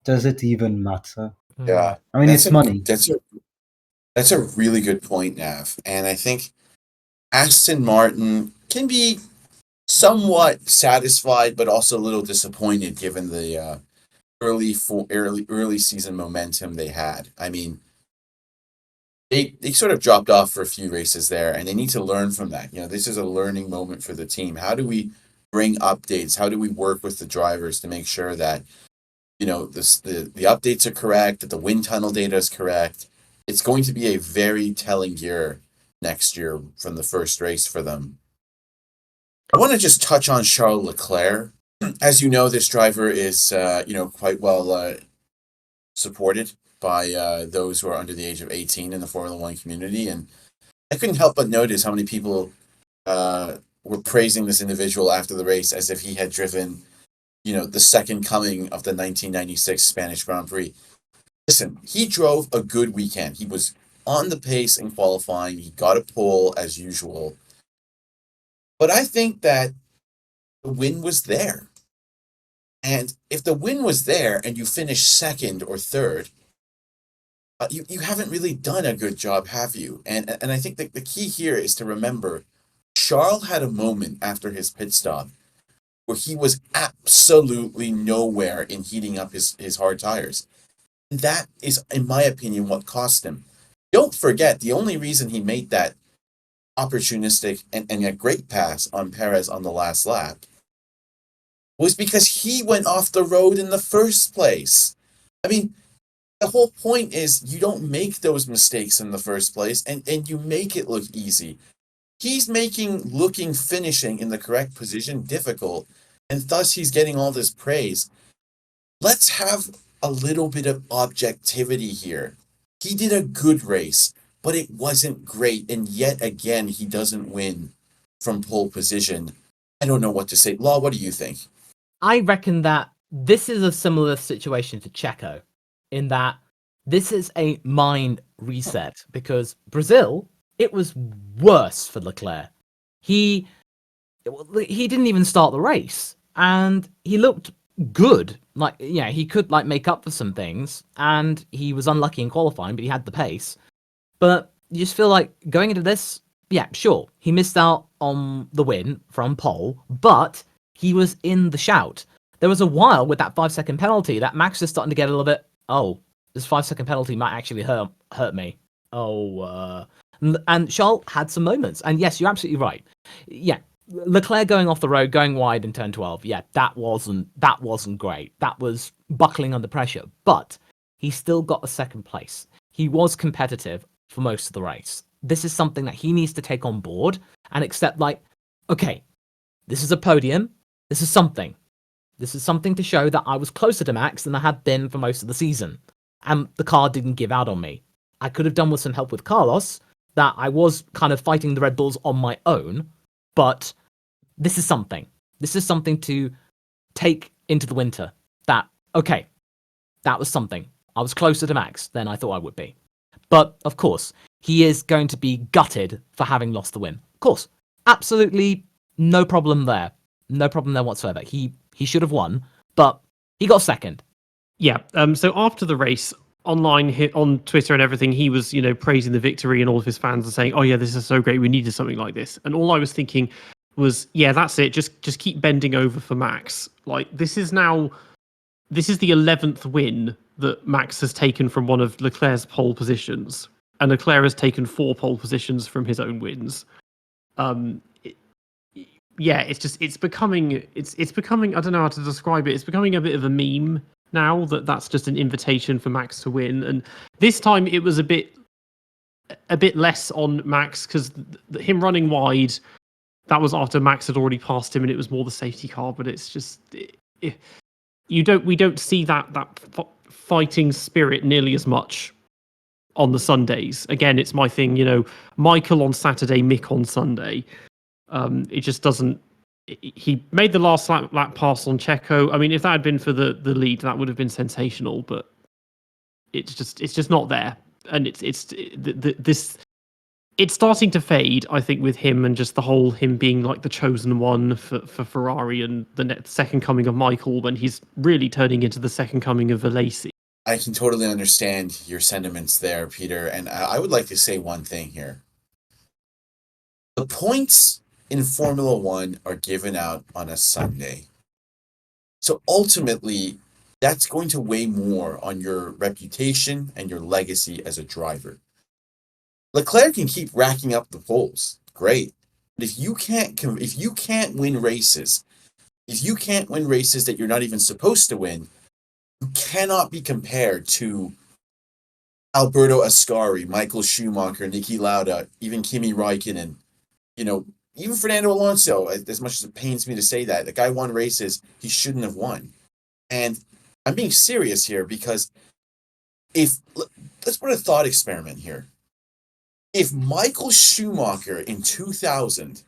does it even matter? Yeah, I mean, it's money. That's a really good point, Nav. And I think Aston Martin can be somewhat satisfied, but also a little disappointed given the early season momentum they had. I mean, they sort of dropped off for a few races there, and they need to learn from that. This is a learning moment for the team. How do we bring updates? How do we work with the drivers to make sure that the updates are correct, that the wind tunnel data is correct? It's going to be a very telling year next year from the first race for them. I want to just touch on Charles Leclerc. As you know, this driver is quite well supported by those who are under the age of 18 in the Formula One community, and I couldn't help but notice how many people were praising this individual after the race as if he had driven, the second coming of the 1996 Spanish Grand Prix. Listen, he drove a good weekend. He was on the pace in qualifying. He got a pole as usual. But I think that the win was there. And if the win was there and you finish second or third, you haven't really done a good job, have you? And I think that the key here is to remember, Charles had a moment after his pit stop where he was absolutely nowhere in heating up his hard tires. And that is, in my opinion, what cost him. Don't forget, the only reason he made that opportunistic and a great pass on Perez on the last lap was because he went off the road in the first place. I mean, the whole point is you don't make those mistakes in the first place, and you make it look easy. He's making finishing in the correct position difficult, and thus he's getting all this praise. Let's have a little bit of objectivity here. He did a good race, but it wasn't great, and yet again, he doesn't win from pole position. I don't know what to say. Law, what do you think? I reckon that this is a similar situation to Checo, in that this is a mind reset, because Brazil, it was worse for Leclerc. He didn't even start the race, and he looked good. He could make up for some things, and he was unlucky in qualifying, but he had the pace. But you just feel like going into this, yeah, sure, he missed out on the win from pole, but he was in the shout. There was a while with that 5-second penalty that Max is starting to get a little bit, this 5-second penalty might actually hurt me. And Charles had some moments. And yes, you're absolutely right. Yeah, Leclerc going off the road, going wide in turn 12. Yeah, that wasn't great. That was buckling under pressure. But he still got a second place. He was competitive for most of the race. This is something that he needs to take on board and accept, okay, this is a podium. This is something. This is something to show that I was closer to Max than I had been for most of the season. And the car didn't give out on me. I could have done with some help with Carlos, that I was kind of fighting the Red Bulls on my own, but this is something. This is something to take into the winter. That was something. I was closer to Max than I thought I would be. But, of course, he is going to be gutted for having lost the win. Of course, absolutely no problem there. No problem there whatsoever. He should have won, but he got second. Yeah. So after the race, online, on Twitter and everything, he was, praising the victory, and all of his fans are saying, "Oh yeah, this is so great. We needed something like this." And all I was thinking was, "Yeah, that's it. Just keep bending over for Max. This is the 11th win that Max has taken from one of Leclerc's pole positions, and Leclerc has taken 4 pole positions from his own wins. Yeah, it's becoming I don't know how to describe it. It's becoming a bit of a meme now that's just an invitation for Max to win. And this time it was a bit less on Max because him running wide, that was after Max had already passed him, and it was more the safety car. But it's just we don't see that fighting spirit nearly as much on the Sundays. Again, it's my thing. Michael on Saturday, Mick on Sunday. It just doesn't. He made the last lap pass on Checo. I mean, if that had been for the lead, that would have been sensational. But it's just not there, and it's starting to fade. I think with him and just the whole him being like the chosen one for Ferrari and the second coming of Michael, when he's really turning into the second coming of Alesi. I can totally understand your sentiments there, Peter, and I would like to say one thing here. The points in Formula One are given out on a Sunday. So ultimately, that's going to weigh more on your reputation and your legacy as a driver. Leclerc can keep racking up the poles. Great. But if you can't win races, that you're not even supposed to win, you cannot be compared to Alberto Ascari, Michael Schumacher, Niki Lauda, even Kimi Räikkönen, even Fernando Alonso. As much as it pains me to say that, the guy won races he shouldn't have won. And I'm being serious here because let's put a thought experiment here. If Michael Schumacher in 2000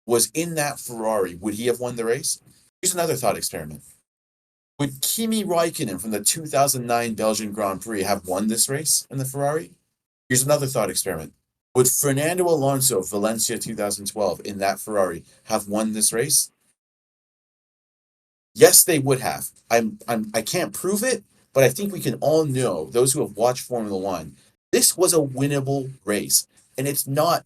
was in that Ferrari, would he have won the race? Here's another thought experiment. Would Kimi Räikkönen from the 2009 Belgian Grand Prix have won this race in the Ferrari? Here's another thought experiment. Would Fernando Alonso of Valencia 2012 in that Ferrari have won this race? Yes, they would have. I can't prove it, but I think we can all know, those who have watched Formula One, this was a winnable race. And it's not,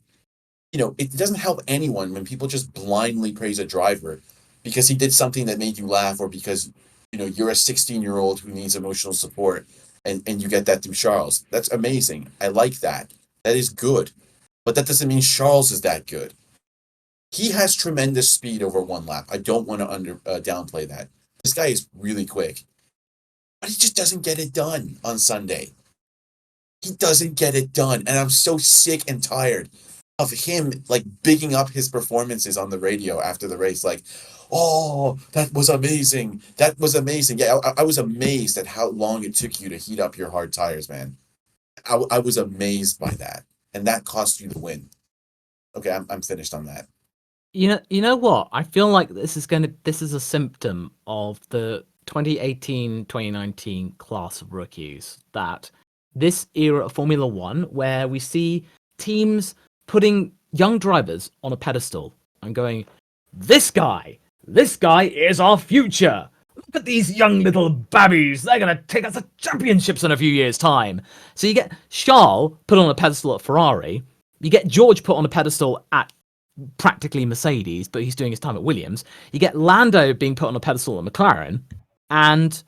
it doesn't help anyone when people just blindly praise a driver because he did something that made you laugh, or because, you're a 16-year-old who needs emotional support and you get that through Charles. That's amazing. I like that. That is good. But that doesn't mean Charles is that good. He has tremendous speed over one lap. I don't want to downplay that. This guy is really quick. But he just doesn't get it done on Sunday. He doesn't get it done. And I'm so sick and tired of him bigging up his performances on the radio after the race. Oh, that was amazing. That was amazing. Yeah, I was amazed at how long it took you to heat up your hard tires, man. I was amazed by that. And that cost you the win. Okay, I'm finished on that. You know what? I feel like this is a symptom of the 2018-2019 class of rookies, that this era of Formula One, where we see teams putting young drivers on a pedestal and going, this guy is our future. Look at these young little babbies. They're going to take us to championships in a few years' time. So you get Charles put on a pedestal at Ferrari. You get George put on a pedestal at practically Mercedes, but he's doing his time at Williams. You get Lando being put on a pedestal at McLaren. And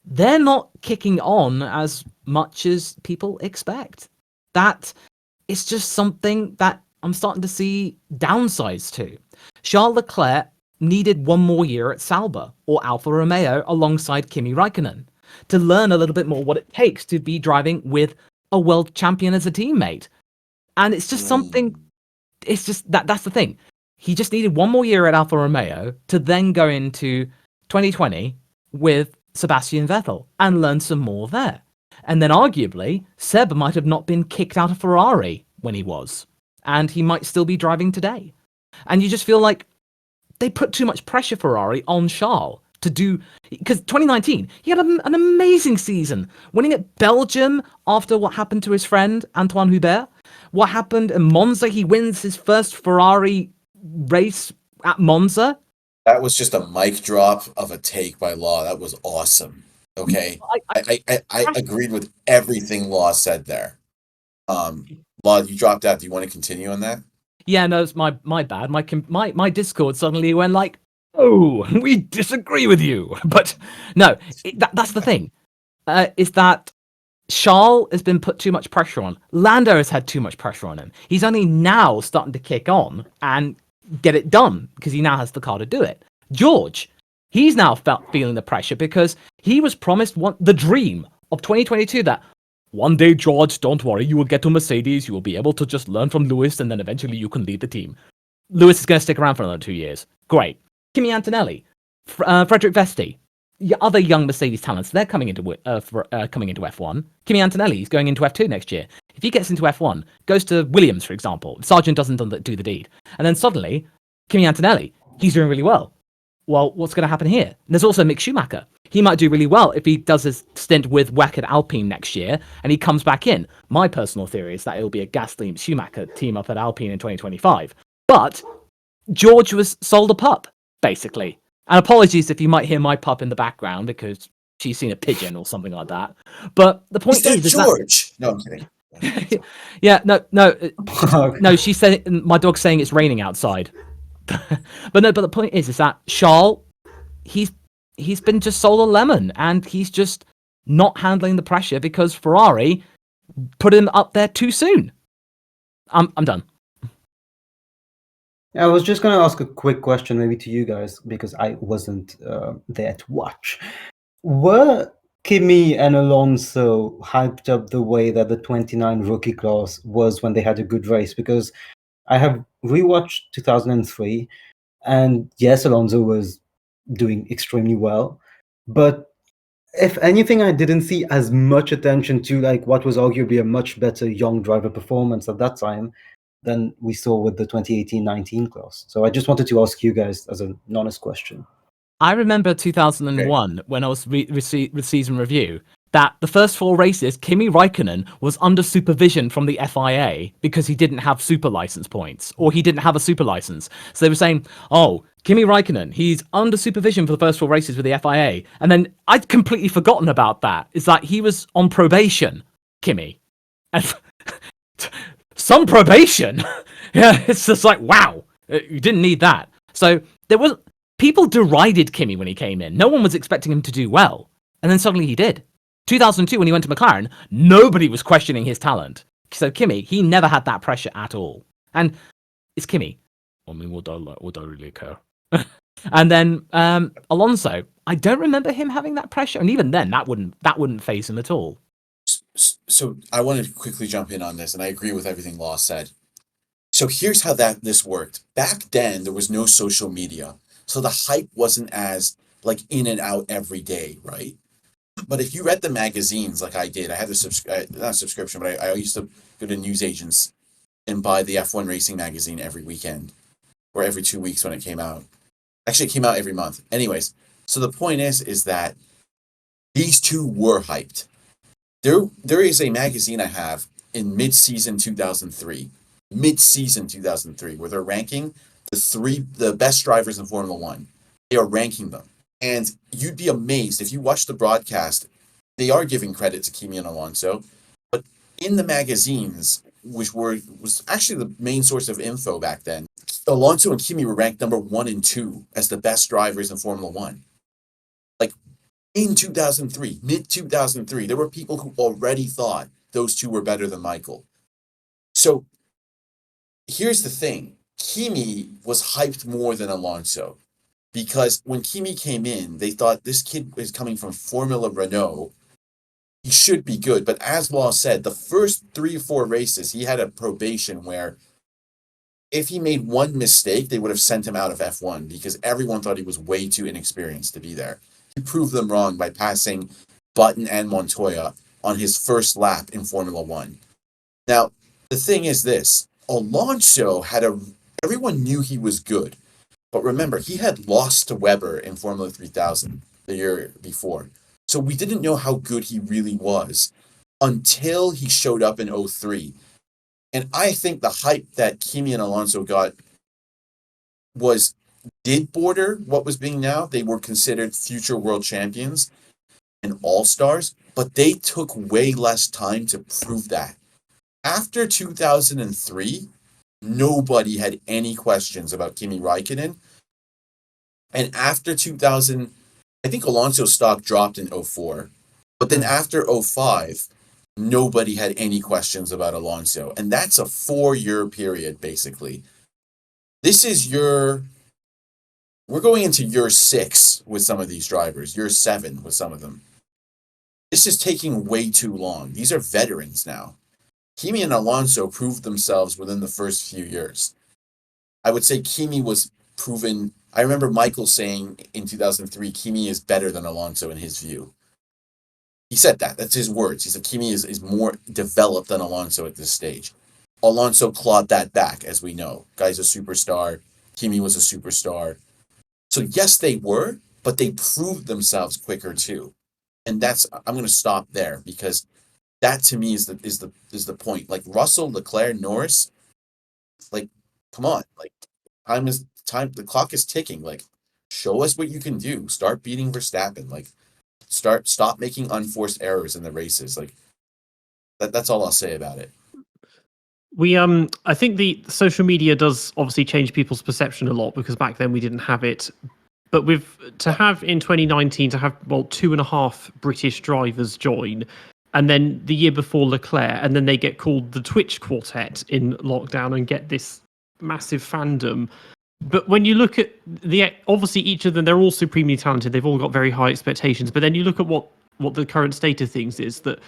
they're not kicking on as much as people expect. That is just something that I'm starting to see downsides to. Charles Leclerc needed one more year at Sauber or Alfa Romeo alongside Kimi Räikkönen to learn a little bit more what it takes to be driving with a world champion as a teammate. And it's just something, it's just that's the thing. He just needed one more year at Alfa Romeo to then go into 2020 with Sebastian Vettel and learn some more there. And then arguably, Seb might have not been kicked out of Ferrari when he was, and he might still be driving today. And you just feel like they put too much pressure, Ferrari, on Charles to do, because 2019, he had an amazing season, winning at Belgium after what happened to his friend Antoine Hubert. What happened in Monza, he wins his first Ferrari race at Monza. That was just a mic drop of a take by Law. That was awesome. Okay, I agreed with everything Law said there. Law, you dropped out. Do you want to continue on that? Yeah, no, it's my bad. My Discord suddenly went like, oh, we disagree with you. But no, that's the thing. is that Charles has been put too much pressure on. Lando has had too much pressure on him. He's only now starting to kick on and get it done because he now has the car to do it. George, he's now feeling the pressure because he was promised the dream of 2022 that one day, George, don't worry, you will get to Mercedes, you will be able to just learn from Lewis, and then eventually you can lead the team. Lewis is going to stick around for another 2 years. Great. Kimi Antonelli, Frederick Vesti, other young Mercedes talents, they're coming into F1. Kimi Antonelli is going into F2 next year. If he gets into F1, goes to Williams, for example, Sargent doesn't do the deed. And then suddenly, Kimi Antonelli, he's doing really well. Well, what's going to happen here? And there's also Mick Schumacher. He might do really well if he does his stint with WEC at Alpine next year and he comes back in. My personal theory is that it'll be a Gasly-Schumacher team up at Alpine in 2025. But George was sold a pup, basically. And apologies if you might hear my pup in the background because she's seen a pigeon or something like that. But the point is George. No, I'm kidding. Yeah, no. She said my dog's saying it's raining outside. But the point is that Charles, he's been just sold a lemon, and he's just not handling the pressure because Ferrari put him up there too soon. I'm done. I was just going to ask a quick question, maybe to you guys, because I wasn't there to watch. Were Kimi and Alonso hyped up the way that the 29 rookie class was when they had a good race? Because I have rewatched 2003, and yes, Alonso was doing extremely well, but if anything, I didn't see as much attention to like what was arguably a much better young driver performance at that time than we saw with the 2018-19 class. So I just wanted to ask you guys as an honest question. I remember 2001 when I was with season review that the first 4 races, Kimi Raikkonen was under supervision from the FIA because he didn't have super license points, or he didn't have a super license. So they were saying, oh, Kimi Raikkonen, he's under supervision for the first 4 races with the FIA. And then I'd completely forgotten about that. It's like he was on probation, Kimi. And some probation? Yeah, it's just like, wow, you didn't need that. So there was... People derided Kimi when he came in. No one was expecting him to do well. And then suddenly he did. 2002, when he went to McLaren, nobody was questioning his talent. So Kimi, he never had that pressure at all. And it's Kimi. I mean, would I really care? And then Alonso, I don't remember him having that pressure. And even then, that wouldn't faze him at all. So I want to quickly jump in on this, and I agree with everything Law said. So here's how this worked. Back then, there was no social media. So the hype wasn't as like in and out every day, right? But if you read the magazines like I did, I had not a subscription, but I used to go to newsagents and buy the F1 Racing magazine every weekend or every 2 weeks when it came out. Actually, it came out every month. Anyways, so the point is that these two were hyped. There is a magazine I have in mid-season 2003, where they're ranking the best drivers in Formula One. They are ranking them. And you'd be amazed if you watch the broadcast, they are giving credit to Kimi and Alonso, but in the magazines, which was actually the main source of info back then, Alonso and Kimi were ranked number 1 and 2 as the best drivers in Formula One. Like in 2003, mid-2003, there were people who already thought those two were better than Michael. So here's the thing. Kimi was hyped more than Alonso because when Kimi came in, they thought this kid is coming from Formula Renault. He should be good. But as Law said, the first 3 or 4 races, he had a probation where if he made one mistake, they would have sent him out of F1 because everyone thought he was way too inexperienced to be there. He proved them wrong by passing Button and Montoya on his first lap in Formula One. Now, the thing is this. Alonso everyone knew he was good. But remember, he had lost to Webber in Formula 3000 the year before. So we didn't know how good he really was until he showed up in 03. And I think the hype that Kimi and Alonso got did border what was being now. They were considered future world champions and all-stars, but they took way less time to prove that. After 2003, nobody had any questions about Kimi Raikkonen. And after 2000, I think Alonso's stock dropped in 04. But then after 05, nobody had any questions about Alonso. And that's a 4-year period, basically. This is we're going into year 6 with some of these drivers, year 7 with some of them. This is taking way too long. These are veterans now. Kimi and Alonso proved themselves within the first few years. I would say Kimi was proven. I remember Michael saying in 2003, Kimi is better than Alonso in his view. He said that. That's his words. He said Kimi is more developed than Alonso at this stage. Alonso clawed that back, as we know. Guy's a superstar. Kimi was a superstar. So yes, they were, but they proved themselves quicker too. And I'm going to stop there because that to me is the point. Like Russell, Leclerc, Norris, like, come on, like the clock is ticking. Like, show us what you can do. Start beating Verstappen. Like, stop making unforced errors in the races. Like, that's all I'll say about it. I think the social media does obviously change people's perception a lot because back then we didn't have it. But to have in 2019 to have 2.5 British drivers join, and then the year before Leclerc, and then they get called the Twitch Quartet in lockdown and get this massive fandom. But when you look at obviously each of them, they're all supremely talented. They've all got very high expectations. But then you look at what the current state of things is that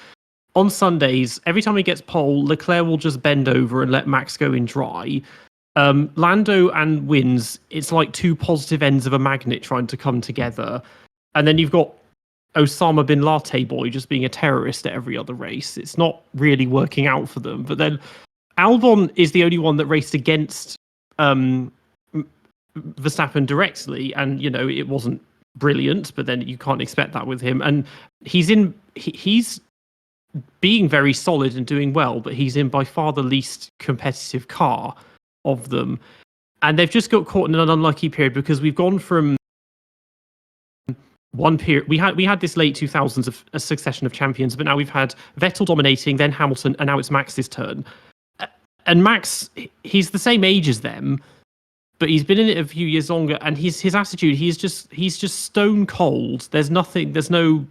on Sundays, every time he gets pole, Leclerc will just bend over and let Max go in dry. Lando and wins, it's like two positive ends of a magnet trying to come together. And then you've got Osama bin Latte boy just being a terrorist at every other race. It's not really working out for them. But then Albon is the only one that raced against Verstappen directly, and it wasn't brilliant, but then you can't expect that with him. And he's being very solid and doing well, but he's in by far the least competitive car of them. And they've just got caught in an unlucky period because we've gone from one period. We had this late 2000s of a succession of champions, but now we've had Vettel dominating, then Hamilton, and now it's Max's turn. And Max, he's the same age as them, but he's been in it a few years longer, and his attitude, he's just stone cold. There's no,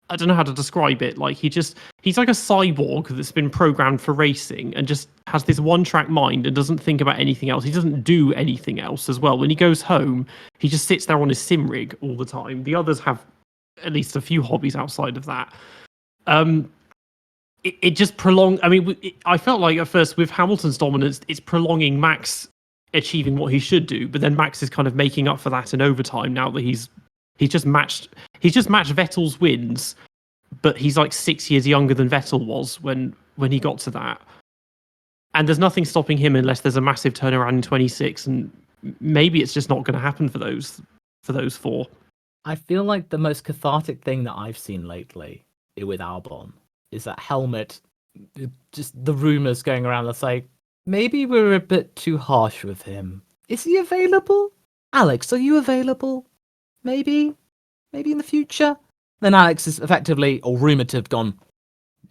I don't know how to describe it. Like he's like a cyborg that's been programmed for racing and just has this one-track mind and doesn't think about anything else. He doesn't do anything else as well. When he goes home, he just sits there on his sim rig all the time. The others have at least a few hobbies outside of that. It just prolonged. I mean, I felt like at first with Hamilton's dominance, it's prolonging Max achieving what he should do, but then Max is kind of making up for that in overtime now that he's just matched Vettel's wins, but he's like 6 years younger than Vettel was when he got to that. And there's nothing stopping him unless there's a massive turnaround in 26, and maybe it's just not going to happen for those four. I feel like the most cathartic thing that I've seen lately with Albon is that helmet. Just the rumors going around that say maybe we're a bit too harsh with him. Is he available? Alex, are you available? Maybe in the future. Then Alex is effectively, or rumored to have gone,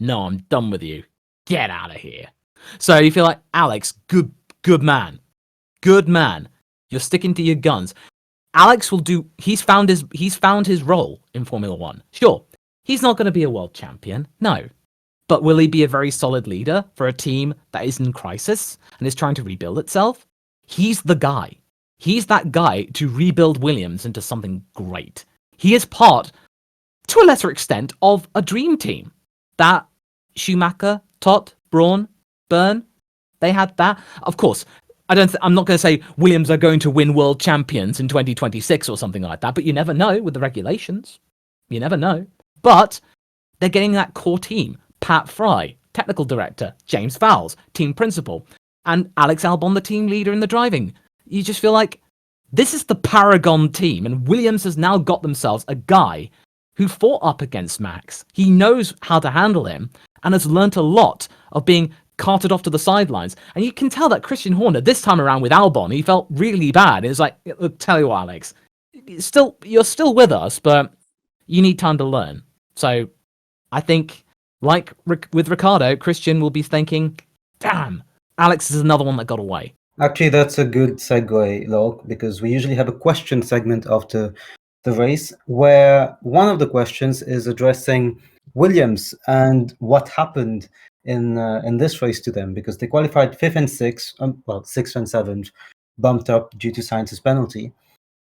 no, I'm done with you. Get out of here. So you feel like, Alex, good man. Good man. You're sticking to your guns. Alex will do, he's found his role in Formula One. Sure, he's not going to be a world champion. No. But will he be a very solid leader for a team that is in crisis and is trying to rebuild itself? He's the guy. He's that guy to rebuild Williams into something great. He is part, to a lesser extent, of a dream team. That Schumacher, Todt, Braun, Byrne, they had that. Of course, I'm not going to say Williams are going to win world champions in 2026 or something like that, but you never know with the regulations. You never know. But they're getting that core team. Pat Fry, technical director, James Fowles, team principal, and Alex Albon, the team leader in the driving. You just feel like this is the paragon team, and Williams has now got themselves a guy who fought up against Max. He knows how to handle him and has learnt a lot of being carted off to the sidelines. And you can tell that Christian Horner, this time around with Albon, he felt really bad. It's like, look, tell you what, Alex, you're still with us, but you need time to learn. So I think, like with Ricciardo, Christian will be thinking, damn, Alex is another one that got away. Actually, that's a good segue, Log, because we usually have a question segment after the race, where one of the questions is addressing Williams and what happened in this race to them, because they qualified fifth and sixth, sixth and seventh, bumped up due to Sainz's penalty,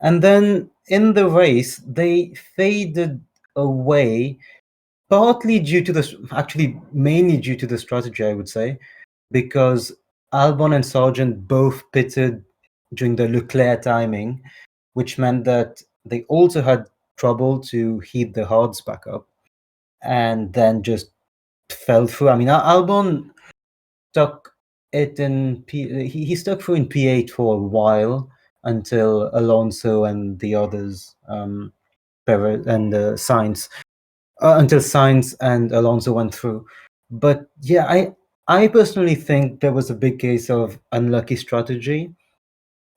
and then in the race they faded away, partly due to actually mainly due to the strategy, I would say, because Albon and Sargent both pitted during the Leclerc timing, which meant that they also had trouble to heat the hards back up, and then just fell through. I mean, Albon stuck it in he stuck through in P8 for a while until Alonso and the others, Perez and Sainz, until Sainz and Alonso went through. But yeah, I personally think there was a big case of unlucky strategy.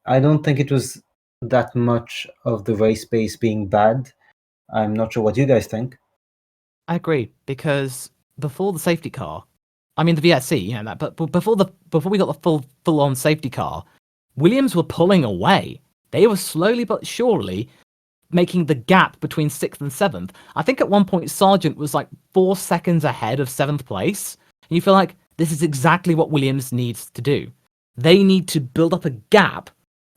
I don't think it was that much of the race pace being bad. I'm not sure what you guys think. I agree, because before the safety car, I mean the VSC, you know that, but before we got the full on safety car, Williams were pulling away. They were slowly but surely making the gap between 6th and 7th. I think at one point Sargent was like 4 seconds ahead of 7th place. And you feel like this is exactly what Williams needs to do. They need to build up a gap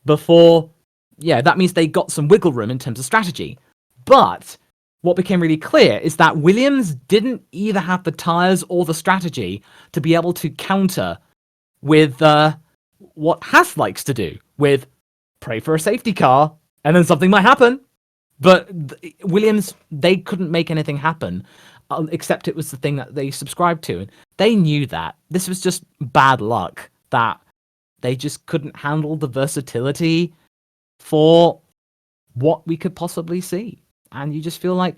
before, yeah, that means they got some wiggle room in terms of strategy. But what became really clear is that Williams didn't either have the tyres or the strategy to be able to counter with what Haas likes to do, with pray for a safety car and then something might happen. But Williams, they couldn't make anything happen, except it was the thing that they subscribed to. And they knew that. This was just bad luck, that they just couldn't handle the versatility for what we could possibly see. And you just feel like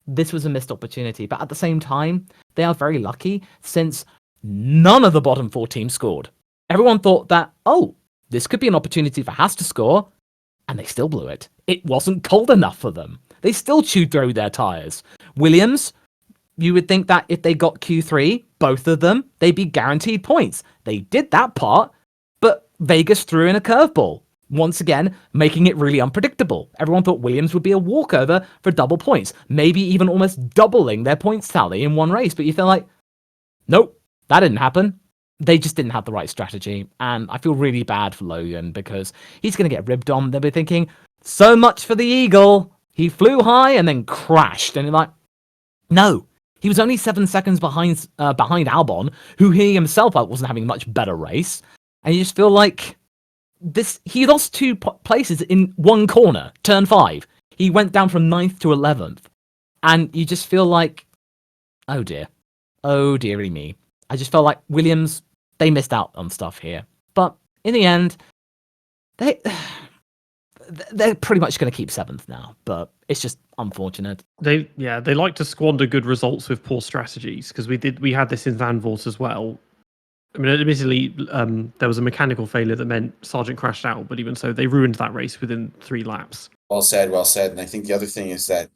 this was a missed opportunity. But at the same time, they are very lucky, since none of the bottom 4 teams scored. Everyone thought that, oh, this could be an opportunity for Haas to score, and they still blew it. It wasn't cold enough for them. They still chewed through their tyres. Williams, you would think that if they got Q3, both of them, they'd be guaranteed points. They did that part, but Vegas threw in a curveball, once again, making it really unpredictable. Everyone thought Williams would be a walkover for double points, maybe even almost doubling their points tally in one race. But you feel like, nope, that didn't happen. They just didn't have the right strategy. And I feel really bad for Logan, because he's going to get ribbed on. They'll be thinking, so much for the Eagle. He flew high and then crashed. And you're like, no, he was only 7 seconds behind Albon, who he himself wasn't having a much better race. And you just feel like he lost 2 places in one corner, turn 5. He went down from 9th to 11th. And you just feel like, oh dear. Oh dearie me. I just felt like Williams, they missed out on stuff here. But in the end, they're pretty much going to keep 7th now. But it's just unfortunate. They like to squander good results with poor strategies, because we had this in Zandvoort as well. I mean, admittedly, there was a mechanical failure that meant Sargent crashed out, but even so, they ruined that race within 3 laps. Well said, well said. And I think the other thing is that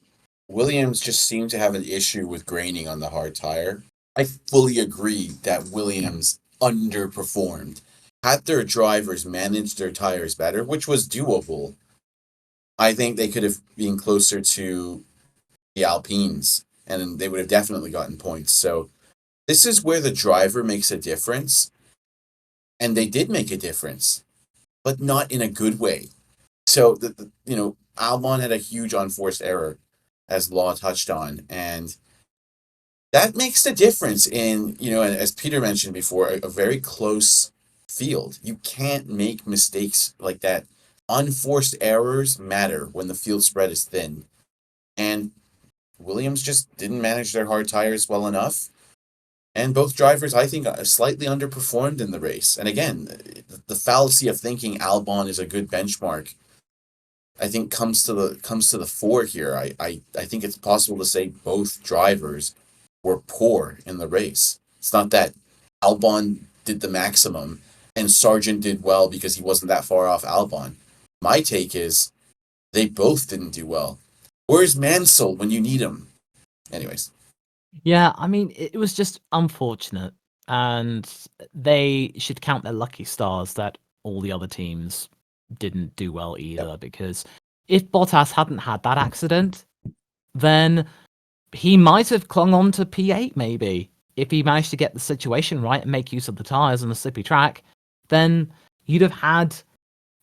Williams just seemed to have an issue with graining on the hard tire. I fully agree that Williams underperformed. Had their drivers managed their tires better, which was doable, I think they could have been closer to the Alpines, and they would have definitely gotten points. So this is where the driver makes a difference, and they did make a difference, but not in a good way. So, Albon had a huge unforced error, as Law touched on, and that makes the difference in, and as Peter mentioned before, a very close field. You can't make mistakes like that. Unforced errors matter when the field spread is thin. And Williams just didn't manage their hard tires well enough. And both drivers, I think, slightly underperformed in the race. And again, the fallacy of thinking Albon is a good benchmark, I think, comes to the fore here. I think it's possible to say both drivers were poor in the race. It's not that Albon did the maximum and Sargent did well because he wasn't that far off Albon. My take is they both didn't do well. Where's Mansell when you need him? Anyways. Yeah, I mean, it was just unfortunate. And they should count their lucky stars that all the other teams didn't do well either, because if Bottas hadn't had that accident, then he might have clung on to P8 maybe. If he managed to get the situation right and make use of the tyres on a slippy track, then you'd have had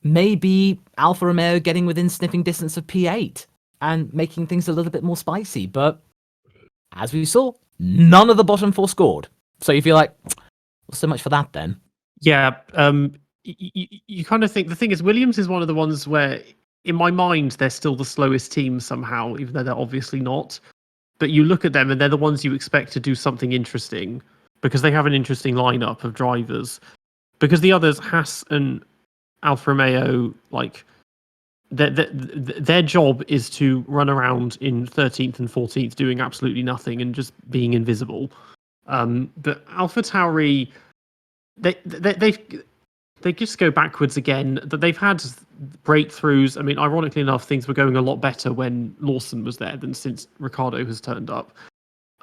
maybe Alfa Romeo getting within sniffing distance of P8 and making things a little bit more spicy. But as we saw, none of the bottom four scored. So you feel like, well, so much for that then. Yeah, you kind of think the thing is Williams is one of the ones where, in my mind, they're still the slowest team somehow, even though they're obviously not. But you look at them and they're the ones you expect to do something interesting because they have an interesting lineup of drivers. Because the others, Haas and Alfa Romeo, like their job is to run around in 13th and 14th doing absolutely nothing and just being invisible. But AlphaTauri, they just go backwards again. That they've had breakthroughs. I mean, ironically enough, things were going a lot better when Lawson was there than since Ricciardo has turned up.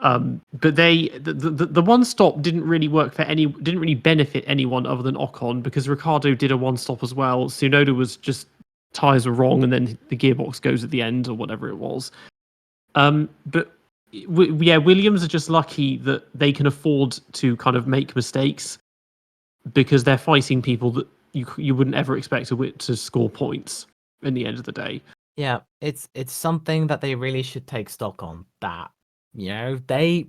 But the one stop didn't really work for didn't really benefit anyone other than Ocon, because Ricciardo did a one stop as well. Tsunoda was just tires were wrong, and then the gearbox goes at the end or whatever it was. But Williams are just lucky that they can afford to kind of make mistakes, because they're fighting people that you wouldn't ever expect to score points in the end of the day. Yeah, it's something that they really should take stock on. That, you know, they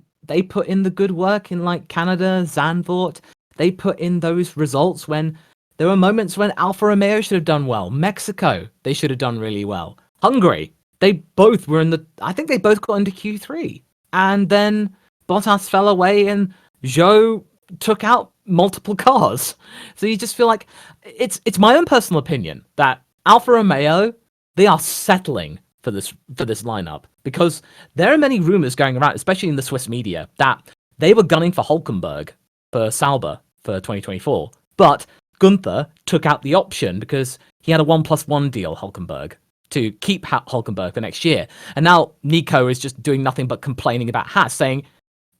put in the good work in like Canada, Zandvoort. They put in those results when there were moments when Alfa Romeo should have done well. Mexico, they should have done really well. Hungary, they both were I think they both got into Q3. And then Bottas fell away and Zhou took out multiple cars. So you just feel like it's my own personal opinion that Alfa Romeo, they are settling for this lineup, because there are many rumors going around, especially in the Swiss media, that they were gunning for Hulkenberg for Sauber for 2024, but Gunther took out the option because he had a 1+1 deal, Hulkenberg, to keep Hulkenberg for next year. And now Nico is just doing nothing but complaining about Haas, saying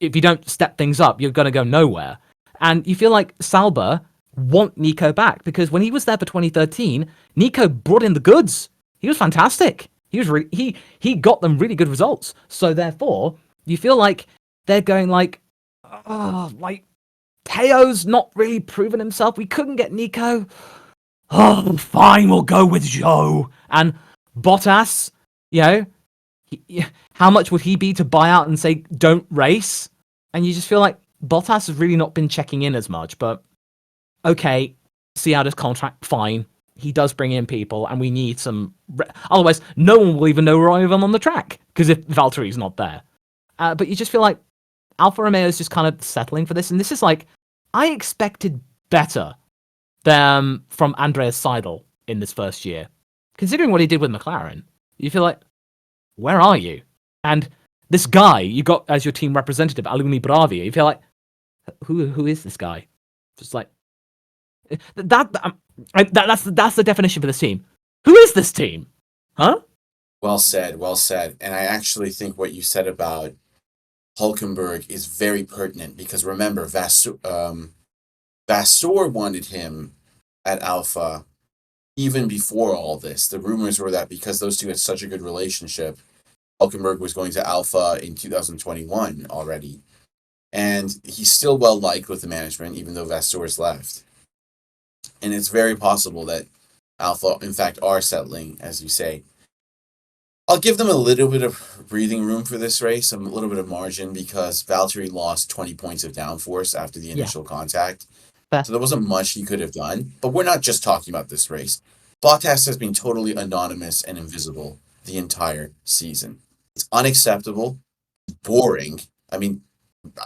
if you don't step things up, you're going to go nowhere. And you feel like Sauber want Nico back, because when he was there for 2013, Nico brought in the goods. He was fantastic. He was he got them really good results. So therefore, you feel like they're going like, oh, like Teo's not really proven himself. We couldn't get Nico. Oh, fine, we'll go with Zhou. And Bottas, you know, how much would he be to buy out and say don't race? And you just feel like Bottas has really not been checking in as much. But okay, see out his contract, fine. He does bring in people, and we need some. Otherwise, no one will even know we're even on the track, because if Valtteri's not there. But you just feel like Alfa Romeo is just kind of settling for this, and this is like, I expected better than from Andreas Seidel in this first year, considering what he did with McLaren. You feel like, where are you? And this guy you got as your team representative, Aluni Bravia, you feel like, who is this guy? Just like that's the definition for this team. Who is this team? Huh? Well said, well said. And I actually think what you said about Hulkenberg is very pertinent, because remember, Vasseur wanted him at Alpha even before all this. The rumors were that because those two had such a good relationship, Hulkenberg was going to Alpha in 2021 already. And he's still well liked with the management, even though Vasseur's left. And it's very possible that Alpha, in fact, are settling, as you say. I'll give them a little bit of breathing room for this race, a little bit of margin, because Valtteri lost 20 points of downforce after the initial contact. So there wasn't much he could have done. But we're not just talking about this race. Bottas has been totally anonymous and invisible the entire season. It's unacceptable, boring. I mean,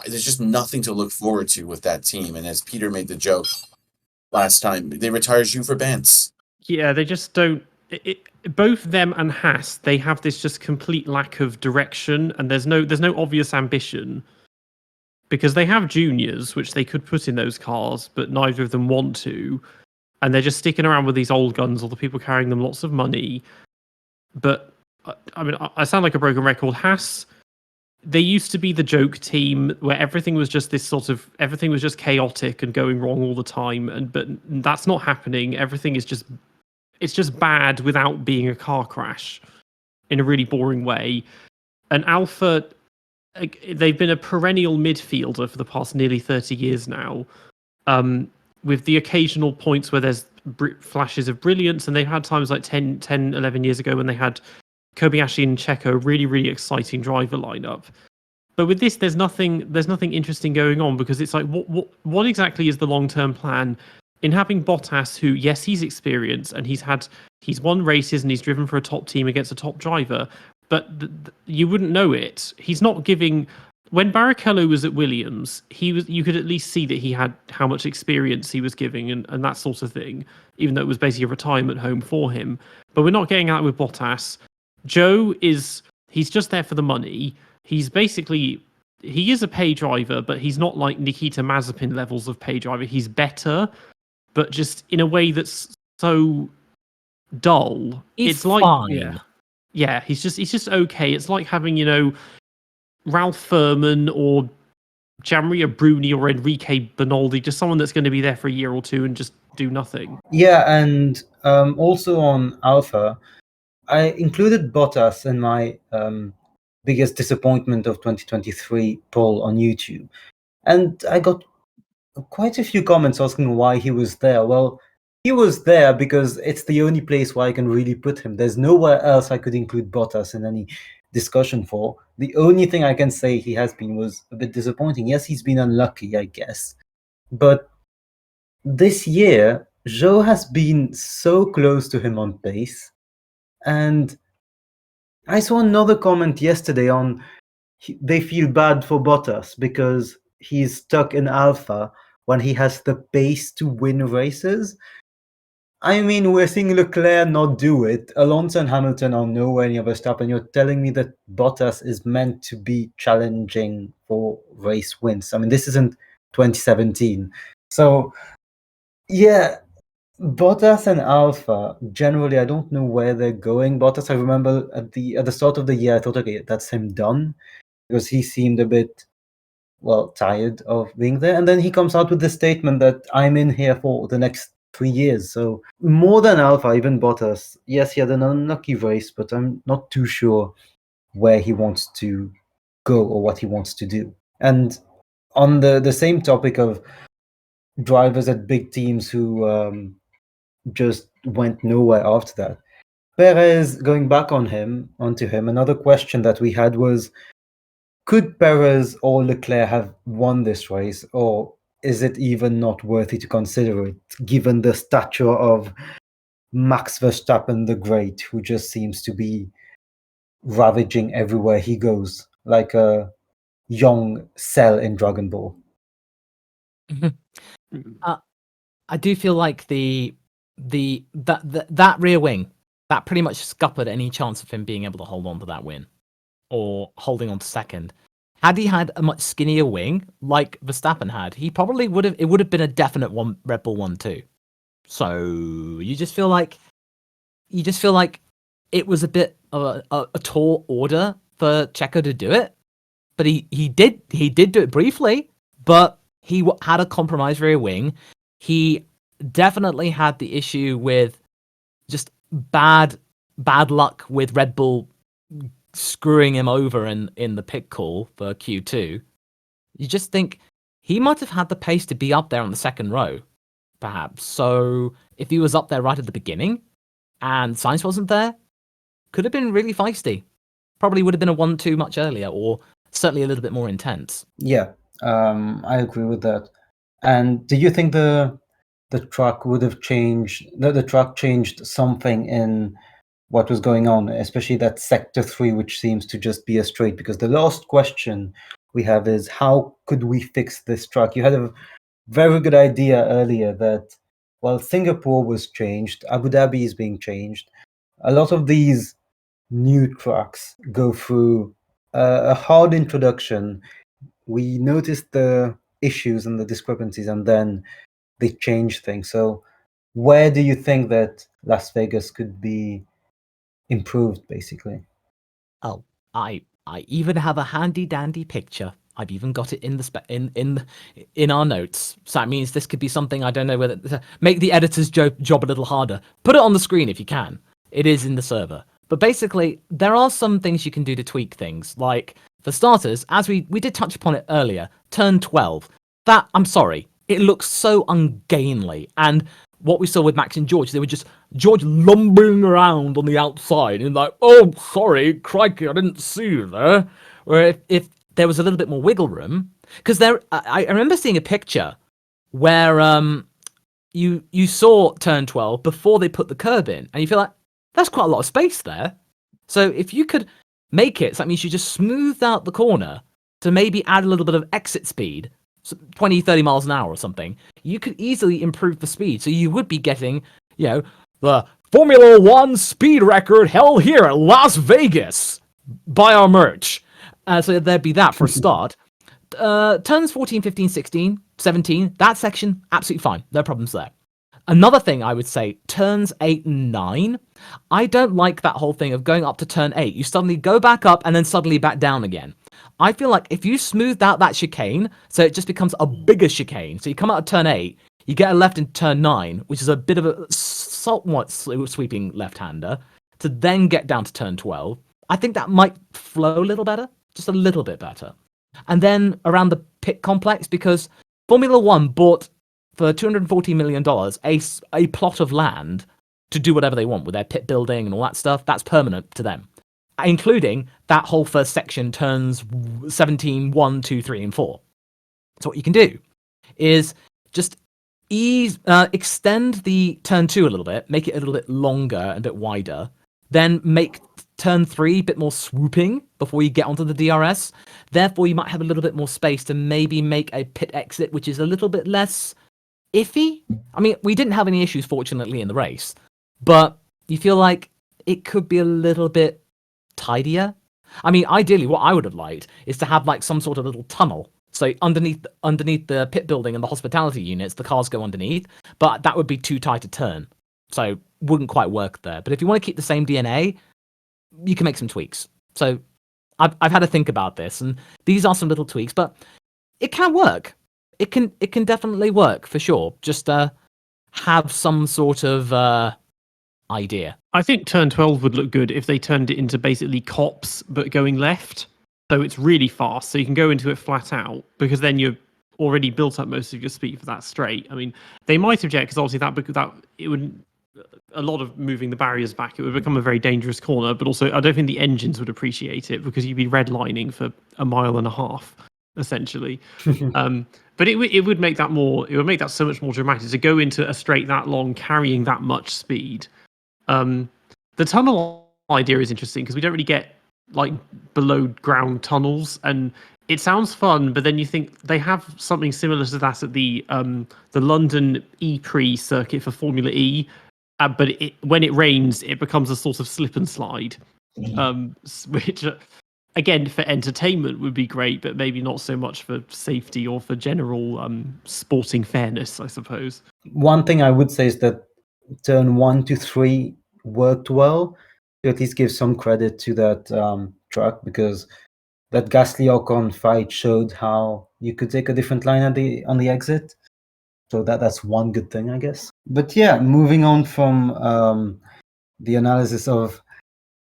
there's just nothing to look forward to with that team. And as Peter made the joke last time, they retired you for Bence. Yeah, they just don't. Both them and Haas, they have this just complete lack of direction, and there's no obvious ambition, because they have juniors which they could put in those cars, but neither of them want to, and they're just sticking around with these old guns, all the people carrying them lots of money. But I mean, I sound like a broken record. Haas, they used to be the joke team where everything was just chaotic and going wrong all the time, but that's not happening. Everything is just it's just bad without being a car crash in a really boring way. And Alpha, they've been a perennial midfielder for the past nearly 30 years now, with the occasional points where there's flashes of brilliance, and they've had times like 10, 11 years ago when they had Kobayashi and Checo, really, really exciting driver lineup. But with this, there's nothing interesting going on, because it's like, what exactly is the long-term plan in having Bottas, who, yes, he's experienced and he's won races and he's driven for a top team against a top driver, but you wouldn't know it. He's not giving. When Barrichello was at Williams, you could at least see that he had how much experience he was giving and that sort of thing, even though it was basically a retirement home for him. But we're not getting that with Bottas. Joe he's just there for the money. He is a pay driver, but he's not like Nikita Mazepin levels of pay driver. He's better, but just in a way that's so dull. It's like fine. Yeah, he's just okay. It's like having, Ralph Furman or Gianmaria Bruni or Enrique Bernaldi, just someone that's going to be there for a year or two and just do nothing. Yeah, and also on Alpha, I included Bottas in my biggest disappointment of 2023 poll on YouTube. And I got quite a few comments asking why he was there. Well, he was there because it's the only place where I can really put him. There's nowhere else I could include Bottas in any discussion for. The only thing I can say he has been was a bit disappointing. Yes, he's been unlucky, I guess. But this year, Zhou has been so close to him on pace. And I saw another comment yesterday on they feel bad for Bottas because he's stuck in Alpha when he has the pace to win races. I mean, we're seeing Leclerc not do it. Alonso and Hamilton are nowhere near Verstappen. You're telling me that Bottas is meant to be challenging for race wins. I mean, this isn't 2017. So, yeah, Bottas and Alpha, generally, I don't know where they're going. Bottas, I remember at the start of the year, I thought, okay, that's him done, because he seemed a bit, tired of being there. And then he comes out with this statement that I'm in here for the next 3 years. So more than Alpha, even Bottas, yes, he had an unlucky race, but I'm not too sure where he wants to go or what he wants to do. And on the same topic of drivers at big teams who just went nowhere after that, Perez, going back onto him, another question that we had was, could Perez or Leclerc have won this race, or is it even not worthy to consider it, given the stature of Max Verstappen the Great, who just seems to be ravaging everywhere he goes, like a young Cell in Dragon Ball? I do feel like that rear wing, that pretty much scuppered any chance of him being able to hold on to that win or holding on to second. Had he had a much skinnier wing like Verstappen had, he probably would have been a definite Red Bull 1-2. So you just feel like it was a bit of a tall order for Checo to do it, but he did do it briefly, but he had a compromised rear wing. He definitely had the issue with just bad luck with Red Bull screwing him over in the pit call for Q2. You just think he might have had the pace to be up there on the second row, perhaps. So if he was up there right at the beginning and Sainz wasn't there, could have been really feisty. Probably would have been a 1-2 much earlier, or certainly a little bit more intense. Yeah, I agree with that. And do you think the track would have changed? The track changed something in what was going on, especially that sector 3, which seems to just be a straight? Because the last question we have is, how could we fix this track? You had a very good idea earlier that, Singapore was changed, Abu Dhabi is being changed. A lot of these new tracks go through a hard introduction. We noticed the issues and the discrepancies, and then they change things. So where do you think that Las Vegas could be improved, basically? Oh, I even have a handy dandy picture I've even got it in the in our notes. So that means this could be something, I don't know whether make the editor's job a little harder. Put it on the screen if you can. It is in the server. But basically, there are some things you can do to tweak things. Like, for starters, as we did touch upon it earlier, turn 12. That, I'm sorry, it looks so ungainly. And what we saw with Max and George, they were just George lumbering around on the outside and like, oh, sorry, crikey, I didn't see you there. Where if there was a little bit more wiggle room, because I remember seeing a picture where you saw turn 12 before they put the curb in, and you feel like that's quite a lot of space there. So if you could make it, so that means you just smoothed out the corner to maybe add a little bit of exit speed, 20, 30 miles an hour or something, you could easily improve the speed. So you would be getting, the Formula One speed record held here at Las Vegas. Buy our merch. So there'd be that for a start. Turns 14, 15, 16, 17, that section, absolutely fine. No problems there. Another thing I would say, turns 8 and 9. I don't like that whole thing of going up to turn 8. You suddenly go back up and then suddenly back down again. I feel like if you smoothed out that chicane, so it just becomes a bigger chicane. So you come out of turn 8, you get a left into turn 9, which is a bit of a somewhat sweeping left-hander, to then get down to turn 12. I think that might flow a little better, just a little bit better. And then around the pit complex, because Formula One bought for $240 million a plot of land to do whatever they want with their pit building and all that stuff. That's permanent to them, including that whole first section, turns 17, 1, 2, 3, and 4. So what you can do is just extend the turn 2 a little bit, make it a little bit longer and a bit wider, then make turn 3 a bit more swooping before you get onto the DRS. Therefore, you might have a little bit more space to maybe make a pit exit, which is a little bit less iffy. I mean, we didn't have any issues, fortunately, in the race, but you feel like it could be a little bit tidier. I mean, ideally, what I would have liked is to have like some sort of little tunnel. So underneath the pit building and the hospitality units, the cars go underneath, but that would be too tight a turn. So wouldn't quite work there. But if you want to keep the same DNA, you can make some tweaks. So I've had to think about this, and these are some little tweaks, but it can work. It can definitely work for sure. Just have some sort of idea. I think turn 12 would look good if they turned it into basically cops, but going left. So it's really fast, so you can go into it flat out, because then you've already built up most of your speed for that straight. I mean, they might object, because obviously that it would, a lot of moving the barriers back, it would become a very dangerous corner, but also I don't think the engines would appreciate it, because you'd be redlining for a mile and a half, essentially. But it would make that more, it would make that so much more dramatic to go into a straight that long, carrying that much speed. The tunnel idea is interesting, because we don't really get like below ground tunnels, and it sounds fun, but then you think they have something similar to that at the London E-Prix circuit for Formula E, but when it rains, it becomes a sort of slip and slide, which again for entertainment would be great, but maybe not so much for safety or for general sporting fairness, I suppose. One thing I would say is that turn 1 to 3 worked well. To at least give some credit to that truck, because that Gasly Ocon fight showed how you could take a different line on the exit. So that's one good thing, I guess. But yeah, moving on from the analysis of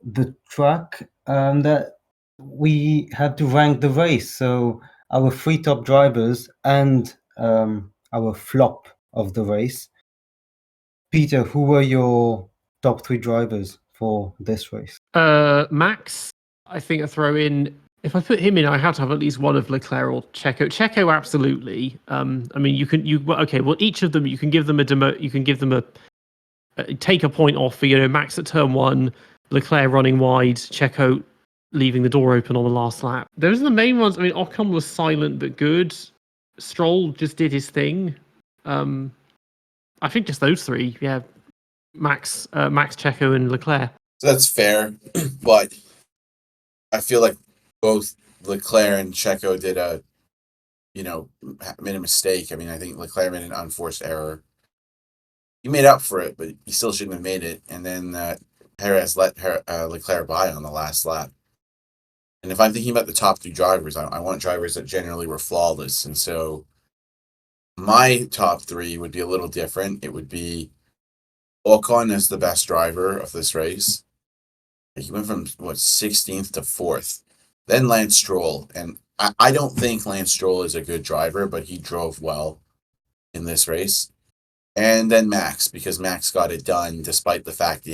the track, that we had to rank the race. So our 3 top drivers and our flop of the race. Peter, who were your top 3 drivers for this race? Max, I think I throw in. If I put him in, I have to have at least one of Leclerc or Checo. Checo, absolutely. I mean, each of them, you can give them take a point off for, Max at turn 1, Leclerc running wide, Checo leaving the door open on the last lap. Those are the main ones. I mean, Ocon was silent but good. Stroll just did his thing. I think just those 3. Yeah, Max, Checo, and Leclerc. So that's fair, but I feel like both Leclerc and Checo made a mistake. I mean, I think Leclerc made an unforced error. He made up for it, but he still shouldn't have made it. And then Perez let Leclerc by on the last lap. And if I'm thinking about the top 3 drivers, I want drivers that generally were flawless. And so my top 3 would be a little different. It would be Ocon as the best driver of this race. He went from 16th to 4th. Then Lance Stroll, and I don't think Lance Stroll is a good driver, but he drove well in this race. And then Max, because Max got it done despite the fact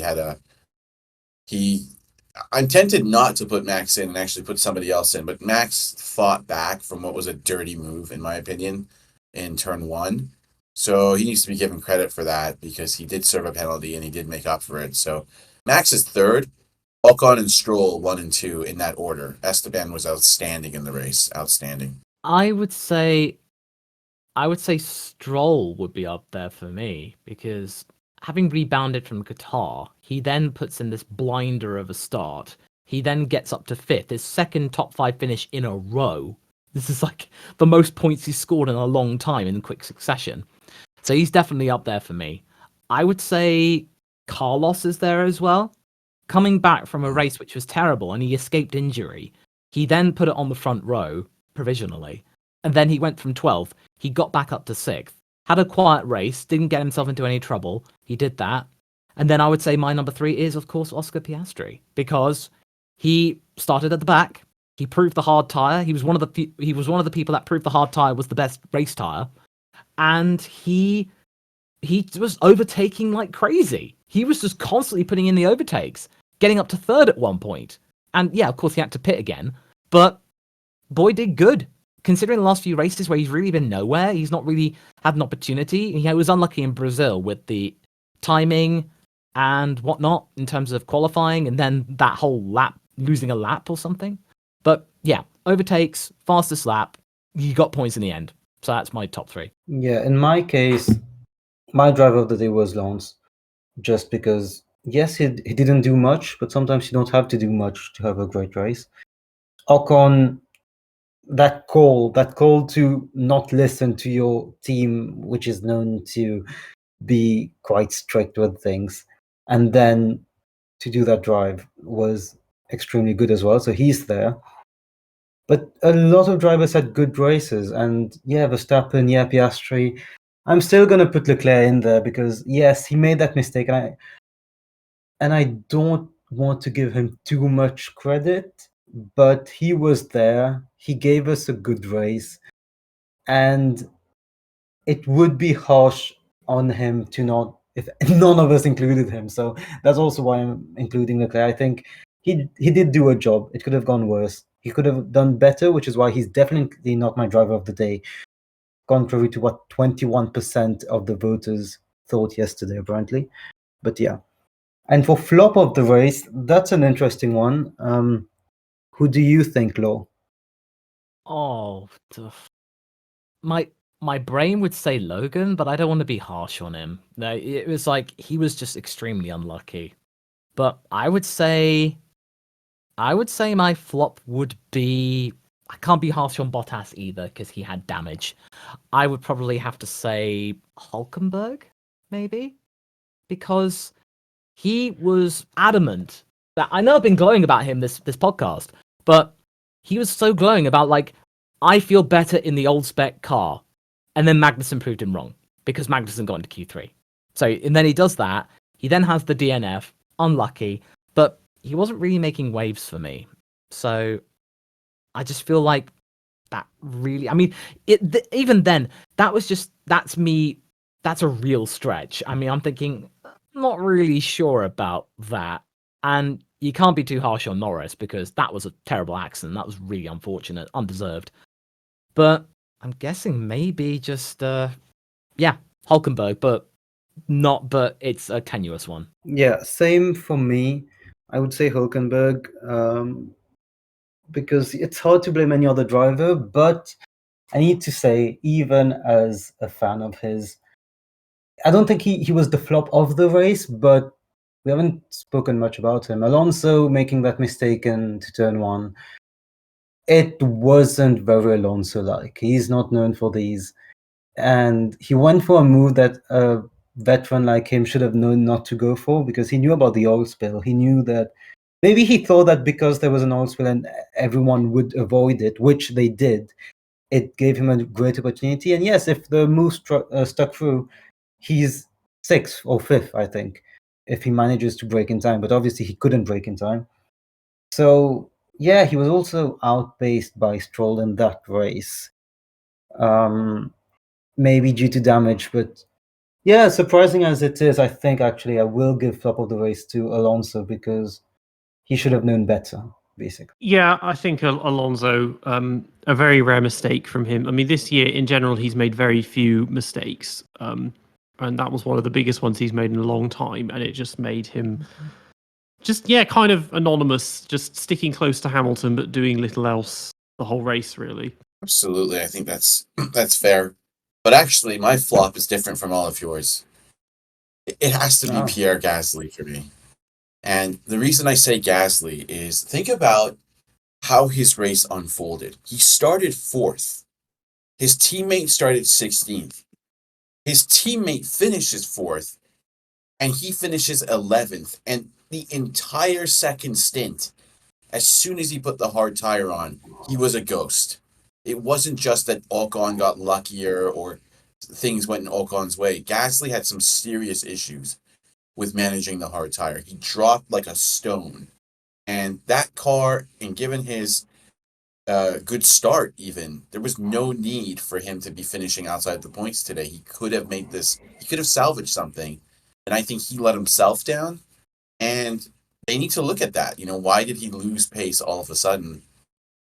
I'm tempted not to put Max in and actually put somebody else in, but Max fought back from what was a dirty move, in my opinion, in turn 1. So he needs to be given credit for that because he did serve a penalty and he did make up for it. So Max is 3rd. Ocon and Stroll 1 and 2 in that order. Esteban was outstanding in the race. Outstanding. I would say Stroll would be up there for me because having rebounded from Qatar, he then puts in this blinder of a start. He then gets up to 5th, his second top 5 finish in a row. This is like the most points he's scored in a long time in quick succession. So he's definitely up there for me. I would say Carlos is there as well. Coming back from a race which was terrible and he escaped injury, he then put it on the front row provisionally. And then he went from 12th. He got back up to 6th. Had a quiet race, didn't get himself into any trouble. He did that. And then I would say my number 3 is, of course, Oscar Piastri. Because he started at the back. He proved the hard tyre. He was one of the people that proved the hard tyre was the best race tyre. And he was overtaking like crazy. He was just constantly putting in the overtakes, getting up to 3rd at one point. And yeah, of course, he had to pit again. But boy did good. Considering the last few races where he's really been nowhere, he's not really had an opportunity. He was unlucky in Brazil with the timing and whatnot in terms of qualifying, and then that whole lap, losing a lap or something. But yeah, overtakes, fastest lap, you got points in the end. So that's my top 3. Yeah, in my case, my driver of the day was Lance, just because, yes, he didn't do much, but sometimes you don't have to do much to have a great race. Ocon, that call to not listen to your team, which is known to be quite strict with things, and then to do that drive was extremely good as well. So he's there. But a lot of drivers had good races, and yeah, Verstappen, yeah, Piastri. I'm still gonna put Leclerc in there because yes, he made that mistake, and I don't want to give him too much credit, but he was there. He gave us a good race, and it would be harsh on him to not, if none of us included him. So that's also why I'm including Leclerc. I think he did do a job. It could have gone worse. He could have done better, which is why he's definitely not my driver of the day, contrary to what 21% of the voters thought yesterday, apparently. But yeah. And for flop of the race, that's an interesting one. Who do you think, Law? Oh, my brain would say Logan, but I don't want to be harsh on him. No, it was like he was just extremely unlucky. But I would say my flop would be, I can't be harsh on Bottas either because he had damage. I would probably have to say Hulkenberg, maybe, because he was adamant that, I know I've been glowing about him this podcast, but he was so glowing about, like, I feel better in the old spec car. And then Magnussen proved him wrong because Magnussen got into Q3. So, and then he does that. He then has the DNF, unlucky, but he wasn't really making waves for me. So I just feel like that really, I mean, even then, that's a real stretch. I mean, I'm thinking, not really sure about that. And you can't be too harsh on Norris because that was a terrible accident. That was really unfortunate, undeserved. But I'm guessing maybe just, Hulkenberg, but it's a tenuous one. Yeah, same for me. I would say Hulkenberg, because it's hard to blame any other driver, but I need to say, even as a fan of his, I don't think he was the flop of the race, but we haven't spoken much about him. Alonso making that mistake into turn 1, it wasn't very Alonso-like. He's not known for these. And he went for a move that a veteran like him should have known not to go for because he knew about the oil spill. He knew that maybe he thought that because there was an oil spill and everyone would avoid it, which they did, it gave him a great opportunity. And yes, if the move stuck through, he's 6th or 5th, I think, if he manages to break in time. But obviously he couldn't break in time. So yeah, he was also outpaced by Stroll in that race. Maybe due to damage, but yeah, surprising as it is, I think actually I will give top of the race to Alonso because he should have known better, basically. Yeah, I think Alonso, a very rare mistake from him. I mean, this year in general, he's made very few mistakes, and that was one of the biggest ones he's made in a long time, and it just made him kind of anonymous, just sticking close to Hamilton but doing little else the whole race, really. Absolutely, I think that's fair. But actually, my flop is different from all of yours. It has to be Pierre Gasly for me. And the reason I say Gasly is think about how his race unfolded. He started 4th. His teammate started 16th. His teammate finishes 4th, and he finishes 11th. And the entire second stint, as soon as he put the hard tire on, he was a ghost. It wasn't just that Ocon got luckier or things went in Ocon's way. Gasly had some serious issues with managing the hard tire. He dropped like a stone. And that car, and given his good start even, there was no need for him to be finishing outside the points today. He could have salvaged something. And I think he let himself down. And they need to look at that. Why did he lose pace all of a sudden?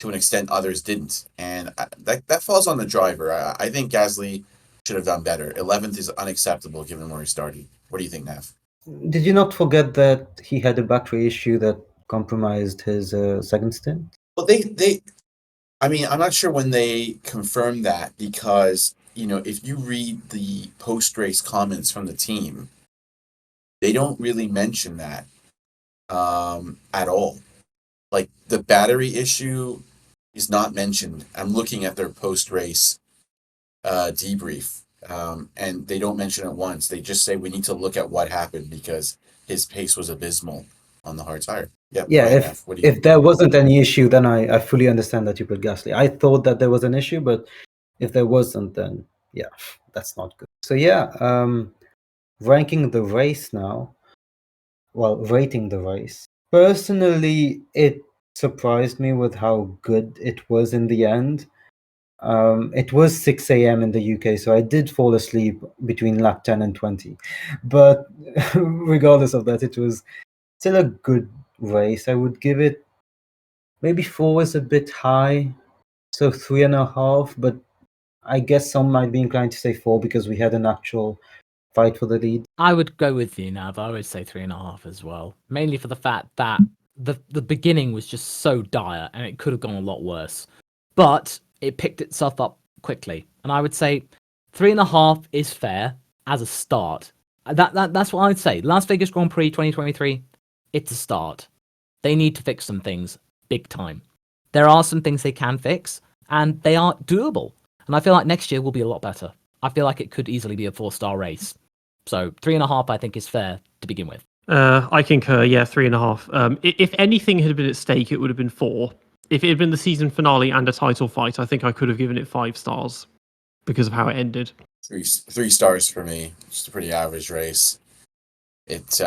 To an extent, others didn't. And that falls on the driver. I think Gasly should have done better. 11th is unacceptable given where he started. What do you think, Nav? Did you not forget that he had a battery issue that compromised his second stint? Well, I'm not sure when they confirmed that because, if you read the post-race comments from the team, they don't really mention that at all. Like, the battery issue is not mentioned. I'm looking at their post-race debrief, and they don't mention it once. They just say we need to look at what happened because his pace was abysmal on the hard tire. Yep, Yeah, if there wasn't any issue, then I fully understand that you put Gasly. I thought that there was an issue, but if there wasn't, then yeah, that's not good. So yeah, ranking the race now. Well, rating the race. Personally, it surprised me with how good it was in the end. It was 6 a.m. in the UK, so I did fall asleep between lap 10 and 20. But regardless of that, it was still a good race. I would give it maybe 4 is a bit high, so 3.5. But I guess some might be inclined to say 4 because we had an actual fight for the lead. I would go with you, Nav. I would say 3.5 as well. Mainly for the fact that the beginning was just so dire and it could have gone a lot worse. But it picked itself up quickly. And I would say 3.5 is fair as a start. That's what I'd say. Las Vegas Grand Prix 2023, it's a start. They need to fix some things big time. There are some things they can fix, and they are doable. And I feel like next year will be a lot better. I feel like it could easily be a 4-star race. So 3.5, I think, is fair to begin with. I concur. Yeah, 3.5. If anything had been at stake, it would have been 4. If it had been the season finale and a title fight, I think I could have given it 5 stars because of how it ended. 3 stars for me. Just a pretty average race. It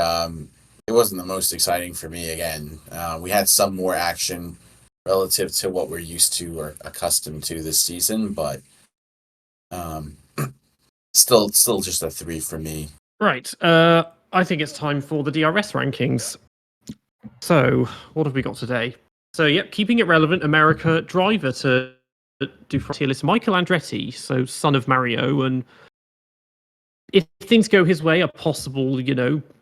wasn't the most exciting for me. Again, we had some more action relative to what we're used to or accustomed to this season, but still just a 3 for me. Right. I think it's time for the DRS rankings. So, what have we got today? So, yep, keeping it relevant, America driver to do Frontier list, Michael Andretti, so son of Mario, and if things go his way, a possible,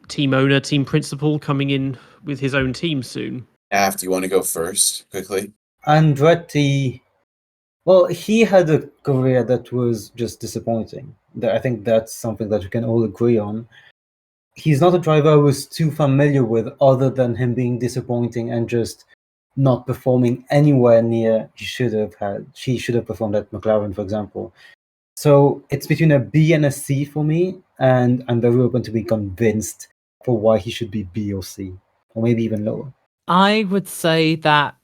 team owner, team principal coming in with his own team soon. Af, do you want to go first, quickly? Andretti, well, he had a career that was just disappointing. I think that's something that we can all agree on. He's not a driver I was too familiar with, other than him being disappointing and just not performing anywhere near he should have performed at McLaren, for example. So it's between a B and a C for me, and I'm very open to be convinced for why he should be B or C, or maybe even lower. I would say that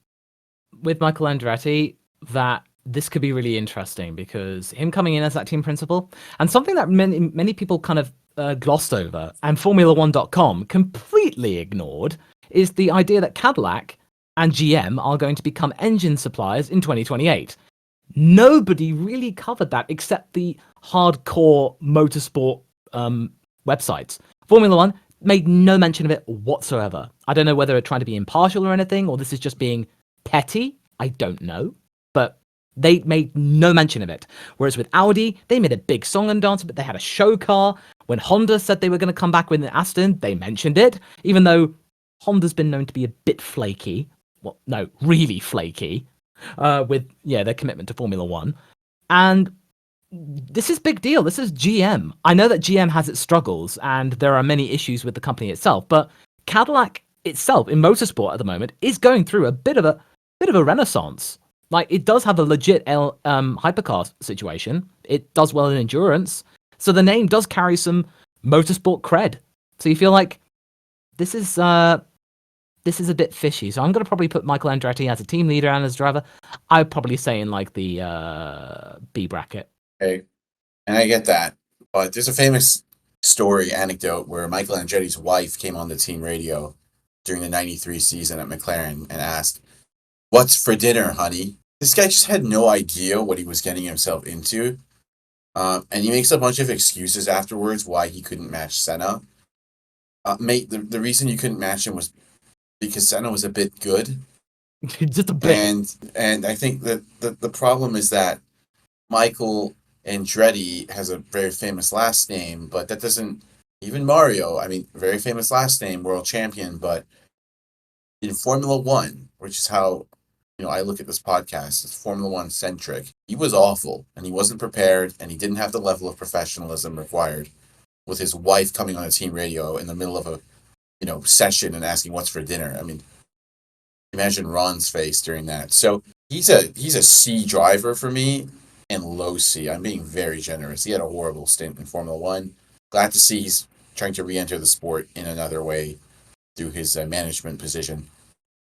with Michael Andretti, that this could be really interesting because him coming in as that team principal and something that many people kind of glossed over and Formula1.com completely ignored is the idea that Cadillac and GM are going to become engine suppliers in 2028. Nobody really covered that except the hardcore motorsport websites. Formula One made no mention of it whatsoever. I don't know whether they're trying to be impartial or anything, or this is just being petty. I don't know. But they made no mention of it. Whereas with Audi, they made a big song and dance, but they had a show car. When Honda said they were going to come back with an Aston, they mentioned it, even though Honda's been known to be a bit flaky. Well, no, really flaky with their commitment to Formula One. And this is big deal. This is GM. I know that GM has its struggles and there are many issues with the company itself, but Cadillac itself in motorsport at the moment is going through a bit of a renaissance. Like, it does have a legit hypercar situation. It does well in endurance. So the name does carry some motorsport cred. So you feel like this is a bit fishy. So I'm going to probably put Michael Andretti as a team leader and as driver. I'd probably say in like the B bracket. Okay, and I get that, but there's a famous anecdote where Michael Andretti's wife came on the team radio during the '93 season at McLaren and asked, "What's for dinner, honey?" This guy just had no idea what he was getting himself into, and he makes a bunch of excuses afterwards why he couldn't match Senna. Mate, the reason you couldn't match him was because Senna was a bit good. Just a bit. And I think that the problem is that Michael Andretti has a very famous last name, but that doesn't, even Mario, I mean, very famous last name, world champion, but in Formula One, which is how, I look at this podcast, it's Formula One centric, he was awful and he wasn't prepared and he didn't have the level of professionalism required with his wife coming on a team radio in the middle of a, session and asking what's for dinner. I mean, imagine Ron's face during that. So he's a C driver for me. And low C. I'm being very generous. He had a horrible stint in Formula One. Glad to see he's trying to re-enter the sport in another way through his management position.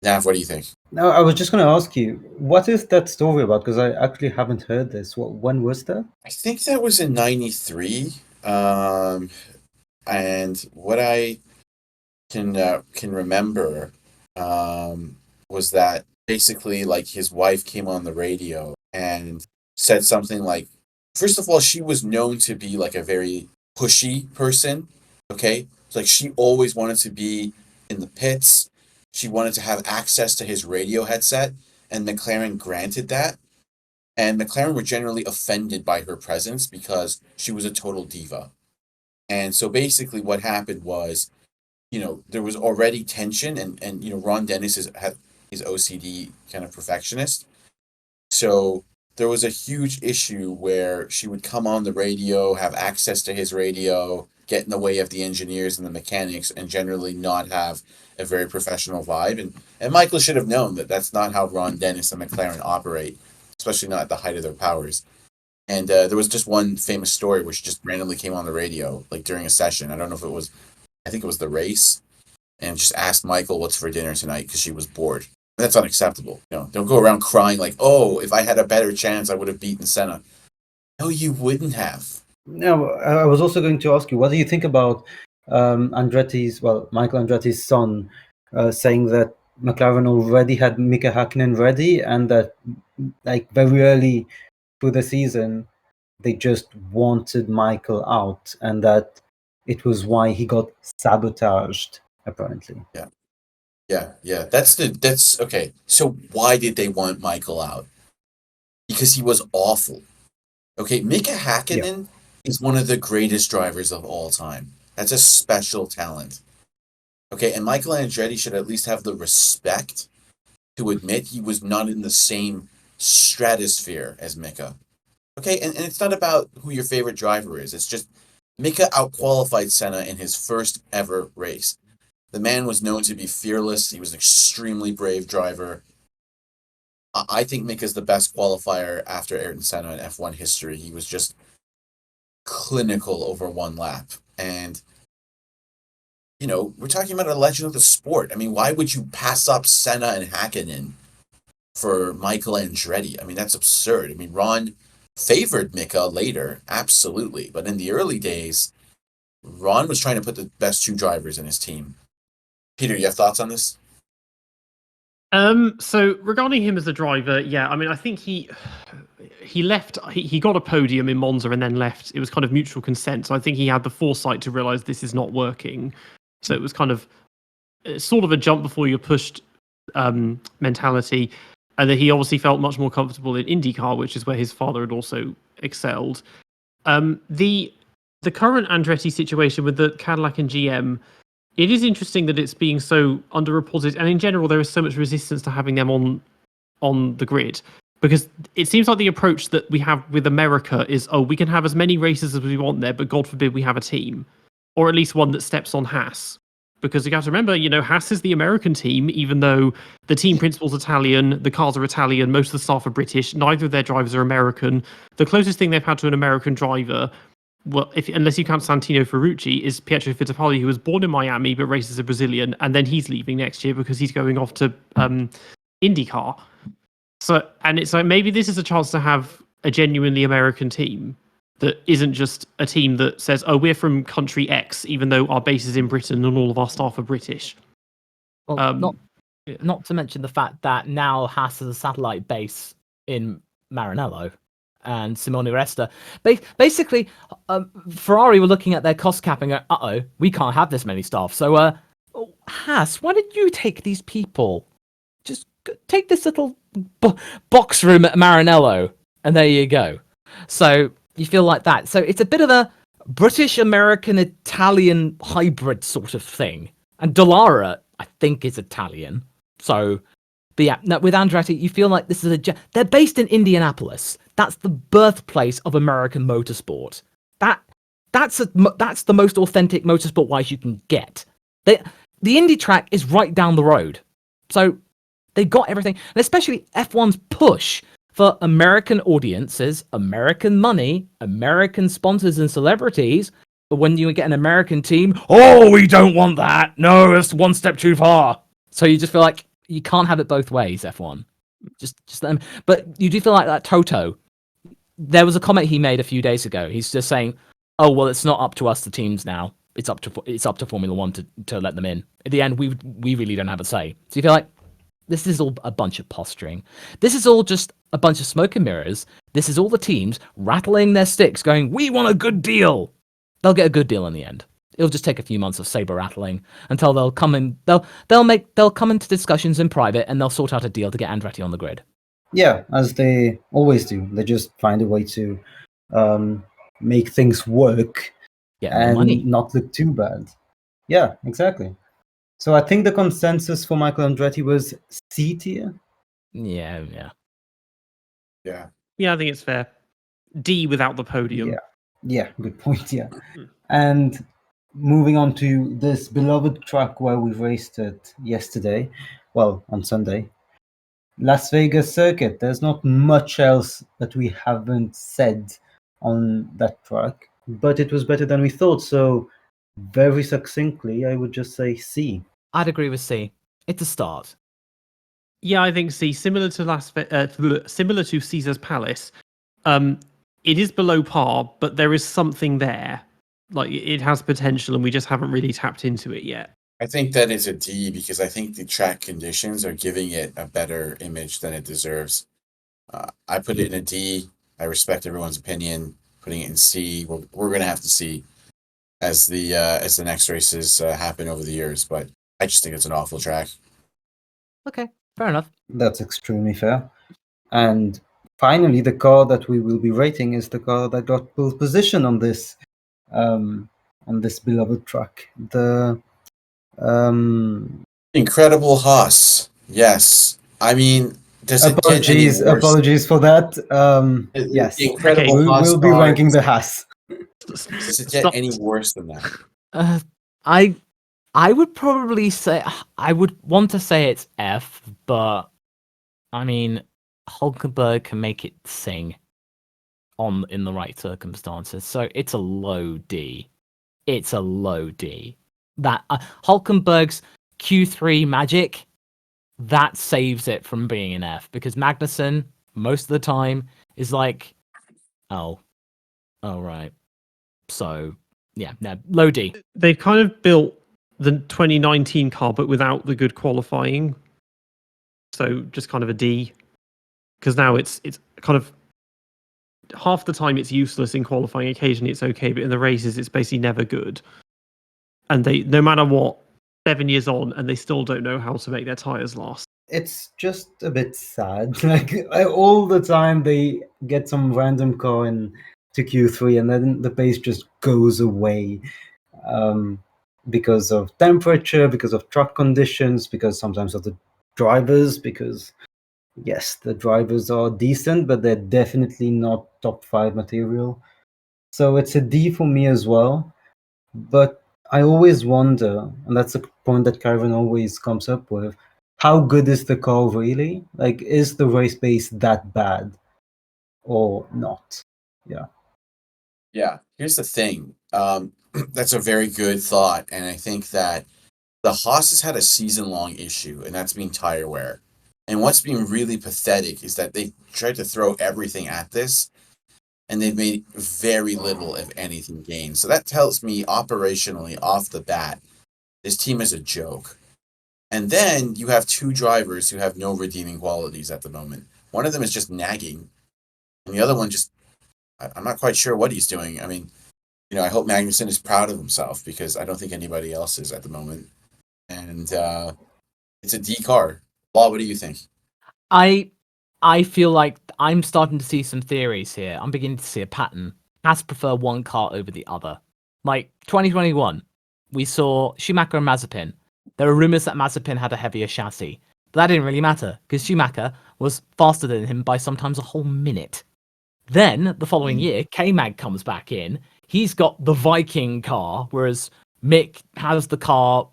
Nav, what do you think? No, I was just going to ask you, what is that story about? Because I actually haven't heard this. When was that? I think that was in '93. And what I can remember was that basically, like, his wife came on the radio and said something like, first of all, she was known to be like a very pushy person. Okay. It's like she always wanted to be in the pits. She wanted to have access to his radio headset, and McLaren granted that. And McLaren were generally offended by her presence because she was a total diva. And so basically what happened was, there was already tension and Ron Dennis is OCD kind of perfectionist. So there was a huge issue where she would come on the radio, have access to his radio, get in the way of the engineers and the mechanics, and generally not have a very professional vibe. And Michael should have known that that's not how Ron Dennis and McLaren operate, especially not at the height of their powers. And there was just one famous story where she just randomly came on the radio, like during a session. I don't know if I think it was the race, and just asked Michael what's for dinner tonight because she was bored. That's unacceptable. Don't go around crying like, "Oh, if I had a better chance, I would have beaten Senna." No, you wouldn't have. No, I was also going to ask you, what do you think about Michael Andretti's son saying that McLaren already had Mika Hakkinen ready and that, like, very early through the season, they just wanted Michael out and that it was why he got sabotaged, apparently. Yeah. That's okay. So why did they want Michael out? Because he was awful. Okay, Mika Hakkinen is one of the greatest drivers of all time. That's a special talent. Okay, and Michael Andretti should at least have the respect to admit he was not in the same stratosphere as Mika. Okay, and it's not about who your favorite driver is. It's just Mika outqualified Senna in his first ever race. The man was known to be fearless. He was an extremely brave driver. I think Mika's the best qualifier after Ayrton Senna in F1 history. He was just clinical over one lap. And we're talking about a legend of the sport. I mean, why would you pass up Senna and Hakkinen for Michael Andretti? I mean, that's absurd. I mean, Ron favored Mika later, absolutely. But in the early days, Ron was trying to put the best two drivers in his team. Peter, you have thoughts on this? So regarding him as a driver, yeah, I mean, I think he left. He got a podium in Monza and then left. It was kind of mutual consent. So I think he had the foresight to realize this is not working. So it was kind of sort of a jump before you're pushed mentality, and that he obviously felt much more comfortable in IndyCar, which is where his father had also excelled. The current Andretti situation with the Cadillac and GM. It is interesting that it's being so underreported, and in general, there is so much resistance to having them on the grid, because it seems like the approach that we have with America is, we can have as many races as we want there, but God forbid we have a team, or at least one that steps on Haas, because you have to remember, Haas is the American team, even though the team principal's Italian, the cars are Italian, most of the staff are British, neither of their drivers are American. The closest thing they've had to an American driver, well, unless you count Santino Ferrucci, is Pietro Fittipaldi, who was born in Miami but races a Brazilian, and then he's leaving next year because he's going off to IndyCar. So, and it's like, maybe this is a chance to have a genuinely American team that isn't just a team that says, we're from country X, even though our base is in Britain and all of our staff are British. Well, not to mention the fact that now Haas has a satellite base in Maranello. And Simone Resta. Basically, Ferrari were looking at their cost cap and going, we can't have this many staff. So, Haas, why did you take these people? Just take this little box room at Maranello, and there you go. So, you feel like that. So, it's a bit of a British-American-Italian hybrid sort of thing. And Dallara, I think, is Italian. So, but yeah, no, with Andretti, you feel like this is they're based in Indianapolis. That's the birthplace of American motorsport. That's the most authentic motorsport-wise you can get. The Indy track is right down the road, so they got everything, and especially F1's push for American audiences, American money, American sponsors and celebrities. But when you get an American team, we don't want that. No, it's one step too far. So you just feel like you can't have it both ways, F1. Just let them. But you do feel like that Toto. There was a comment he made a few days ago. He's just saying, well, it's not up to us, the teams now. It's up to Formula One to let them in. At the end, we really don't have a say. So you feel like this is all a bunch of posturing. This is all just a bunch of smoke and mirrors. This is all the teams rattling their sticks, going, "We want a good deal." They'll get a good deal in the end. It'll just take a few months of saber rattling until they'll come in. They'll come into discussions in private and they'll sort out a deal to get Andretti on the grid. Yeah, as they always do. They just find a way to make things work and money. not look too bad. Yeah, exactly. So I think the consensus for Michael Andretti was C tier. Yeah. Yeah. Yeah, I think it's fair. D without the podium. Yeah, good point. Yeah. And moving on to this beloved track where we raced it yesterday, well, on Sunday, Las Vegas circuit. There's not much else that we haven't said on that track, but it was better than we thought. So very succinctly, I would just say C. I'd agree with C. It's a start. Yeah, I think C. Similar to Caesar's Palace, it is below par, but there is something there. Like, it has potential, and we just haven't really tapped into it yet. I think that is a D because I think the track conditions are giving it a better image than it deserves. I put it in a D. I respect everyone's opinion. Putting it in C, we're going to have to see as the next races happen over the years. But I just think it's an awful track. Okay, fair enough. That's extremely fair. And finally, the car that we will be rating is the car that got pole position on this beloved track. The Incredible Haas. Yes. I mean, does it get any worse? Apologies for that. Yes. Incredible Okay, Haas we'll be ranking the Haas. Does it get any worse than that? I would probably say, I would want to say it's F, but I mean, Hulkenberg can make it sing in the right circumstances. So it's a low D. It's a low D. That Hulkenberg's Q3 magic, that saves it from being an F, because Magnussen most of the time is like, oh right, so yeah, no, low D. They've kind of built the 2019 car, but without the good qualifying. So just kind of a D, because now it's kind of half the time it's useless in qualifying. Occasionally it's okay, but in the races it's basically never good. And they, no matter what, 7 years on, and they still don't know how to make their tires last. It's just a bit sad. All the time they get some random car in to Q3, and then the pace just goes away because of temperature, because of track conditions, because sometimes of the drivers. Because yes, the drivers are decent, but they're definitely not top 5 material. So it's a D for me as well. But I always wonder, and that's a point that Ciaron always comes up with, how good is the car really? Like, is the race pace that bad or not? Yeah. Yeah, here's the thing. That's a very good thought, and I think that the Haas has had a season-long issue, and that's been tire wear. And what's been really pathetic is that they tried to throw everything at this, and they've made very little, if anything, gain. So that tells me operationally, off the bat, this team is a joke. And then you have two drivers who have no redeeming qualities at the moment. One of them is just nagging, and the other one just, I'm not quite sure what he's doing. I mean, I hope Magnussen is proud of himself, because I don't think anybody else is at the moment. And it's a D car. Law, what do you think? I feel like I'm starting to see some theories here. I'm beginning to see a pattern. Has prefer one car over the other. Like 2021, we saw Schumacher and Mazepin. There were rumors that Mazepin had a heavier chassis, but that didn't really matter because Schumacher was faster than him by sometimes a whole minute. Then the following year, K-Mag comes back in. He's got the Viking car, whereas Mick has the car.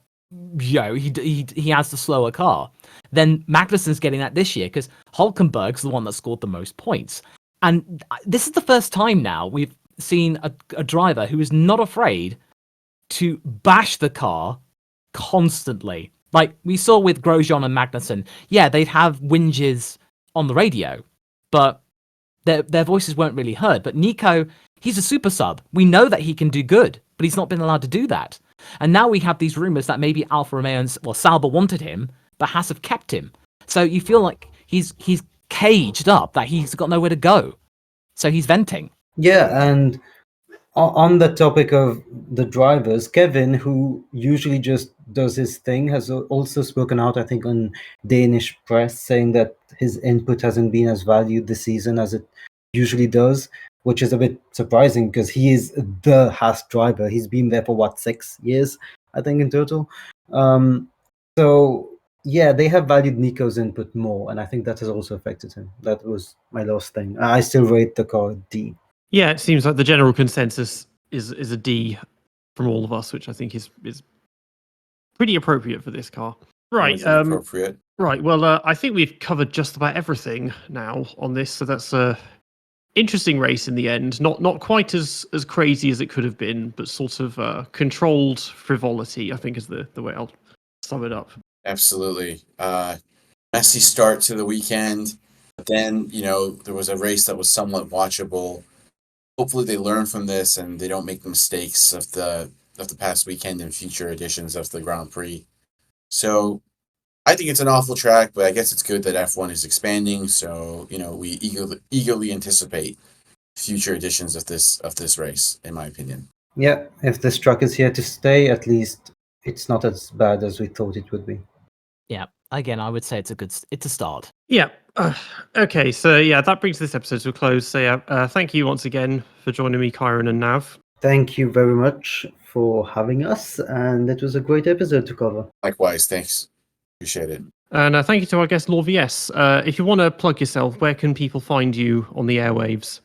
He has the slower car. Then Magnussen's getting that this year because Hulkenberg's the one that scored the most points. And this is the first time now we've seen a driver who is not afraid to bash the car constantly. Like we saw with Grosjean and Magnussen. Yeah, they'd have whinges on the radio, but their voices weren't really heard. But Nico, he's a super sub. We know that he can do good, but he's not been allowed to do that. And now we have these rumors that maybe Alfa Romeo and Sauber wanted him, but Haas have kept him. So you feel like he's caged up, that he's got nowhere to go. So he's venting. Yeah, and on the topic of the drivers, Kevin, who usually just does his thing, has also spoken out, I think, on Danish press, saying that his input hasn't been as valued this season as it usually does, which is a bit surprising because he is the Haas driver. He's been there for 6 years, I think, in total. So yeah, they have valued Nico's input more, and I think that has also affected him. That was my last thing. I still rate the car D. Yeah, it seems like the general consensus is a D from all of us, which I think is pretty appropriate for this car. Right. Appropriate. Right. Well, I think we've covered just about everything now on this, so that's a interesting race in the end. Not quite as crazy as it could have been, but sort of controlled frivolity, I think, is the way I'll sum it up. Absolutely. Messy start to the weekend, but then there was a race that was somewhat watchable. Hopefully they learn from this and they don't make the mistakes of the past weekend in future editions of the Grand Prix. So I think it's an awful track, but I guess it's good that F1 is expanding. So we eagerly anticipate future editions of this race, in my opinion. Yeah, if this track is here to stay, at least it's not as bad as we thought it would be. Yeah, again, I would say it's a start. Yeah. Okay, so yeah, that brings this episode to a close. So yeah, thank you once again for joining me, Ciaron and Nav. Thank you very much for having us, and it was a great episode to cover. Likewise, thanks. Appreciate it. And thank you to our guest, LawVS. If you want to plug yourself, where can people find you on the airwaves?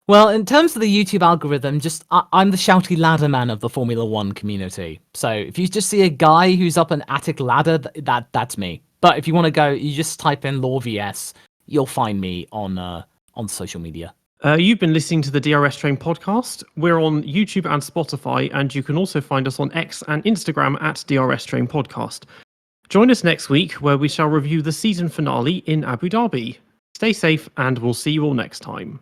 Well, in terms of the YouTube algorithm, I'm the shouty ladder man of the Formula One community. So if you just see a guy who's up an attic ladder, that's me. But if you want to go, you just type in LawVS, you'll find me on social media. You've been listening to the DRS Train podcast. We're on YouTube and Spotify, and you can also find us on X and Instagram at DRS Train Podcast. Join us next week, where we shall review the season finale in Abu Dhabi. Stay safe, and we'll see you all next time.